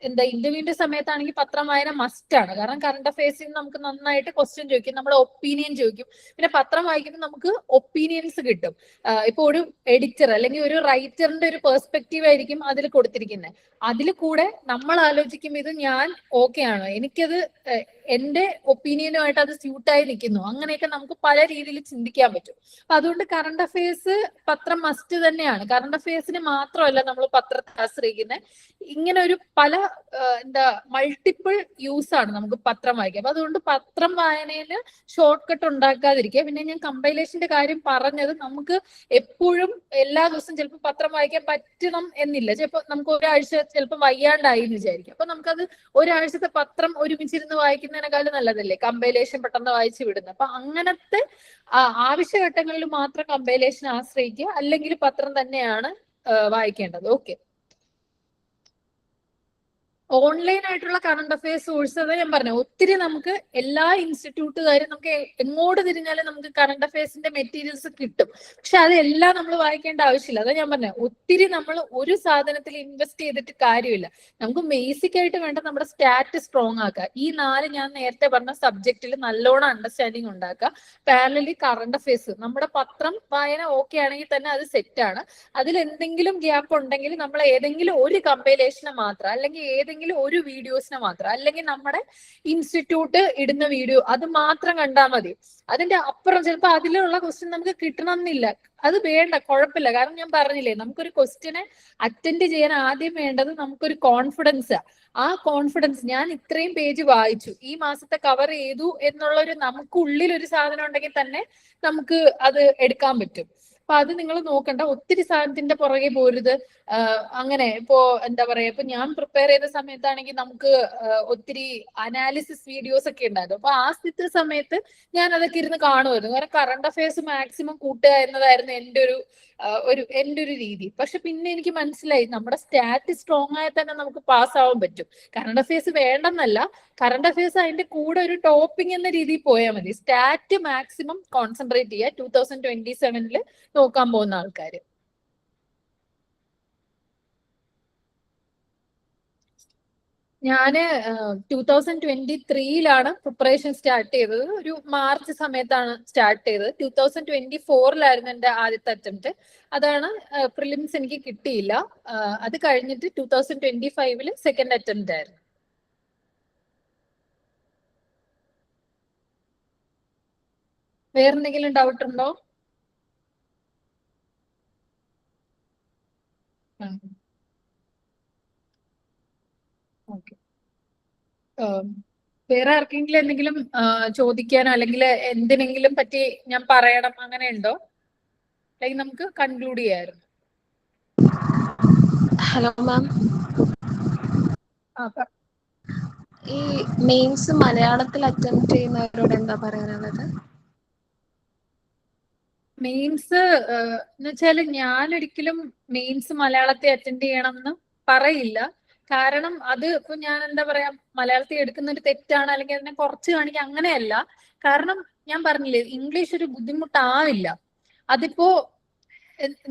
എന്താ ഇന്റർവ്യൂവിന്റെ സമയത്താണെങ്കിൽ പത്രം വായന മസ്റ്റ് ആണ്. കാരണം കറണ്ട് അഫയേഴ്സിൽ നമുക്ക് നന്നായിട്ട് ക്വസ്റ്റ്യൻ ചോദിക്കും, നമ്മുടെ ഒപ്പീനിയൻ ചോദിക്കും. പിന്നെ പത്രം വായിക്കുമ്പോൾ നമുക്ക് ഒപ്പീനിയൻസ് കിട്ടും. ഇപ്പൊ ഒരു എഡിറ്റർ അല്ലെങ്കിൽ ഒരു റൈറ്ററിന്റെ ഒരു പെർസ്പെക്റ്റീവ് ആയിരിക്കും അതിൽ കൊടുത്തിരിക്കുന്നത്. അതിൽ കൂടെ നമ്മൾ ആലോചിക്കും ഇത് ഞാൻ ഓക്കെ ആണോ, എനിക്കത് എന്റെ ഒപ്പീനിയനുമായിട്ട് അത് സ്യൂട്ടായി നിൽക്കുന്നു, അങ്ങനെയൊക്കെ നമുക്ക് പല രീതിയിൽ ചിന്തിക്കാൻ പറ്റും. അപ്പൊ അതുകൊണ്ട് കറണ്ട് അഫയേഴ്സ് പത്രം മസ്റ്റ് തന്നെയാണ്. കറണ്ട് അഫയേഴ്സിന് മാത്രമല്ല നമ്മൾ പത്രത്തെ ആശ്രയിക്കുന്നത്, ഇങ്ങനെ ഒരു പല എന്താ മൾട്ടിപ്പിൾ യൂസ് ആണ് നമുക്ക് പത്രം വായിക്കാം. അപ്പൊ അതുകൊണ്ട് പത്രം വായനയിൽ ഷോർട്ട് കട്ട് ഉണ്ടാക്കാതിരിക്കുക. പിന്നെ ഞാൻ കമ്പൈലേഷന്റെ കാര്യം പറഞ്ഞത്, നമുക്ക് എപ്പോഴും എല്ലാ ദിവസവും ചിലപ്പോൾ പത്രം വായിക്കാൻ പറ്റണം എന്നില്ല. ചിലപ്പോൾ നമുക്ക് ഒരാഴ്ച ചിലപ്പോൾ വയ്യാണ്ടായി എന്ന് വിചാരിക്കും. അപ്പൊ നമുക്കത് ഒരാഴ്ചത്തെ പത്രം ഒരുമിച്ചിരുന്ന് വായിക്കുന്നതിനേക്കാളും നല്ലതല്ലേ കമ്പൈലേഷൻ പെട്ടെന്ന് വായിച്ചു വിടുന്നത്. അപ്പൊ അങ്ങനത്തെ ആവശ്യഘട്ടങ്ങളിൽ മാത്രം കമ്പൈലേഷൻ ആശ്രയിക്കുക, അല്ലെങ്കിൽ പത്രം തന്നെയാണ് വായിക്കേണ്ടത്. ഓക്കെ. ഓൺലൈൻ ആയിട്ടുള്ള കറണ്ട് അഫയേഴ്സ് സോഴ്സ് അതാ ഞാൻ പറഞ്ഞു, ഒത്തിരി നമുക്ക് എല്ലാ ഇൻസ്റ്റിറ്റ്യൂട്ടുകാരും നമുക്ക് എങ്ങോട്ട് തിരിഞ്ഞാലും നമുക്ക് കറണ്ട് അഫയേഴ്സിന്റെ മെറ്റീരിയൽസ് കിട്ടും. പക്ഷെ അതെല്ലാം നമ്മൾ വായിക്കേണ്ട ആവശ്യമില്ല. അതാ ഞാൻ പറഞ്ഞു, ഒത്തിരി നമ്മൾ ഒരു സാധനത്തിൽ ഇൻവെസ്റ്റ് ചെയ്തിട്ട് കാര്യമില്ല. നമുക്ക് ബേസിക് ആയിട്ട് വേണ്ട നമ്മുടെ സ്റ്റാറ്റ് സ്ട്രോങ് ആക്കുക. ഈ 4 ഞാൻ നേരത്തെ പറഞ്ഞ സബ്ജക്റ്റിൽ നല്ലോണം അണ്ടർസ്റ്റാൻഡിങ് ഉണ്ടാക്കുക. പാരലലി കറണ്ട് അഫയേഴ്സ്, നമ്മുടെ പത്രം വായന ഓക്കെ ആണെങ്കിൽ തന്നെ അത് സെറ്റാണ്. അതിൽ എന്തെങ്കിലും ഗ്യാപ്പ് ഉണ്ടെങ്കിൽ നമ്മൾ ഏതെങ്കിലും ഒരു കമ്പൈലേഷനെ മാത്രം, അല്ലെങ്കിൽ ഏതെങ്കിലും ഒരു വീഡിയോസിനെ മാത്രം, അല്ലെങ്കിൽ നമ്മുടെ ഇൻസ്റ്റിറ്റ്യൂട്ട് ഇടുന്ന വീഡിയോ അത് മാത്രം കണ്ടാൽ മതി. അതിന്റെ അപ്പുറം ചിലപ്പോൾ അതിലുള്ള ക്വസ്റ്റ്യൻ നമുക്ക് കിട്ടണമെന്നില്ല. അത് വേണ്ട, കുഴപ്പമില്ല. കാരണം ഞാൻ പറഞ്ഞില്ലേ, നമുക്കൊരു ക്വസ്റ്റ്യനെ അറ്റൻഡ് ചെയ്യാൻ ആദ്യം വേണ്ടത് നമുക്കൊരു കോൺഫിഡൻസ്. ആ കോൺഫിഡൻസ്, ഞാൻ ഇത്രയും പേജ് വായിച്ചു, ഈ മാസത്തെ കവർ ചെയ്തു എന്നുള്ളൊരു നമുക്കുള്ളിൽ ഒരു സാധനം ഉണ്ടെങ്കിൽ തന്നെ നമുക്ക് അത് എടുക്കാൻ പറ്റും. അപ്പൊ അത് നിങ്ങൾ നോക്കണ്ട, ഒത്തിരി സാധനത്തിന്റെ പുറകെ പോരുത്. അങ്ങനെ ഇപ്പോ എന്താ പറയാ, ഇപ്പൊ ഞാൻ പ്രിപ്പയർ ചെയ്ത സമയത്താണെങ്കിൽ നമുക്ക് ഒത്തിരി അനാലിസിസ് വീഡിയോസ് ഒക്കെ ഉണ്ടായിരുന്നു. അപ്പൊ ആ സ്ഥിതി സമയത്ത് ഞാൻ അതൊക്കെ ഇരുന്ന് കാണുമായിരുന്നു. കാരണം കറണ്ട് അഫയേഴ്സ് മാക്സിമം കൂട്ടുക എന്നതായിരുന്നു എന്റെ ഒരു രീതി. പക്ഷെ പിന്നെ എനിക്ക് മനസ്സിലായി, നമ്മുടെ സ്റ്റാറ്റ് സ്ട്രോങ് ആയാൽ തന്നെ നമുക്ക് പാസ് ആവാൻ പറ്റും. കറണ്ട് അഫയേഴ്സ് വേണ്ടെന്നല്ല, കറണ്ട് അഫയേഴ്സ് അതിന്റെ കൂടെ ഒരു ടോപ്പിംഗ് എന്ന രീതിയിൽ പോയാൽ മതി. സ്റ്റാറ്റ് മാക്സിമം കോൺസെൻട്രേറ്റ് ചെയ്യുക 2027 നോക്കാൻ പോകുന്ന ആൾക്കാര്. ഞാന് 2023 പ്രിപ്പറേഷൻ സ്റ്റാർട്ട് ചെയ്തത്. ഒരു മാർച്ച് സമയത്താണ് സ്റ്റാർട്ട് ചെയ്തത്. 2024 എന്റെ ആദ്യത്തെ അറ്റംപ്റ്റ്. അതാണ് പ്രിലിംസ് എനിക്ക് കിട്ടിയില്ല. അത് കഴിഞ്ഞിട്ട് 2025 സെക്കൻഡ് അറ്റംപ്റ്റ് ആയിരുന്നു. വേറെന്തെങ്കിലും ഡൗട്ട് ഉണ്ടോ? ഓക്കെ. വേറെ ആർക്കെങ്കിലും എന്തെങ്കിലും ചോദിക്കാനോ അല്ലെങ്കിൽ എന്തിനെങ്കിലും പറ്റി ഞാൻ പറയണം അങ്ങനെ ഉണ്ടോ? അല്ലെങ്കിൽ നമുക്ക് കൺക്ലൂഡ് ചെയ്യായിരുന്നു. ഹലോ മാം, ഈ മെയിൻസ് മലയാളത്തിൽ അറ്റംപ്റ്റ് ചെയ്യുന്നവരോട് എന്താ പറയാനുള്ളത്? മെയിൻസ് എന്ന് വെച്ചാല് ഞാൻ ഒരിക്കലും മെയിൻസ് മലയാളത്തിൽ അറ്റൻഡ് ചെയ്യണം എന്ന് പറയില്ല. കാരണം അത് ഇപ്പൊ ഞാൻ എന്താ പറയാ, മലയാളത്തിൽ എടുക്കുന്ന ഒരു തെറ്റാണ് അല്ലെങ്കിൽ അതിനെ കുറച്ച് കാണിക്കുക അങ്ങനെയല്ല. കാരണം ഞാൻ പറഞ്ഞില്ലേ, ഇംഗ്ലീഷ് ഒരു ബുദ്ധിമുട്ടാവില്ല. അതിപ്പോ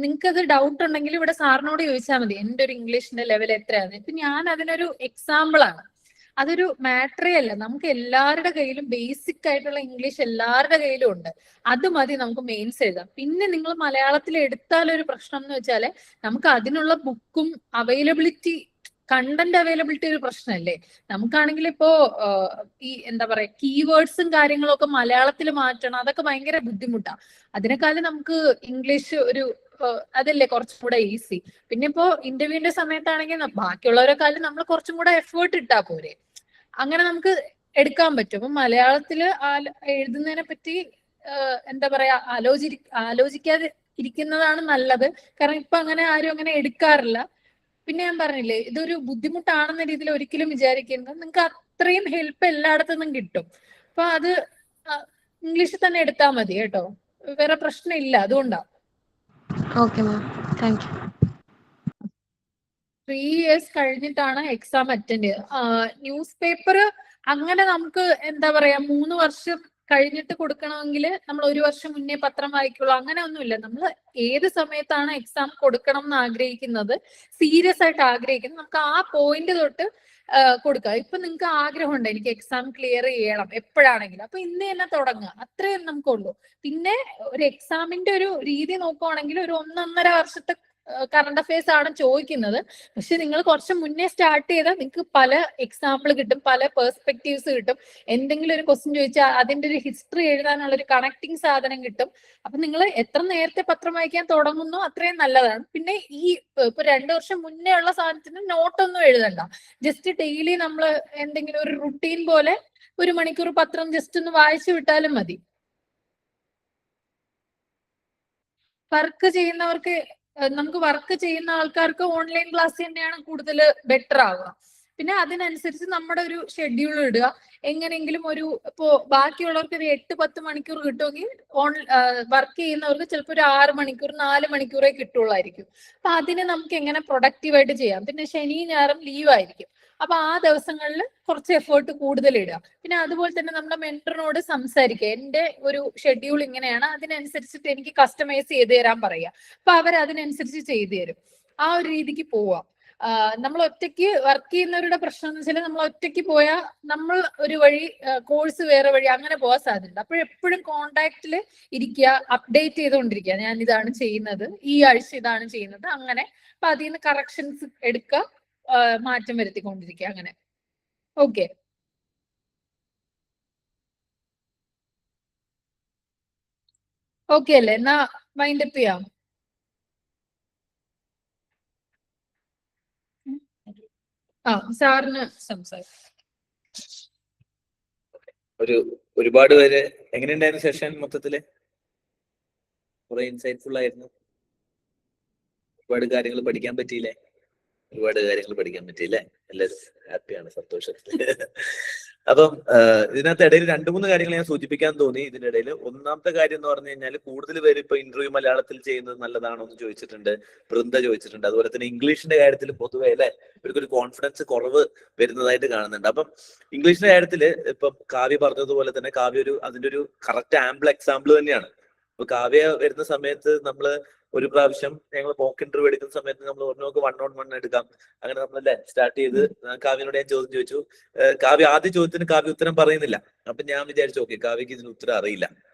നിങ്ങൾക്ക് അത് ഡൗട്ട് ഉണ്ടെങ്കിൽ ഇവിടെ സാറിനോട് ചോദിച്ചാൽ മതി, എന്റെ ഒരു ഇംഗ്ലീഷിന്റെ ലെവൽ എത്രയാണ്. ഇപ്പൊ ഞാൻ അതിനൊരു എക്സാമ്പിൾ ആണ്. അതൊരു മാറ്ററേ അല്ല. നമുക്ക് എല്ലാവരുടെ കയ്യിലും ബേസിക് ആയിട്ടുള്ള ഇംഗ്ലീഷ് എല്ലാവരുടെ കയ്യിലും ഉണ്ട്. അത് മതി നമുക്ക് മെയിൻസ് എഴുതാം. പിന്നെ നിങ്ങൾ മലയാളത്തിൽ എടുത്താലൊരു പ്രശ്നം എന്ന് വെച്ചാല്, നമുക്ക് അതിനുള്ള ബുക്കും അവൈലബിലിറ്റി, കണ്ടന്റ് അവൈലബിലിറ്റി ഒരു പ്രശ്നമല്ലേ. നമുക്കാണെങ്കിൽ ഇപ്പോ ഈ എന്താ പറയാ, കീവേഡ്സും കാര്യങ്ങളും ഒക്കെ മലയാളത്തിൽ മാറ്റണം, അതൊക്കെ ഭയങ്കര ബുദ്ധിമുട്ടാണ്. അതിനേക്കാളും നമുക്ക് ഇംഗ്ലീഷ് ഒരു അതല്ലേ കുറച്ചും കൂടെ ഈസി. പിന്നെ ഇപ്പോ ഇന്റർവ്യൂവിന്റെ സമയത്താണെങ്കിൽ ബാക്കിയുള്ളവരെക്കാളും നമ്മൾ കുറച്ചും കൂടെ എഫേർട്ട് ഇട്ടാ പോരെ, അങ്ങനെ നമുക്ക് എടുക്കാൻ പറ്റും. അപ്പൊ മലയാളത്തില് എഴുതുന്നതിനെ പറ്റി എന്താ പറയാ, ആലോചിക്കാതെ ഇരിക്കുന്നതാണ് നല്ലത്. കാരണം ഇപ്പൊ അങ്ങനെ ആരും അങ്ങനെ എടുക്കാറില്ല. പിന്നെ ഞാൻ പറഞ്ഞില്ലേ, ഇതൊരു ബുദ്ധിമുട്ടാണെന്ന രീതിയിൽ ഒരിക്കലും വിചാരിക്കരുത്. നിങ്ങൾക്ക് അത്രയും ഹെൽപ്പ് എല്ലായിടത്തു നിന്നും കിട്ടും. അപ്പൊ അത് ഇംഗ്ലീഷിൽ തന്നെ എടുത്താൽ മതി കേട്ടോ, വേറെ പ്രശ്നമില്ല. അതുകൊണ്ടാ. Okay ma'am, thank you. 3 years കഴിഞ്ഞിട്ടാണ് എക്സാം അറ്റൻഡ് ചെയ്തത്. ന്യൂസ് പേപ്പർ അങ്ങനെ നമുക്ക് എന്താ പറയാ 3 വർഷം കഴിഞ്ഞിട്ട് കൊടുക്കണമെങ്കിൽ നമ്മൾ 1 വർഷം മുന്നേ പത്രം വായിക്കുള്ളൂ, അങ്ങനെ ഒന്നുമില്ല. നമ്മൾ ഏത് സമയത്താണ് എക്സാം കൊടുക്കണം എന്ന് ആഗ്രഹിക്കുന്നത്, സീരിയസ് ആയിട്ട് ആഗ്രഹിക്കുന്നത്, നമുക്ക് ആ പോയിന്റ് തൊട്ട് കൊടുക്കുക. ഇപ്പൊ നിങ്ങൾക്ക് ആഗ്രഹമുണ്ട് എനിക്ക് എക്സാം ക്ലിയർ ചെയ്യണം എപ്പോഴാണെങ്കിലും, അപ്പൊ ഇന്ന് തന്നെ തുടങ്ങുക, അത്രയും നമുക്കുള്ളൂ. പിന്നെ ഒരു എക്സാമിന്റെ ഒരു രീതി നോക്കുവാണെങ്കിൽ ഒരു 1.5 വർഷത്തെ കറണ്ട് അഫയേഴ്സ് ആണ് ചോദിക്കുന്നത്. പക്ഷെ നിങ്ങൾ കുറച്ച് മുന്നേ സ്റ്റാർട്ട് ചെയ്താൽ നിങ്ങൾക്ക് പല എക്സാമ്പിൾ കിട്ടും, പല പെർസ്പെക്റ്റീവ്സ് കിട്ടും. എന്തെങ്കിലും ഒരു ക്വസ്റ്റ്യൻ ചോദിച്ചാൽ അതിന്റെ ഒരു ഹിസ്റ്ററി എഴുതാനുള്ള ഒരു കണക്ടിങ് സാധനം കിട്ടും. അപ്പൊ നിങ്ങൾ എത്ര നേരത്തെ പത്രം വായിക്കാൻ തുടങ്ങുന്നു അത്രയും നല്ലതാണ്. പിന്നെ ഈ ഇപ്പൊ 2 വർഷം മുന്നേ ഉള്ള സാധനത്തിന് നോട്ടൊന്നും എഴുതണ്ട, ജസ്റ്റ് ഡെയിലി നമ്മൾ എന്തെങ്കിലും ഒരു റുട്ടീൻ പോലെ 1 മണിക്കൂർ പത്രം ജസ്റ്റ് ഒന്ന് വായിച്ചു വിട്ടാലും മതി. വർക്ക് ചെയ്യുന്നവർക്ക്, നമുക്ക് വർക്ക് ചെയ്യുന്ന ആൾക്കാർക്ക് ഓൺലൈൻ ക്ലാസ് തന്നെയാണ് കൂടുതൽ ബെറ്റർ ആവുക. പിന്നെ അതിനനുസരിച്ച് നമ്മുടെ ഒരു ഷെഡ്യൂൾ ഇടുക. എങ്ങനെയെങ്കിലും ഒരു ഇപ്പോ ബാക്കിയുള്ളവർക്ക് ഒരു 8-10 മണിക്കൂർ കിട്ടുമെങ്കിൽ വർക്ക് ചെയ്യുന്നവർക്ക് ചിലപ്പോൾ ഒരു 6 മണിക്കൂർ 4 മണിക്കൂറേ കിട്ടുള്ളായിരിക്കും. അപ്പൊ അതിന് നമുക്ക് എങ്ങനെ പ്രൊഡക്റ്റീവായിട്ട് ചെയ്യാം. പിന്നെ ശനി ഞായറും ലീവ് ആയിരിക്കും, അപ്പൊ ആ ദിവസങ്ങളിൽ കുറച്ച് എഫേർട്ട് കൂടുതൽ ഇടുക. പിന്നെ അതുപോലെ തന്നെ നമ്മുടെ മെന്ററിനോട് സംസാരിക്കുക, എന്റെ ഒരു ഷെഡ്യൂൾ ഇങ്ങനെയാണ്, അതിനനുസരിച്ചിട്ട് എനിക്ക് കസ്റ്റമൈസ് ചെയ്ത് തരാൻ പറയുക. അപ്പൊ അവർ അതിനനുസരിച്ച് ചെയ്തു തരും. ആ ഒരു രീതിക്ക് പോവാം. നമ്മൾ ഒറ്റയ്ക്ക് വർക്ക് ചെയ്യുന്നവരുടെ പ്രശ്നം എന്ന് വെച്ചാൽ നമ്മൾ ഒറ്റയ്ക്ക് പോയാൽ നമ്മൾ ഒരു വഴി, കോഴ്സ് വേറെ വഴി, അങ്ങനെ പോകാൻ സാധ്യതയുണ്ട്. അപ്പോഴെപ്പോഴും കോണ്ടാക്റ്റിൽ ഇരിക്കുക, അപ്ഡേറ്റ് ചെയ്തുകൊണ്ടിരിക്കുക, ഞാൻ ഇതാണ് ചെയ്യുന്നത്, ഈ ആഴ്ച ഇതാണ് ചെയ്യുന്നത്, അങ്ങനെ. അപ്പൊ അതിൽ നിന്ന് കറക്ഷൻസ് എടുക്കുക, മാറ്റം വരുത്തിക്കൊണ്ടിരിക്കുക, അങ്ങനെ. ഓക്കെ, ഓക്കെ അല്ലേ? എന്നാ വൈൻഡ് അപ്പ് ചെയ്യാം. സാറിന് സംസാരിക്കാം. ഒരുപാട് പേര് എങ്ങനെയുണ്ടായിരുന്നു സെഷൻ? മൊത്തത്തില് കുറെ ഇൻസൈറ്റ്ഫുൾ ആയിരുന്നു. ഒരുപാട് കാര്യങ്ങൾ പഠിക്കാൻ പറ്റിയില്ലേ? എല്ലാവരും ഹാപ്പിയാണ്, സന്തോഷത്തില്. അപ്പം ഇതിനകത്ത് ഇടയിൽ 2-3 കാര്യങ്ങൾ ഞാൻ സൂചിപ്പിക്കാൻ തോന്നി. ഇതിന്റെ ഇടയിൽ ഒന്നാമത്തെ കാര്യം എന്ന് പറഞ്ഞു കഴിഞ്ഞാൽ, കൂടുതൽ പേര് ഇപ്പൊ ഇന്റർവ്യൂ മലയാളത്തിൽ ചെയ്യുന്നത് നല്ലതാണോ എന്ന് ചോദിച്ചിട്ടുണ്ട്, വൃന്ദ ചോദിച്ചിട്ടുണ്ട്. അതുപോലെ തന്നെ ഇംഗ്ലീഷിന്റെ കാര്യത്തിൽ പൊതുവെ അല്ലെ ഇവർക്കൊരു കോൺഫിഡൻസ് കുറവ് വരുന്നതായിട്ട് കാണുന്നുണ്ട്. അപ്പം ഇംഗ്ലീഷിന്റെ കാര്യത്തിൽ ഇപ്പം കാവ്യ പറഞ്ഞതുപോലെ തന്നെ കാവ്യ അതിന്റെ ഒരു കറക്റ്റ് ആംപിൾ എക്സാമ്പിൾ തന്നെയാണ്. അപ്പൊ കാവ്യ വരുന്ന സമയത്ത് നമ്മള് ഒരു പ്രാവശ്യം ഞങ്ങൾ മോക്ക് ഇന്റർവ്യൂ എടുക്കുന്ന സമയത്ത് നമ്മൾ നമുക്ക് 1-on-1 എടുക്കാം, അങ്ങനെ നമ്മളല്ലേ സ്റ്റാർട്ട് ചെയ്ത്. കാവ്യനോട് ഞാൻ ചോദ്യം ചോദിച്ചു. കാവ്യ ആദ്യ ചോദ്യത്തിന് കാവ്യ ഉത്തരം പറയുന്നില്ല. അപ്പൊ ഞാൻ വിചാരിച്ചു ഓക്കെ കാവ്യക്ക് ഇതിന് ഉത്തരം അറിയില്ല,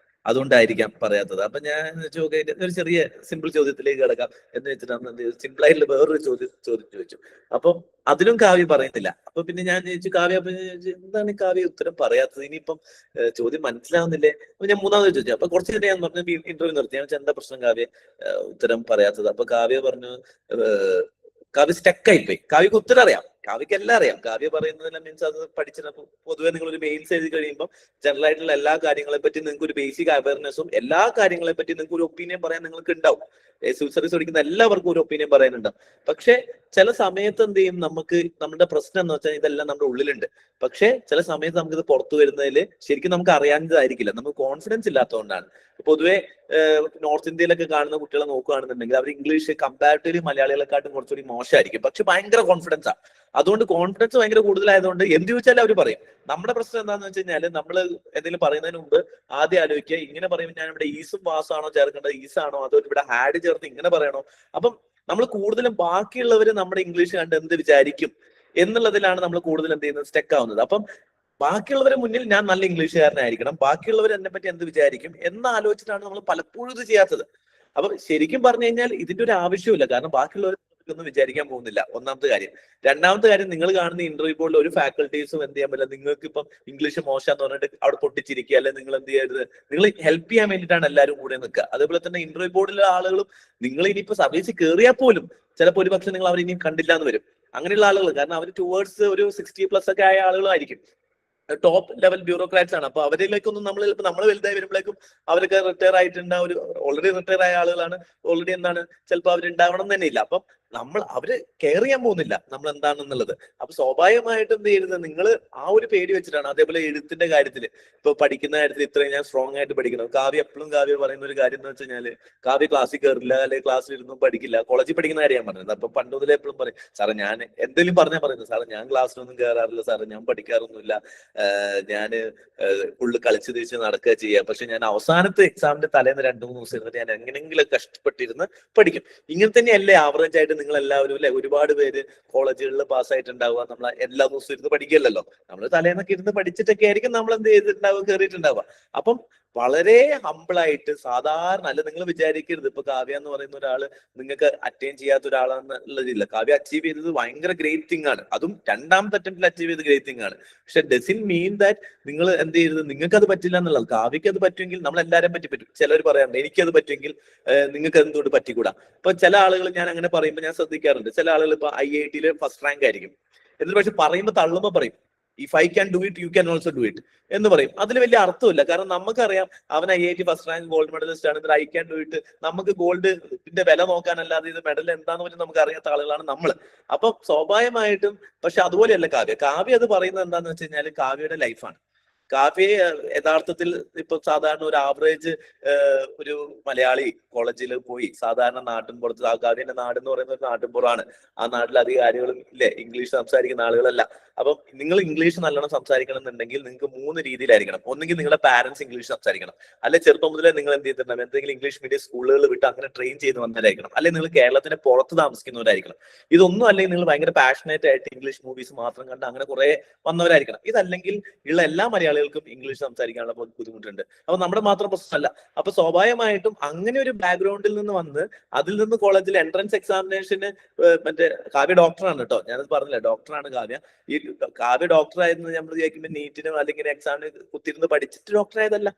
അതുകൊണ്ടായിരിക്കാം പറയാത്തത്. അപ്പൊ ഞാൻ ചോദിച്ചു ഒരു ചെറിയ സിമ്പിൾ ചോദ്യത്തിലേക്ക് കിടക്കാം എന്ന് വെച്ചിട്ടാണ് സിമ്പിൾ ആയിട്ടുള്ള വേറൊരു ചോദ്യം ചോദിച്ചു. അപ്പം അതിലും കാവ്യ പറയുന്നില്ല. അപ്പൊ പിന്നെ ഞാൻ ചോദിച്ചു കാവ്യ, അപ്പൊ എന്താണ് കാവ്യ ഉത്തരം പറയാത്തത്, ഇനിയിപ്പം ചോദ്യം മനസ്സിലാവുന്നില്ലേ? അപ്പൊ ഞാൻ 3ാമത് ചോദിച്ചു. അപ്പൊ കുറച്ച് നേരം ഞാൻ പറഞ്ഞു ഇന്റർവ്യൂ നിർത്തി. ഞാൻ എന്താ പ്രശ്നം കാവ്യ ഉത്തരം പറയാത്തത്? അപ്പൊ കാവ്യ പറഞ്ഞു കാവ്യ സ്റ്റക്കായി പോയി. കാവ്യക്ക് ഉത്തരം അറിയാം, കാവ്യക്ക് എല്ലാം അറിയാം. കാവ്യ പറയുന്നതെല്ലാം മീൻസ് അത് പഠിച്ചിട്ട് പൊതുവെ നിങ്ങൾ ഒരു മെയിൽസ് എഴുതി കഴിയുമ്പോൾ ജനറൽ ആയിട്ടുള്ള എല്ലാ കാര്യങ്ങളെ പറ്റി നിങ്ങൾക്ക് ഒരു ബേസിക് അവയർനെസ്സും എല്ലാ കാര്യങ്ങളെ പറ്റി നിങ്ങൾക്ക് ഒരു ഒപ്പീനിയൻ പറയാൻ നിങ്ങൾക്ക് ഉണ്ടാവും. സിവിൽ സർവീസ് പഠിക്കുന്ന എല്ലാവർക്കും ഒരു ഒപ്പീനിയൻ പറയാനുണ്ടാവും. പക്ഷെ ചില സമയത്ത് എന്ത് ചെയ്യും, നമ്മുടെ പ്രശ്നം എന്ന് വെച്ചാൽ ഇതെല്ലാം നമ്മുടെ ഉള്ളിലുണ്ട്. പക്ഷെ ചില സമയത്ത് നമുക്കിത് പുറത്തു വരുന്നതിൽ ശരിക്കും നമുക്ക് അറിയാവുന്നതായിരിക്കില്ല, നമുക്ക് കോൺഫിഡൻസ് ഇല്ലാത്തതുകൊണ്ടാണ്. പൊതുവെ നോർത്ത് ഇന്ത്യയിലൊക്കെ കാണുന്ന കുട്ടികളെ നോക്കുകയാണെന്നുണ്ടെങ്കിൽ അവർ ഇംഗ്ലീഷ് കമ്പാരിറ്റീവ്ലി മലയാളികളെക്കാട്ടും കുറച്ചുകൂടി മോശമായിരിക്കും, പക്ഷെ ഭയങ്കര കോൺഫിഡൻസ് ആണ്. അതുകൊണ്ട് കോൺഫിഡൻസ് ഭയങ്കര കൂടുതലായതുകൊണ്ട് എന്ത് ചോദിച്ചാലും അവർ പറയും. നമ്മുടെ പ്രശ്നം എന്താണെന്ന് വെച്ച് കഴിഞ്ഞാൽ നമ്മൾ എന്തെങ്കിലും പറയുന്നതിന് മുമ്പ് ആദ്യം ആലോചിക്കുക, ഇങ്ങനെ പറയുമ്പോൾ ഞാൻ ഇവിടെ ഈസും വാസാണോ ചേർക്കേണ്ടത്, ഈസാണോ അതോ ഇവിടെ ഹാഡ് ചേർത്ത് ഇങ്ങനെ പറയണോ? അപ്പം നമ്മൾ കൂടുതലും ബാക്കിയുള്ളവർ നമ്മുടെ ഇംഗ്ലീഷ് കണ്ട് എന്ത് വിചാരിക്കും എന്നുള്ളതിലാണ് നമ്മൾ കൂടുതൽ എന്ത് ചെയ്യുന്നത്, സ്റ്റക്ക് ആവുന്നത്. അപ്പം ബാക്കിയുള്ളവരെ മുന്നിൽ ഞാൻ നല്ല ഇംഗ്ലീഷുകാരനായിരിക്കണം, ബാക്കിയുള്ളവർ എന്നെ പറ്റി എന്ത് വിചാരിക്കും എന്നാലോചിച്ചിട്ടാണ് നമ്മൾ പലപ്പോഴും ഇത് ചെയ്യാത്തത്. അപ്പൊ ശരിക്കും പറഞ്ഞു കഴിഞ്ഞാൽ ഇതിന്റെ ഒരു ആവശ്യമില്ല, കാരണം ബാക്കിയുള്ളവർ ഒന്നും വിചാരിക്കാൻ പോകുന്നില്ല, ഒന്നാമത്തെ കാര്യം. രണ്ടാമത്തെ കാര്യം, നിങ്ങൾ കാണുന്ന ഇന്റർവ്യൂ ബോർഡിൽ ഒരു ഫാക്കൽറ്റീസും എന്ത് ചെയ്യാൻ പറ്റില്ല. നിങ്ങൾക്ക് ഇപ്പം ഇംഗ്ലീഷ് മോശം പറഞ്ഞിട്ട് അവിടെ പൊട്ടിച്ചിരിക്കുക, അല്ലെങ്കിൽ നിങ്ങൾ എന്ത് ചെയ്യരുത്, നിങ്ങൾ ഹെൽപ്പ് ചെയ്യാൻ വേണ്ടിയിട്ടാണ് എല്ലാവരും കൂടെ നിൽക്കുക. അതേപോലെ തന്നെ ഇന്റർവ്യൂ ബോർഡിലെ ആളുകളും നിങ്ങൾ ഇനിയിപ്പോ സർവീസിൽ കയറിയാൽ പോലും ചിലപ്പോൾ ഒരു പക്ഷെ നിങ്ങൾ അവരിനിയും കണ്ടില്ല എന്ന് വരും. അങ്ങനെയുള്ള ആളുകൾ, കാരണം അവർ ടുവേർഡ്സ് ഒരു 60+ ഒക്കെ ആയ ആളുകളായിരിക്കും, ടോപ്പ് ലെവൽ ബ്യൂറോക്രാറ്റ്സ് ആണ്. അപ്പൊ അവരിലേക്കൊന്നും നമ്മൾ വലുതായി വരുമ്പോഴേക്കും അവരൊക്കെ റിട്ടയർ ആയിട്ടുണ്ട്, ഓൾറെഡി റിട്ടയർ ആയ ആളുകളാണ്, ഓൾറെഡി എന്താണ് ചിലപ്പോൾ അവരുണ്ടാവണം തന്നെ ഇല്ല. അപ്പം അവര് കെയർ ചെയ്യാൻ പോകുന്നില്ല നമ്മൾ എന്താണെന്നുള്ളത്. അപ്പൊ സ്വാഭാവികമായിട്ടും എന്ത് ചെയ്യരുത്, നിങ്ങൾ ആ ഒരു പേടി വെച്ചിട്ടാണ്. അതേപോലെ എഴുത്തിന്റെ കാര്യത്തിൽ ഇപ്പൊ പഠിക്കുന്ന കാര്യത്തിൽ ഇത്രയും ഞാൻ സ്ട്രോങ് ആയിട്ട് പഠിക്കണം. കാവ്യ പറയുന്ന ഒരു കാര്യം എന്ന് വെച്ച് കഴിഞ്ഞാല് കാവ്യ ക്ലാസ്സിൽ കയറില്ല, അല്ലെങ്കിൽ ക്ലാസ്സിൽ ഇരുന്നും പഠിക്കില്ല. കോളേജിൽ പഠിക്കുന്ന കാര്യം ഞാൻ പറഞ്ഞത്. അപ്പൊ പണ്ട് മുതലേ എപ്പോഴും പറയും, സാറേ ഞാൻ എന്തെങ്കിലും പറഞ്ഞാൽ പറയുന്നത്, സാറേ ഞാൻ ക്ലാസ്സിലൊന്നും കയറാറില്ല, സാറേ ഞാൻ പഠിക്കാറൊന്നുമില്ല, ഞാന് ഫുള്ള് കളിച്ച് തിരിച്ച് നടക്കുക ചെയ്യുക. പക്ഷെ ഞാൻ അവസാനത്തെ എക്സാമിന്റെ തലേന്ന് 2-3 ദിവസം ഇരുന്നിട്ട് ഞാൻ എങ്ങനെയെങ്കിലും കഷ്ടപ്പെട്ടിരുന്ന് പഠിക്കും. ഇങ്ങനെ തന്നെയല്ലേ ആവറേജ് ആയിട്ട് നിങ്ങൾ എല്ലാവരും അല്ലെ? ഒരുപാട് പേര് കോളേജുകളിൽ പാസ്സായിട്ടുണ്ടാവുക. നമ്മൾ എല്ലാ ദിവസവും ഇരുന്ന് പഠിക്കില്ലല്ലോ. നമ്മൾ തലേന്നൊക്കെ ഇരുന്ന് പഠിച്ചിട്ടൊക്കെ ആയിരിക്കും നമ്മൾ എന്ത് ചെയ്തിട്ടുണ്ടാവുക, കയറിയിട്ടുണ്ടാവുക. അപ്പം വളരെ ഹമ്പിളായിട്ട് സാധാരണ അല്ല, നിങ്ങൾ വിചാരിക്കരുത് ഇപ്പൊ കാവ്യ എന്ന് പറയുന്ന ഒരാള് നിങ്ങൾക്ക് അറ്റൈൻ ചെയ്യാത്ത ഒരാളാണെന്നുള്ളതില്ല. കാവ്യ അച്ചീവ് ചെയ്തത് ഭയങ്കര ഗ്രേറ്റ് തിങ് ആണ്. അതും 2ാമത്തെ അറ്റംപ്റ്റിൽ അച്ചീവ് ചെയ്ത് ഗ്രേറ്റ് തിങ് ആണ്. പക്ഷെ ഡസിൻ മീൻ ദാറ്റ് നിങ്ങൾ എന്ത് ചെയ്യരുത്, നിങ്ങൾക്ക് അത് പറ്റില്ല എന്നുള്ളത്. കാവ്യക്ക് അത് പറ്റുമെങ്കിൽ നമ്മൾ എല്ലാവരും പറ്റും. ചിലർ പറയാറുണ്ട് എനിക്കത് പറ്റുമെങ്കിൽ നിങ്ങൾക്ക് എന്തുകൊണ്ട് പറ്റിക്കൂടാ. ഇപ്പൊ ചില ആളുകൾ ഞാൻ അങ്ങനെ പറയുമ്പോൾ ഞാൻ ശ്രദ്ധിക്കാറുണ്ട്. ചില ആളുകൾ ഇപ്പൊ IIT ഫസ്റ്റ് റാങ്ക് ആയിരിക്കും, എന്നിട്ട് പക്ഷെ പറയുമ്പോൾ തള്ളുമ്പോൾ പറയും if I can do it you can also do it എന്ന് പറയും. അതിൽ വലിയ അർത്ഥമില്ല. കാരണം നമുക്കറിയാം അവൻ IIT first rank gold medallist ആണ്, ഐ ക്യാൻ ഡു ഇറ്റ്. നമുക്ക് ഗോൾഡിന്റെ വില നോക്കാനല്ലാതെ ഇത് മെഡൽ എന്താന്ന് പറഞ്ഞ് നമുക്ക് അറിയാത്ത ആളുകളാണ് നമ്മൾ. അപ്പം സ്വാഭാവികമായിട്ടും പക്ഷെ അതുപോലെയല്ല കാവ്യ അത് പറയുന്നത് എന്താന്ന് വെച്ച് കഴിഞ്ഞാൽ കാവ്യയുടെ ലൈഫാണ്. കാവ്യ യഥാർത്ഥത്തിൽ ഇപ്പൊ സാധാരണ ഒരു ആവറേജ് ഒരു മലയാളി കോളേജിൽ പോയി സാധാരണ നാട്ടിൻപുറത്ത്, കാവ്യന്റെ നാട് എന്ന് പറയുന്ന ഒരു നാട്ടിൻപുറമാണ്. ആ നാട്ടിൽ അധികം ആളുകളും ഇല്ലേ ഇംഗ്ലീഷ് സംസാരിക്കുന്ന ആളുകളല്ല. അപ്പം നിങ്ങൾ ഇംഗ്ലീഷ് നല്ലോണം സംസാരിക്കണം എന്നുണ്ടെങ്കിൽ നിങ്ങൾക്ക് 3 രീതിയിലായിരിക്കണം. ഒന്നെങ്കിൽ നിങ്ങളുടെ പാരന്റ്സ് ഇംഗ്ലീഷ് സംസാരിക്കണം, അല്ലെ ചെറുപ്പം മുതലേ നിങ്ങൾ എന്ത് ചെയ്തിട്ടുണ്ടാവും, എന്തെങ്കിലും ഇംഗ്ലീഷ് മീഡിയം സ്കൂളുകൾ വിട്ട് അങ്ങനെ ട്രെയിൻ ചെയ്ത് വന്നവരായിരിക്കണം, അല്ലെങ്കിൽ നിങ്ങൾ കേരളത്തിന് പുറത്ത് താമസിക്കുന്നവരായിരിക്കണം. ഇതൊന്നും അല്ലെങ്കിൽ നിങ്ങൾ ഭയങ്കര പാഷനേറ്റ് ആയിട്ട് ഇംഗ്ലീഷ് മൂവീസ് മാത്രം കണ്ട് അങ്ങനെ കുറെ വന്നവരായിരിക്കണം. ഇതല്ലെങ്കിൽ ഉള്ള എല്ലാ മലയാളികൾക്കും ഇംഗ്ലീഷ് സംസാരിക്കാനുള്ള ബുദ്ധിമുട്ടുണ്ട്. അപ്പൊ നമ്മുടെ മാത്രം പ്രശ്നമല്ല. അപ്പൊ സ്വാഭാവികമായിട്ടും അങ്ങനെ ഒരു ബാക്ക്ഗ്രൗണ്ടിൽ നിന്ന് വന്ന് അതിൽ നിന്ന് കോളേജിൽ എൻട്രൻസ് എക്സാമിനേഷന് മറ്റേ കാവ്യ ഡോക്ടറാണ് കേട്ടോ, ഞാനത് പറഞ്ഞില്ല, ഡോക്ടറാണ് കാവ്യ. ഈ കാവ്യ ഡോക്ടർ ആയിരുന്നു നമ്മൾ വിചാരിക്കുമ്പോൾ നീറ്റിനും അല്ലെങ്കിൽ എക്സാമിന് കുത്തിരുന്ന് പഠിച്ചിട്ട് ഡോക്ടർ ആയതല്ല.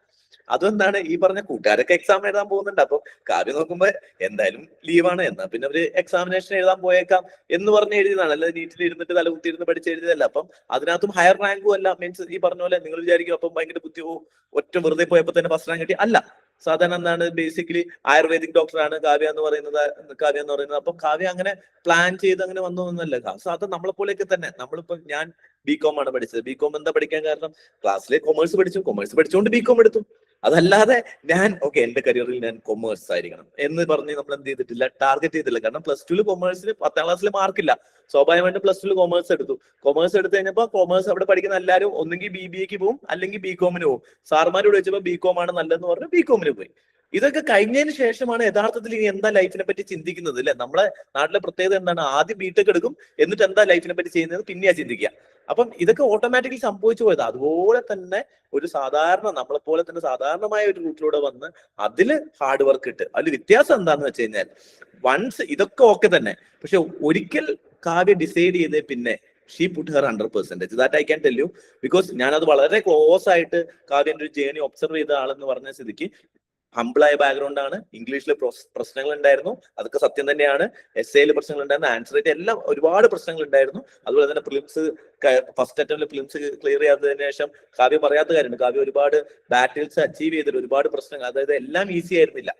അതെന്താണ് ഈ പറഞ്ഞ കൂട്ടുകാരൊക്കെ എക്സാം എഴുതാൻ പോകുന്നുണ്ട്. അപ്പൊ കാവ്യ നോക്കുമ്പോ എന്തായാലും ലീവാണ്, എന്നാ പിന്നെ ഒരു എക്സാമിനേഷൻ എഴുതാൻ പോയേക്കാം എന്ന് പറഞ്ഞ് എഴുതിയതാണ്, അല്ലാതെ നീറ്റിൽ ഇരുന്നിട്ട് തല കുത്തിയിരുന്ന് പഠിച്ച് എഴുതിയതല്ല. അപ്പം അതിനകത്തും ഹയർ റാങ്കും അല്ല. മീൻസ് ഈ പറഞ്ഞ പോലെ നിങ്ങൾ വിചാരിക്കും അപ്പം ഭയങ്കര ബുദ്ധിയോ ഒറ്റ വെറുതെ പോയപ്പോ തന്നെ ഫസ്റ്റ് റാങ്ക് കിട്ടി, അല്ല. സാധാരണ എന്താണ് ബേസിക്കലി ആയുർവേദിക് ഡോക്ടറാണ് കാവ്യ എന്ന് പറയുന്നത്. അപ്പം കാവ്യ അങ്ങനെ പ്ലാൻ ചെയ്ത് അങ്ങനെ വന്നതൊന്നുമല്ല. സാധാരണ നമ്മളെ പോലെയൊക്കെ തന്നെ. നമ്മളിപ്പോ ഞാൻ BCom ആണ് പഠിച്ചത്. BCom എന്താ പഠിക്കാൻ കാരണം, ക്ലാസ്സിലെ കൊമേഴ്സ് പഠിച്ചുകൊണ്ട് BCom എടുത്തു. അതല്ലാതെ ഞാൻ എന്റെ കരിയറിൽ ഞാൻ കൊമേഴ്സ് ആയിരിക്കണം എന്ന് പറഞ്ഞ് നമ്മൾ എന്ത് ചെയ്തിട്ടില്ല, ടാർഗറ്റ് ചെയ്തില്ല. കാരണം +2 കൊമേഴ്സിന് 10ാം ക്ലാസ്സിൽ മാർക്കില്ല. സ്വാഭാവികമായിട്ടും +2 കൊമേഴ്സ് എടുത്തു. കൊമേഴ്സ് എടുത്തു കഴിഞ്ഞപ്പോൾ കൊമേഴ്സ് അവിടെ പഠിക്കുന്ന എല്ലാവരും ഒന്നെങ്കിൽ BBAക്ക് പോകും അല്ലെങ്കിൽ BComന് പോകും. സാർമാരോട് ചോദിച്ചപ്പോൾ BCom ആണ് നല്ലതെന്ന് പറഞ്ഞ് BComന് പോയി. ഇതൊക്കെ കഴിഞ്ഞതിന് ശേഷമാണ് യഥാർത്ഥത്തിൽ ഇനി എന്താ ലൈഫിനെ പറ്റി ചിന്തിക്കുന്നത് അല്ലെ. നമ്മളെ നാട്ടിലെ പ്രത്യേകത എന്താണ്, ആദ്യം B.Tech എടുക്കും, എന്നിട്ട് എന്താ ലൈഫിനെ പറ്റി ചെയ്യുന്നത് പിന്നെയാ ചിന്തിക്കുക. അപ്പം ഇതൊക്കെ ഓട്ടോമാറ്റിക്കലി സംഭവിച്ചു പോയത്. അതുപോലെ തന്നെ ഒരു സാധാരണ നമ്മളെപ്പോലെ തന്നെ സാധാരണമായ ഒരു റൂട്ടിലൂടെ വന്ന് അതില് ഹാർഡ് വർക്ക് ഇട്ട്, അതിൽ വ്യത്യാസം എന്താന്ന് വെച്ച് കഴിഞ്ഞാൽ വൺസ് ഇതൊക്കെ തന്നെ, പക്ഷെ ഒരിക്കൽ കാവ്യ ഡിസൈഡ് ചെയ്ത് പിന്നെ she puttu her 100%. That I can tell you, because ഞാനത് വളരെ ക്ലോസ് ആയിട്ട് കാവ്യന്റെ ഒരു ജേർണി ഒബ്സർവ് ചെയ്ത ആളെന്ന് പറഞ്ഞ സ്ഥിതിക്ക് ഹംബിളായ ബാക്ക്ഗ്രൗണ്ട് ആണ്. ഇംഗ്ലീഷിൽ പ്രശ്നങ്ങൾ ഉണ്ടായിരുന്നു, അതൊക്കെ സത്യം തന്നെയാണ്. എസ്സേയിൽ പ്രശ്നങ്ങൾ ഉണ്ടായിരുന്നു, ആൻസർ റൈറ്റ് എല്ലാം ഒരുപാട് പ്രശ്നങ്ങൾ ഉണ്ടായിരുന്നു. അതുപോലെ തന്നെ പ്രിലിംസ് ഫസ്റ്റ് അറ്റംപ്റ്റിൽ പ്രിലിംസ് ക്ലിയർ ചെയ്യാത്തതിനു ശേഷം കാവ്യ പറയാത്ത കാര്യമുണ്ട്. കാവ്യ ഒരുപാട് ബാറ്റിൽസ് അച്ചീവ് ചെയ്തിട്ട് ഒരുപാട് പ്രശ്നങ്ങൾ, അതായത് എല്ലാം ഈസി ആയിരുന്നില്ല,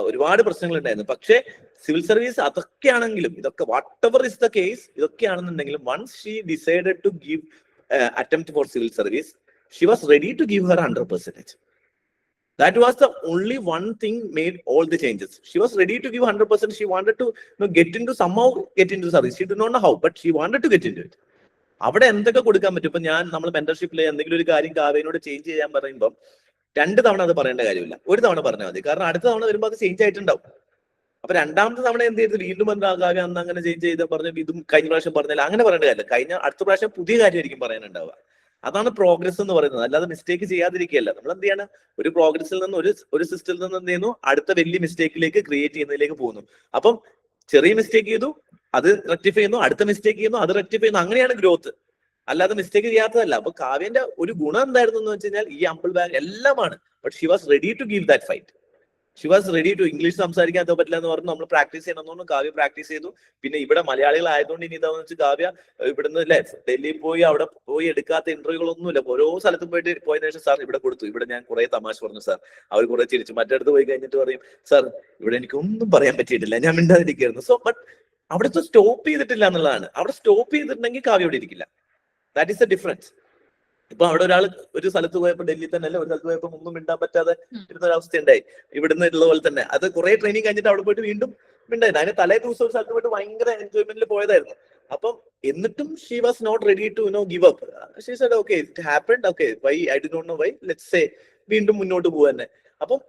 ഒരുപാട് പ്രശ്നങ്ങൾ ഉണ്ടായിരുന്നു. പക്ഷേ സിവിൽ സർവീസ് അതൊക്കെയാണെങ്കിലും ഇതൊക്കെ whatever is the case, ഇതൊക്കെയാണെന്നുണ്ടെങ്കിലും once she decided to give attempt for civil service, she was ready to give her 100%. That was the only one thing made all the changes. She was ready to give 100%. She wanted to somehow get into service. She did not know how, but she wanted to get into it. അവിടെ എന്തൊക്കെ കൊടുക്കാൻ പറ്റും. ഇപ്പൊ നമ്മൾ മെന്റർഷിപ്പിൽ എന്തെങ്കിലും ഒരു കാര്യം കാവ്യനോട് change ചെയ്യാൻ പറയുമ്പോൾ 2 തവണ അത് പറയേണ്ട കാര്യമില്ല, 1 തവണ പറഞ്ഞാൽ മതി. കാരണം അടുത്ത തവണ വരുമ്പോൾ അത് ചേഞ്ച് ആയിട്ടുണ്ടാവും. അപ്പൊ 2ാമത്തെ തവണ എന്ത് ചെയ്തു, വീണ്ടും എന്താ കാവ്യ അന്ന് അങ്ങനെ ചേഞ്ച് ചെയ്ത് പറഞ്ഞു, ഇതും കഴിഞ്ഞ പ്രാവശ്യം പറഞ്ഞില്ല, അങ്ങനെ പറയേണ്ട കാര്യമില്ല. അടുത്ത പ്രാവശ്യം പുതിയ കാര്യമായിരിക്കും പറയാനുണ്ടാവുക. അതാണ് പ്രോഗ്രസ് എന്ന് പറയുന്നത്. അല്ലാതെ മിസ്റ്റേക്ക് ചെയ്യാതിരിക്കുകയല്ല. നമ്മൾ എന്ത് ചെയ്യണം, ഒരു പ്രോഗ്രസിൽ നിന്ന് ഒരു സിസ്റ്റത്തിൽ നിന്ന് എന്ത് ചെയ്യുന്നു, അടുത്ത വലിയ മിസ്റ്റേക്കിലേക്ക് ക്രിയേറ്റ് ചെയ്യുന്നതിലേക്ക് പോകുന്നു. അപ്പം ചെറിയ മിസ്റ്റേക്ക് ചെയ്തു, അത് റെക്ടിഫൈ ചെയ്യുന്നു, അടുത്ത മിസ്റ്റേക്ക് ചെയ്യുന്നു, അത് റെക്ടിഫൈ ചെയ്യുന്നു. അങ്ങനെയാണ് ഗ്രോത്ത്, അല്ലാതെ മിസ്റ്റേക്ക് ചെയ്യാത്തതല്ല. അപ്പൊ കാവ്യന്റെ ഒരു ഗുണം എന്തായിരുന്നു എന്ന് വെച്ച് കഴിഞ്ഞാൽ ഈ അമ്പിൾ ബാഗ് എല്ലാമാണ്. But she was ready to give that fight. She was ready to. English സംസാരിക്കാൻ പറ്റില്ല എന്ന് പറഞ്ഞു, നമ്മൾ പ്രാക്ടീസ് ചെയ്യണമെന്നു കാവ്യ പ്രാക്ടീസ് ചെയ്തു. പിന്നെ ഇവിടെ മലയാളികളായതുകൊണ്ട് ഇനി ഇതാന്ന് വെച്ചാൽ കാവ്യ ഇവിടുന്ന് അല്ലെ ഡൽഹിയിൽ പോയി അവിടെ പോയി എടുക്കാത്ത ഇന്റർവ്യൂകളൊന്നുമില്ല. ഓരോ സ്ഥലത്തും പോയതിനു ശേഷം സാർ ഇവിടെ കൊടുത്തു, ഇവിടെ ഞാൻ കുറെ തമാശ പറഞ്ഞു സാർ, അവർ കുറെ ചിരിച്ചു. മറ്റടുത്ത് പോയി കഴിഞ്ഞിട്ട് പറയും സാർ ഇവിടെ എനിക്കൊന്നും പറയാൻ പറ്റിയിട്ടില്ല, ഞാൻ മിണ്ടാതിരിക്കുകയായിരുന്നു. സോ ബട്ട് അവിടുത്തെ സ്റ്റോപ്പ് ചെയ്തിട്ടില്ല എന്നുള്ളതാണ്. അവിടെ സ്റ്റോപ്പ് ചെയ്തിട്ടുണ്ടെങ്കിൽ കാവ്യ ഇവിടെ ഇരിക്കില്ല. That is the difference. ഇപ്പൊ അവിടെ ഒരാൾ ഒരു സ്ഥലത്ത് പോയപ്പോ, ഡൽഹി തന്നെ അല്ല, ഒരു സ്ഥലത്ത് പോയപ്പോ ഒന്നും മിണ്ടാൻ പറ്റാതെ ഇരുന്ന ഒരു അവസ്ഥ ഉണ്ടായി. ഇവിടുന്ന് ഉള്ള പോലെ തന്നെ അത് കുറെ ട്രെയിനിങ് കഴിഞ്ഞിട്ട് അവിടെ പോയിട്ട് വീണ്ടും മിണ്ടായിരുന്നു. അതിന് തലേ ദിവസം ഒരു സ്ഥലത്ത് പോയിട്ട് ഭയങ്കര എൻജോയ്മെന്റിൽ പോയതായിരുന്നു. അപ്പം എന്നിട്ടും she was not ready to give up. She said okay it happened, okay why I do not know why, let's say വീണ്ടും മുന്നോട്ട് പോവാ തന്നെ. അപ്പം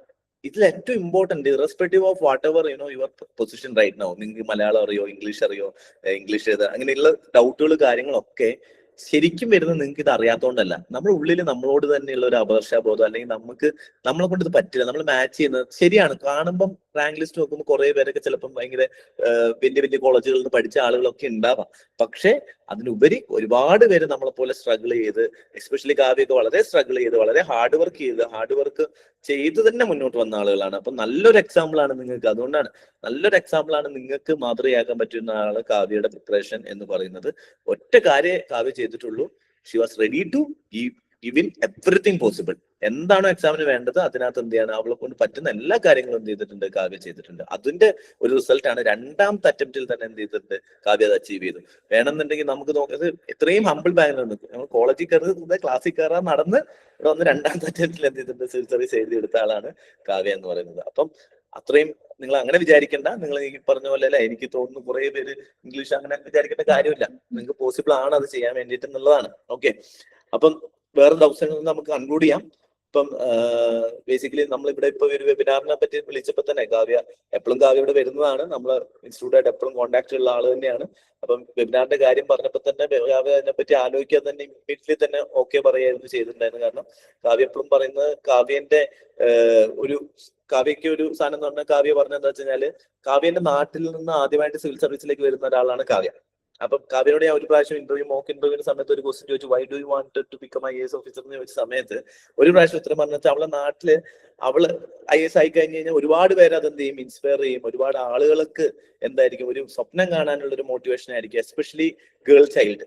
ഇതിൽ ഏറ്റവും important, irrespective of whatever your position right now, നിങ്ങൾക്ക് മലയാളം അറിയോ, ഇംഗ്ലീഷ് അറിയോ, ഇംഗ്ലീഷ് ഏതാ, അങ്ങനെയുള്ള ഡൗട്ടുകൾ കാര്യങ്ങളൊക്കെ ശരിക്കും വരുന്നത് നിങ്ങൾക്ക് ഇത് അറിയാത്തതുകൊണ്ടല്ല. നമ്മുടെ ഉള്ളിൽ നമ്മളോട് തന്നെയുള്ള ഒരു അപകർഷബോധം, അല്ലെങ്കിൽ നമ്മളെ കൊണ്ട് ഇത് പറ്റില്ല, നമ്മൾ മാച്ച് ചെയ്യുന്നത് ശരിയാണ്. കാണുമ്പം റാങ്ക് ലിസ്റ്റ് നോക്കുമ്പോൾ കുറെ പേരൊക്കെ ചിലപ്പം ഭയങ്കര വലിയ വലിയ കോളേജുകളിൽ നിന്ന് പഠിച്ച ആളുകളൊക്കെ ഉണ്ടാവാം. പക്ഷെ അതിനുപരി ഒരുപാട് പേര് നമ്മളെ പോലെ സ്ട്രഗിൾ ചെയ്ത്, എസ്പെഷ്യലി കാവ്യൊക്കെ വളരെ സ്ട്രഗിൾ ചെയ്ത്, വളരെ ഹാർഡ് വർക്ക് ചെയ്ത് തന്നെ മുന്നോട്ട് വന്ന ആളുകളാണ്. അപ്പൊ നല്ലൊരു എക്സാമ്പിൾ ആണ് നിങ്ങൾക്ക്. അതുകൊണ്ടാണ് നല്ലൊരു എക്സാമ്പിൾ ആണ് നിങ്ങൾക്ക് മാതൃകയാക്കാൻ പറ്റുന്ന ആള് കാവ്യയുടെ പ്രിപ്പറേഷൻ എന്ന് പറയുന്നത്. ഒറ്റ കാര്യം കാവ്യ ചെയ്തിട്ടുള്ളൂ, she was ready to give in everything possible. എന്താണോ എക്സാമിന് വേണ്ടത് അതിനകത്ത് എന്ത് ചെയ്യാണ്, അവളെ കൊണ്ട് പറ്റുന്ന എല്ലാ കാര്യങ്ങളും എന്ത് ചെയ്തിട്ടുണ്ട്, കാവ്യ ചെയ്തിട്ടുണ്ട്. അതിന്റെ ഒരു റിസൾട്ട് ആണ് രണ്ടാമത്തെ അറ്റംപ്റ്റിൽ തന്നെ എന്ത് ചെയ്തിട്ടുണ്ട്, കാവ്യ അത് അച്ചീവ് ചെയ്തു. വേണമെന്നുണ്ടെങ്കിൽ നമുക്ക് നോക്കുന്നത് ഇത്രയും ഹമ്പിൾ ബാക്ക്ഗ്രൗണ്ട്, നമ്മൾ കോളേജിൽ കയറുന്നത് ക്ലാസ്സിൽ കയറാൻ നടന്ന് ഇവിടെ വന്ന് രണ്ടാമത്തെ അറ്റംപ്റ്റിൽ എന്ത് ചെയ്തിട്ടുണ്ട്, സിവിൽ സർവീസ് എഴുതിയെടുത്ത ആളാണ് കാവ്യ എന്ന് പറയുന്നത്. അപ്പം അത്രയും നിങ്ങൾ അങ്ങനെ വിചാരിക്കേണ്ട. നിങ്ങൾ ഈ പറഞ്ഞ പോലെ അല്ല, എനിക്ക് തോന്നുന്നു കുറെ പേര് ഇംഗ്ലീഷ് അങ്ങനെ വിചാരിക്കേണ്ട കാര്യമില്ല. നിങ്ങൾക്ക് പോസിബിൾ ആണ് അത് ചെയ്യാൻ വേണ്ടിയിട്ട് എന്നുള്ളതാണ്. ഓക്കെ, അപ്പം വേറെ ദിവസങ്ങളിൽ നമുക്ക് കൺക്ലൂഡ് ചെയ്യാം. ഇപ്പം ബേസിക്കലി നമ്മളിവിടെ ഇപ്പൊ ഒരു വെബിനാറിനെ പറ്റി വിളിച്ചപ്പോൾ തന്നെ കാവ്യ ഇവിടെ വരുന്നതാണ്. നമ്മള് ഇൻസ്റ്റിറ്റ്യൂട്ടായിട്ട് എപ്പോഴും കോൺടാക്ട് ഉള്ള ആള് തന്നെയാണ്. അപ്പം വെബിനാറിന്റെ കാര്യം പറഞ്ഞപ്പോൾ തന്നെ കാവ്യ അതിനെ പറ്റി ആലോചിക്കാതെ തന്നെ ഇമ്മീഡിയറ്റ്ലി തന്നെ ഓക്കെ പറയായിരുന്നു ചെയ്തിട്ടുണ്ടായിരുന്നു. കാരണം കാവ്യ എപ്പോഴും പറയുന്നത് കാവ്യക്ക് ഒരു സാധനം എന്ന് പറഞ്ഞാൽ, കാവ്യ പറഞ്ഞത് എന്താ വെച്ച് കഴിഞ്ഞാല്, കാവ്യന്റെ നാട്ടിൽ നിന്ന് ആദ്യമായിട്ട് സിവിൽ സർവീസിലേക്ക് വരുന്ന ഒരാളാണ് കാവ്യ. അപ്പം കാവ്യയോട് ഞാൻ ഒരു പ്രാവശ്യം മോക്ക് ഇന്റർവ്യൂവിന്റെ സമയത്ത് ഒരു ക്വസ്റ്റ്യൻ ചോദിച്ചു, why do you want to become IAS officer എന്ന് ചോദിച്ച സമയത്ത് ഒരു പ്രാവശ്യം ഉത്തരം പറഞ്ഞാൽ, അവളെ നാട്ടില് അവള് IAS ആയി കഴിഞ്ഞ് കഴിഞ്ഞാൽ ഒരുപാട് പേര് അതെന്ത് ചെയ്യും, ഇൻസ്പയർ ചെയ്യും. ഒരുപാട് ആളുകൾക്ക് എന്തായിരിക്കും, ഒരു സ്വപ്നം കാണാനുള്ള ഒരു മോട്ടിവേഷൻ ആയിരിക്കും, എസ്പെഷ്യലി ഗേൾ ചൈൽഡ്.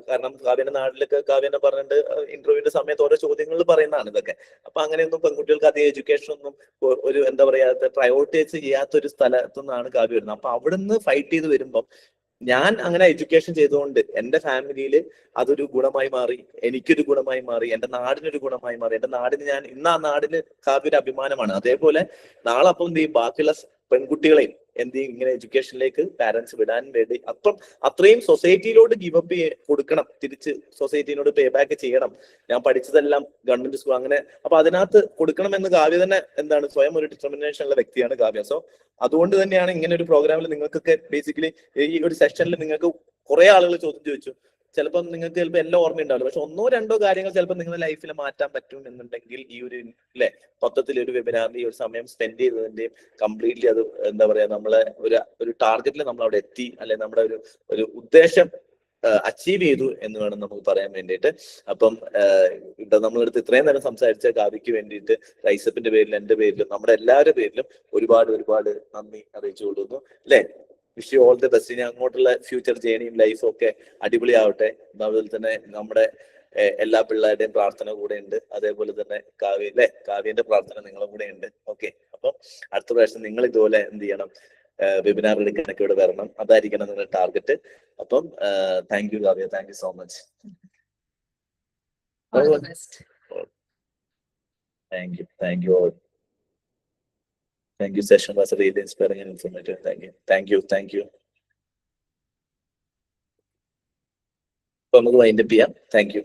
കാരണം കാവ്യന്റെ നാട്ടിലൊക്കെ കാവ്യനെ പറഞ്ഞിട്ട് ഇന്റർവ്യൂവിന്റെ സമയത്ത് ഓരോ ചോദ്യങ്ങൾ പറയുന്നതാണ് ഇതൊക്കെ. അപ്പൊ അങ്ങനെയൊന്നും പെൺകുട്ടികൾക്ക് അധികം എഡ്യൂക്കേഷൻ ഒന്നും ഒരു എന്താ പറയാ പ്രയോറിറ്റൈസ് ചെയ്യാത്ത ഒരു സ്ഥലത്തു നിന്നാണ് കാവ്യ വരുന്നത്. അപ്പൊ അവിടുന്ന് ഫൈറ്റ് ചെയ്ത് വരുമ്പം ഞാൻ അങ്ങനെ എഡ്യൂക്കേഷൻ ചെയ്തുകൊണ്ട് എന്റെ ഫാമിലിയിൽ അതൊരു ഗുണമായി മാറി, എനിക്കൊരു ഗുണമായി മാറി, എന്റെ നാടിനൊരു ഗുണമായി മാറി. എന്റെ നാടിന് ഇന്ന് ആ നാടിന് കാവ്യൊരു അഭിമാനമാണ്. അതേപോലെ നാളെ അപ്പം എന്ത് ചെയ്യും, ബാക്കിയുള്ള പെൺകുട്ടികളെയും എന്ത് ചെയ്യും, ഇങ്ങനെ എഡ്യൂക്കേഷനിലേക്ക് പാരന്റ്സ് വിടാൻ വേണ്ടി. അപ്പം അത്രയും സൊസൈറ്റിയിലോട് ഗിവ് അപ്പ് കൊടുക്കണം, തിരിച്ച് സൊസൈറ്റിനോട് പേ ബാക്ക് ചെയ്യണം. ഞാൻ പഠിച്ചതെല്ലാം ഗവൺമെന്റ് സ്കൂൾ അങ്ങനെ, അപ്പൊ അതിനകത്ത് കൊടുക്കണം എന്ന് കാവ്യ തന്നെ എന്താണ് സ്വയം ഒരു ഡിറ്റർമിനേഷൻ ഉള്ള വ്യക്തിയാണ് കാവ്യ. സോ അതുകൊണ്ട് തന്നെയാണ് ഇങ്ങനെ ഒരു പ്രോഗ്രാമിൽ നിങ്ങൾക്കൊക്കെ ബേസിക്കലി ഈ ഒരു സെഷനിൽ നിങ്ങൾക്ക് കുറെ ആളുകൾ ചോദ്യം ചോദിച്ചു. ചിലപ്പോൾ നിങ്ങൾക്ക് എല്ലാം ഓർമ്മയുണ്ടാവില്ല, പക്ഷെ ഒന്നോ രണ്ടോ കാര്യങ്ങൾ ചിലപ്പോൾ നിങ്ങളുടെ ലൈഫിൽ മാറ്റാൻ പറ്റും എന്നുണ്ടെങ്കിൽ ഈ ഒരു മൊത്തത്തിൽ ഒരു വെബിനാറിന്റെ ഈ ഒരു സമയം സ്പെൻഡ് ചെയ്തതിന്റെയും കംപ്ലീറ്റ്ലി അത് എന്താ പറയാ, നമ്മളെ ഒരു ടാർഗറ്റിൽ നമ്മൾ അവിടെ എത്തി, അല്ലെങ്കിൽ നമ്മുടെ ഒരു ഉദ്ദേശം അച്ചീവ് ചെയ്തു എന്ന് വേണം നമുക്ക് പറയാൻ വേണ്ടിയിട്ട്. അപ്പം നമ്മളെടുത്ത് ഇത്രയും നേരം സംസാരിച്ച കാവ്യക്ക് വേണ്ടിയിട്ട് റൈസപ്പിന്റെ പേരിലും എന്റെ പേരിലും നമ്മുടെ എല്ലാവരുടെ പേരിലും ഒരുപാട് നന്ദി അറിയിച്ചു കൊള്ളുന്നു. അല്ലെ, wish you all the best. ഇനി അങ്ങോട്ടുള്ള ഫ്യൂച്ചർ ജേണിയും ലൈഫും ഒക്കെ അടിപൊളിയാവട്ടെ. അതുപോലെ തന്നെ നമ്മുടെ എല്ലാ പിള്ളേരുടെയും പ്രാർത്ഥന കൂടെ ഉണ്ട്. അതേപോലെ തന്നെ കാവ്യന്റെ പ്രാർത്ഥന നിങ്ങളുടെ കൂടെ ഉണ്ട്. ഓക്കെ, അപ്പം അടുത്ത പ്രാവശ്യം നിങ്ങൾ ഇതുപോലെ എന്ത് ചെയ്യണം, വെബിനാർ എടുക്കാനൊക്കെ ഇവിടെ വരണം. അതായിരിക്കണം നിങ്ങളുടെ ടാർഗറ്റ്. അപ്പം thank you Kavya, thank you so much. Thank you all. Thank you. Session was really inspiring and informative. Thank you. നമുക്ക് വൈൻഡപ്പ് ചെയ്യാം. Thank you.